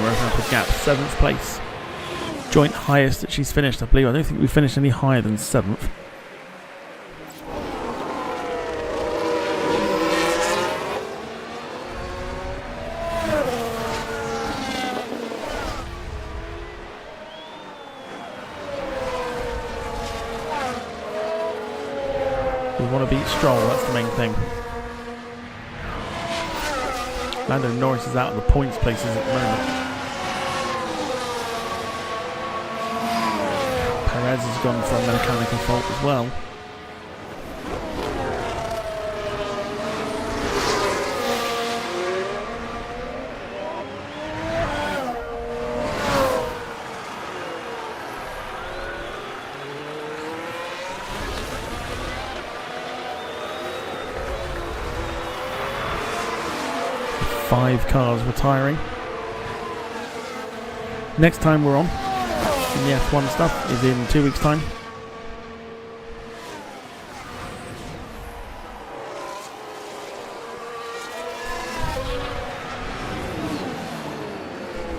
we're opening up a gap. 7th place. Joint highest that she's finished, I believe. I don't think we finished any higher than 7th. We want to beat Stroll, that's the main thing. Lando Norris is out of the points places at the moment. Perez has gone for a mechanical fault as well. Five cars retiring. Next time we're on in the F1 stuff is in 2 weeks' time.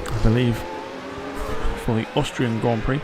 I believe for the Austrian Grand Prix.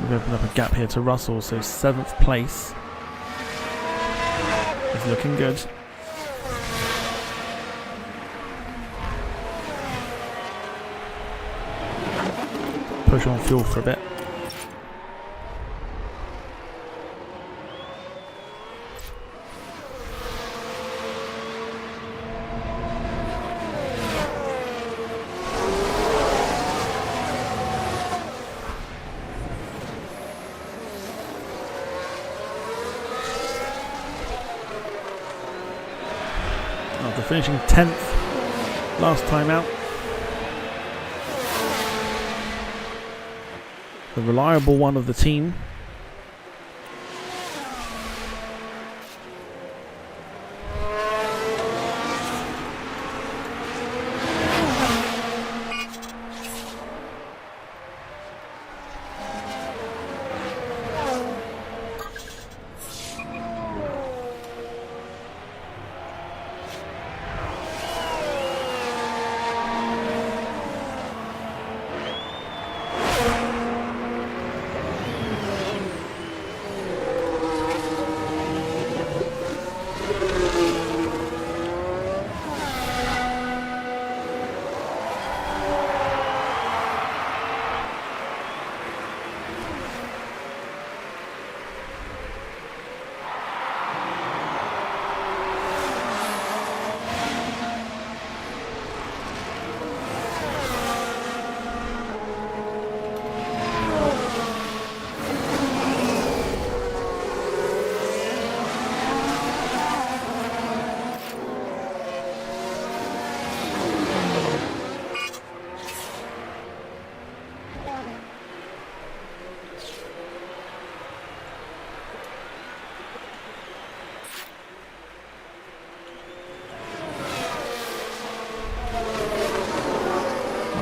We've opened up a gap here to Russell, so 7th place is looking good. Push on fuel for a bit. After finishing 10th last time out. The reliable one of the team.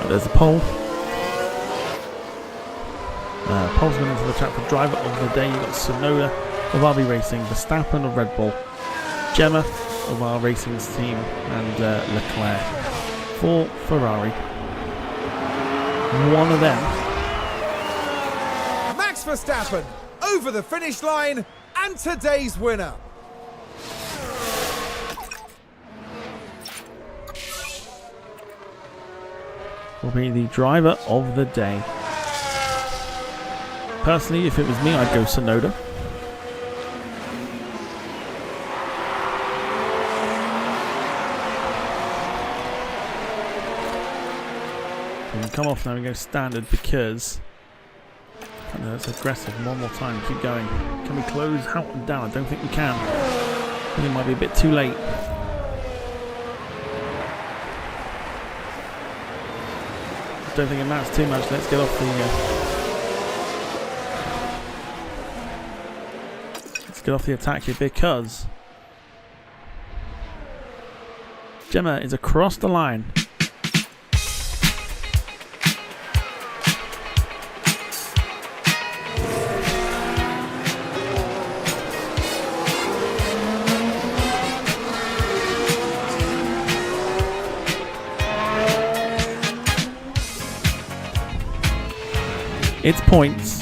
There's a pole. Pole's going into the track for driver of the day. You've got Tsunoda of RB Racing, Verstappen of Red Bull, Gemma of our Racing's team, and Leclerc for Ferrari. One of them. Max Verstappen over the finish line and today's winner. Will be the driver of the day. Personally, if it was me, I'd go Tsunoda. We can come off now and go standard because That's aggressive. One more time. Keep going. Can we close out and down? I don't think we can. I think it might be a bit too late. Don't think it matters too much. Let's get off the. Let's get off the attack here because Gemma is across the line. It's points.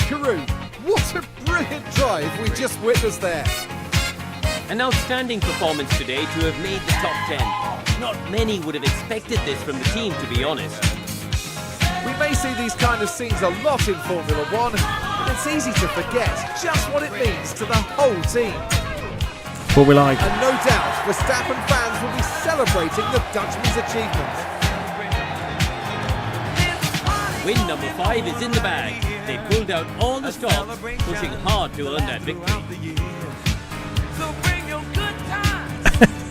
Karoo, what a brilliant drive we just witnessed there. An outstanding performance today to have made the top 10. Not many would have expected this from the team, to be honest. We may see these kind of scenes a lot in Formula One, but it's easy to forget just what it means to the whole team. What we like. And no doubt, Verstappen fans will be celebrating the Dutchman's achievement. Win number 5 is in the bag. They pulled out all the stops, pushing hard to earn that victory.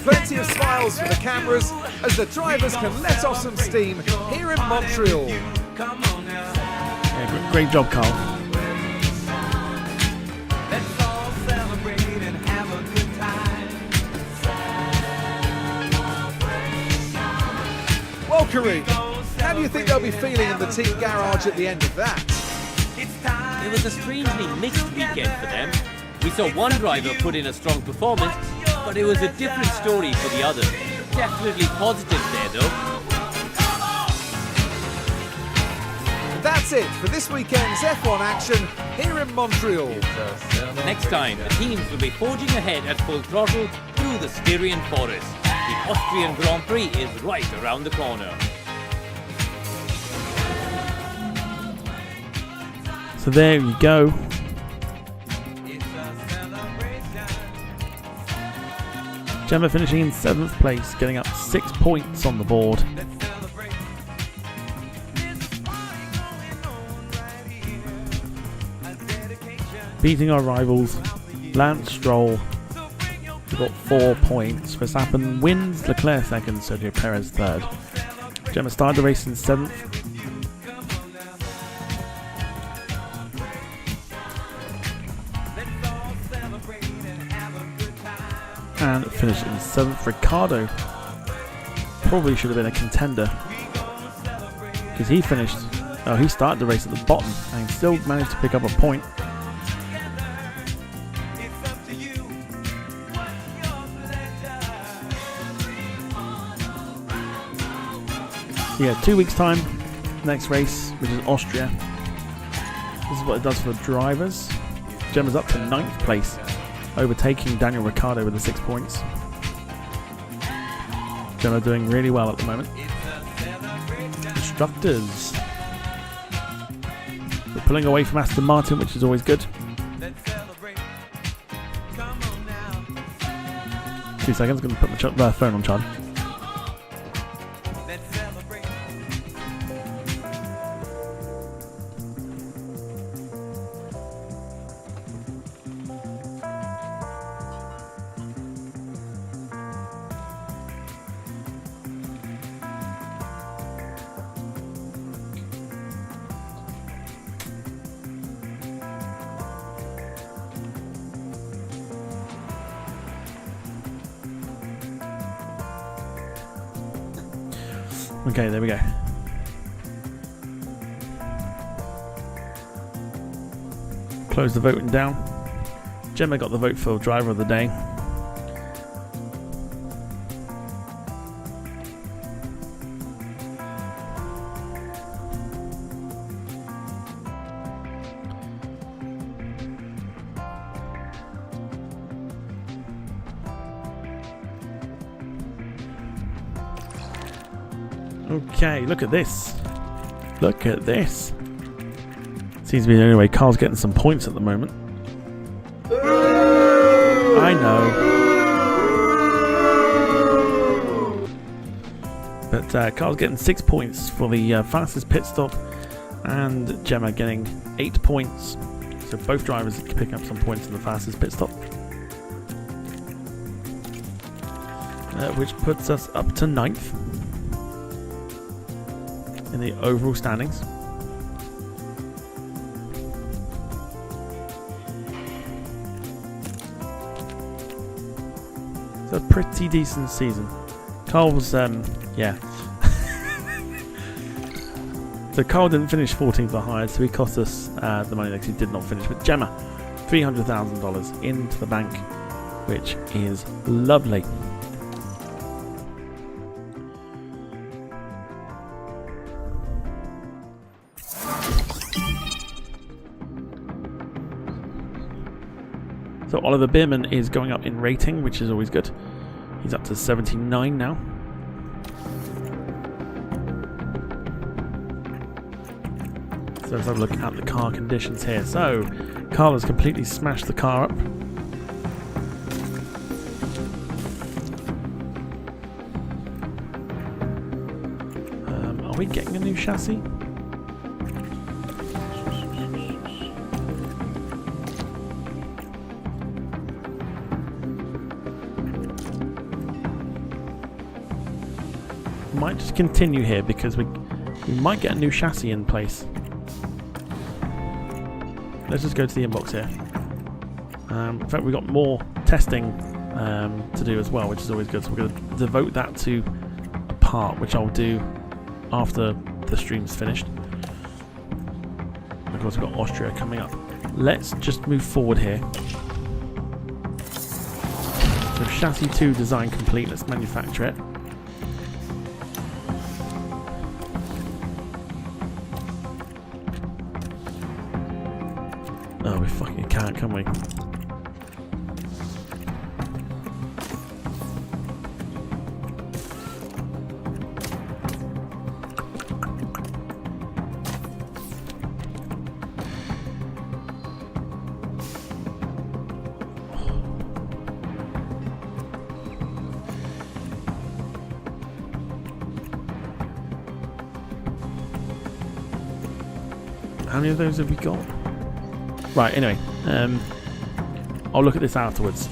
Plenty of smiles for the cameras as the drivers can let off some steam here in Montreal. Yeah, great job, Carl. Well, Karoo, how do you think they'll be feeling in the team garage at the end of that? It was a strangely mixed weekend for them. We saw one driver put in a strong performance, but it was a different story for the others. Definitely positive there though. That's it for this weekend's F1 action here in Montreal. Next time, the teams will be forging ahead at full throttle through the Styrian forest. The Austrian Grand Prix is right around the corner. So there you go. Gemma finishing in 7th place, getting up 6 points on the board. Beating our rivals, Lance Stroll, who got 4 points. Verstappen wins, Leclerc 2nd, Sergio Perez 3rd. Gemma started the race in 7th. And finished in 7th. Ricardo probably should have been a contender because he finished. Oh, he started the race at the bottom and still managed to pick up a point. Yeah, 2 weeks' time, next race, which is Austria. This is what it does for the drivers. Gemma's up to 9th place, overtaking Daniel Ricciardo with the 6 points. Gemma doing really well at the moment. Constructors. We're pulling away from Aston Martin, which is always good. 2 seconds, going to put my phone on charge. Okay, there we go. Close the voting down. Gemma got the vote for driver of the day. Okay, look at this. Look at this. Seems to be the only way Carl's getting some points at the moment. I know. But Carl's getting 6 points for the fastest pit stop And Gemma getting 8 points. So both drivers picking up some points in the fastest pit stop. Which puts us up to 9th in the overall standings. So a pretty decent season. Carl was, yeah. So Carl didn't finish 14th or higher, so he cost us the money that he did not finish. But Gemma, $300,000 into the bank, which is lovely. So Oliver Bierman is going up in rating, which is always good. He's up to 79 now. So let's have a look at the car conditions here. So Carl has completely smashed the car up. Are we getting a new chassis? Might just continue here because we might get a new chassis in place. Let's just go to the inbox here. In fact, we've got more testing to do as well, which is always good. So we're going to devote that to a part, which I'll do after the stream's finished. Of course, we've got Austria coming up. Let's just move forward here. So chassis 2 design complete. Let's manufacture it. Oh, we fucking can't, can we? How many of those have we got? Right, anyway, I'll look at this afterwards.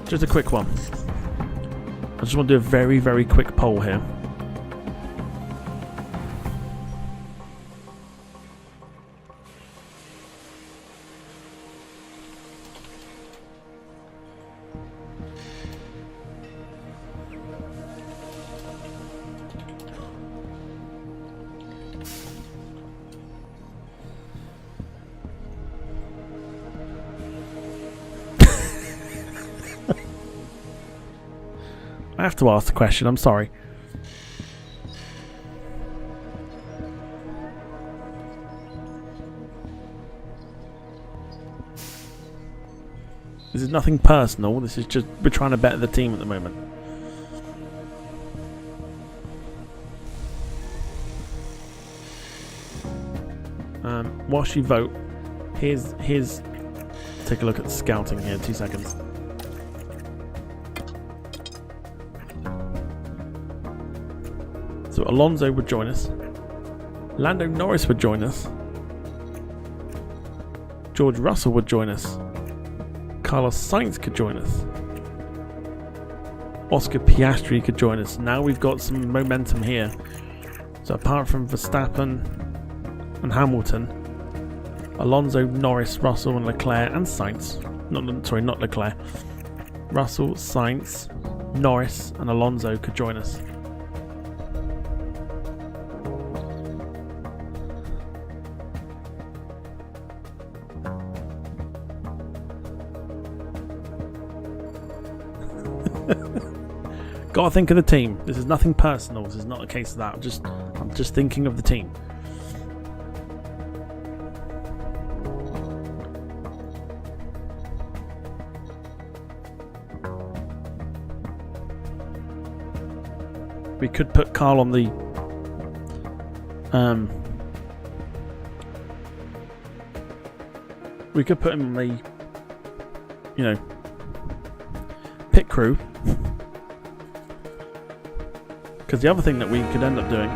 Just a quick one. I just want to do a very, very quick poll here. I have to ask the question, I'm sorry. This is nothing personal, this is just we're trying to better the team at the moment. Whilst you vote, here's take a look at the scouting here, 2 seconds. So Alonso would join us. Lando Norris would join us. George Russell would join us. Carlos Sainz could join us. Oscar Piastri could join us. Now we've got some momentum here. So apart from Verstappen and Hamilton, Alonso, Norris, Russell and Leclerc and Sainz. Not Leclerc. Russell, Sainz, Norris and Alonso could join us. Gotta think of the team. This is nothing personal. This is not a case of that. I'm just thinking of the team. We could put Carl on the we could put him on the, you know, pit crew. Because the other thing that we could end up doing,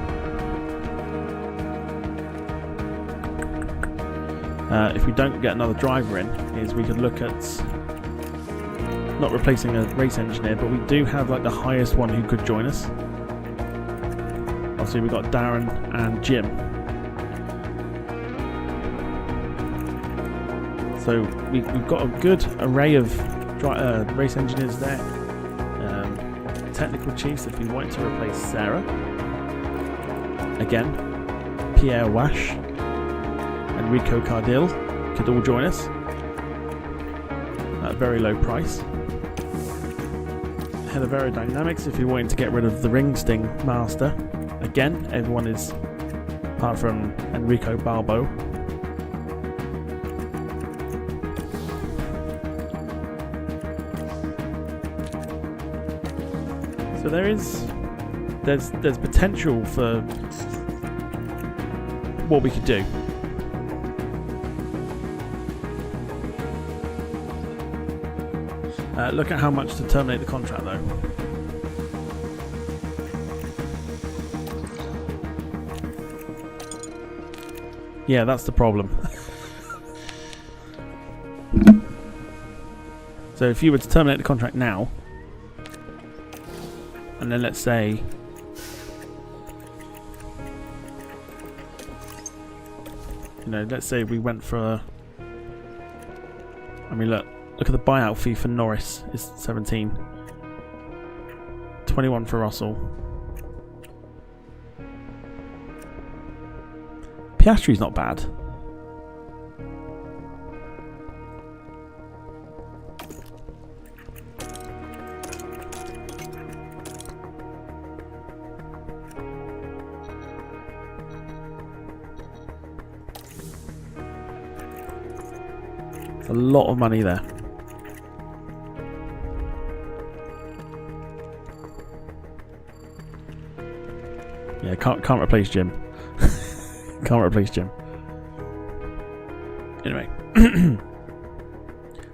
if we don't get another driver in, is we could look at not replacing a race engineer, but we do have like the highest one who could join us. Obviously we've got Darren and Jim. So we've got a good array of race engineers there. Technical chiefs, if we want to replace Sarah. Again, Pierre Wash and Rico Cardil could all join us at a very low price. Head of Aerodynamics, if you're wanting to get rid of the Ring Sting Master. Again, everyone is, apart from Enrico Balbo. So there's potential for what we could do. Look at how much to terminate the contract, though. Yeah, that's the problem. So if you were to terminate the contract now, and then let's say let's say we went for look at the buyout fee for Norris is 17, 21 for Russell. Piastri's not bad. It's a lot of money there. Yeah, can't replace Jim. Can't replace Jim. Anyway,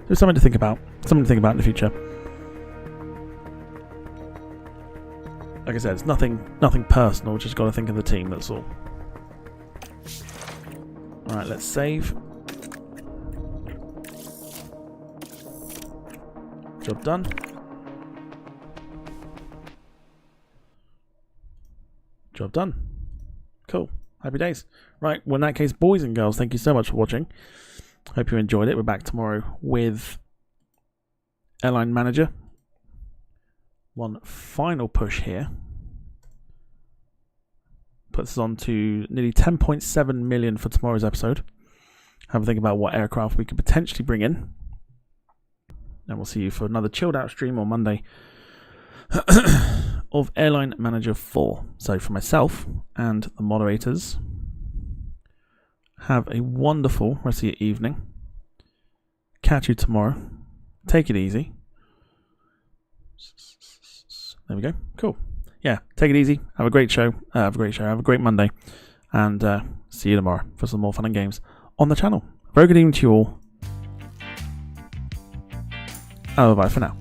there's something to think about. Something to think about in the future. Like I said, it's nothing personal. Just got to think of the team. That's all. All right, let's save. Job done. Job done. Cool. Happy days. Right, well in that case, boys and girls, thank you so much for watching. Hope you enjoyed it. We're back tomorrow with Airline Manager. One final push here. Puts us on to nearly 10.7 million for tomorrow's episode. Have a think about what aircraft we could potentially bring in. And we'll see you for another chilled out stream on Monday of Airline Manager 4. So for myself and the moderators, have a wonderful rest of your evening. Catch you tomorrow. Take it easy. There we go. Cool. Yeah, take it easy. Have a great show. Have a great Monday. And see you tomorrow for some more fun and games on the channel. Very good evening to you all. Bye for now.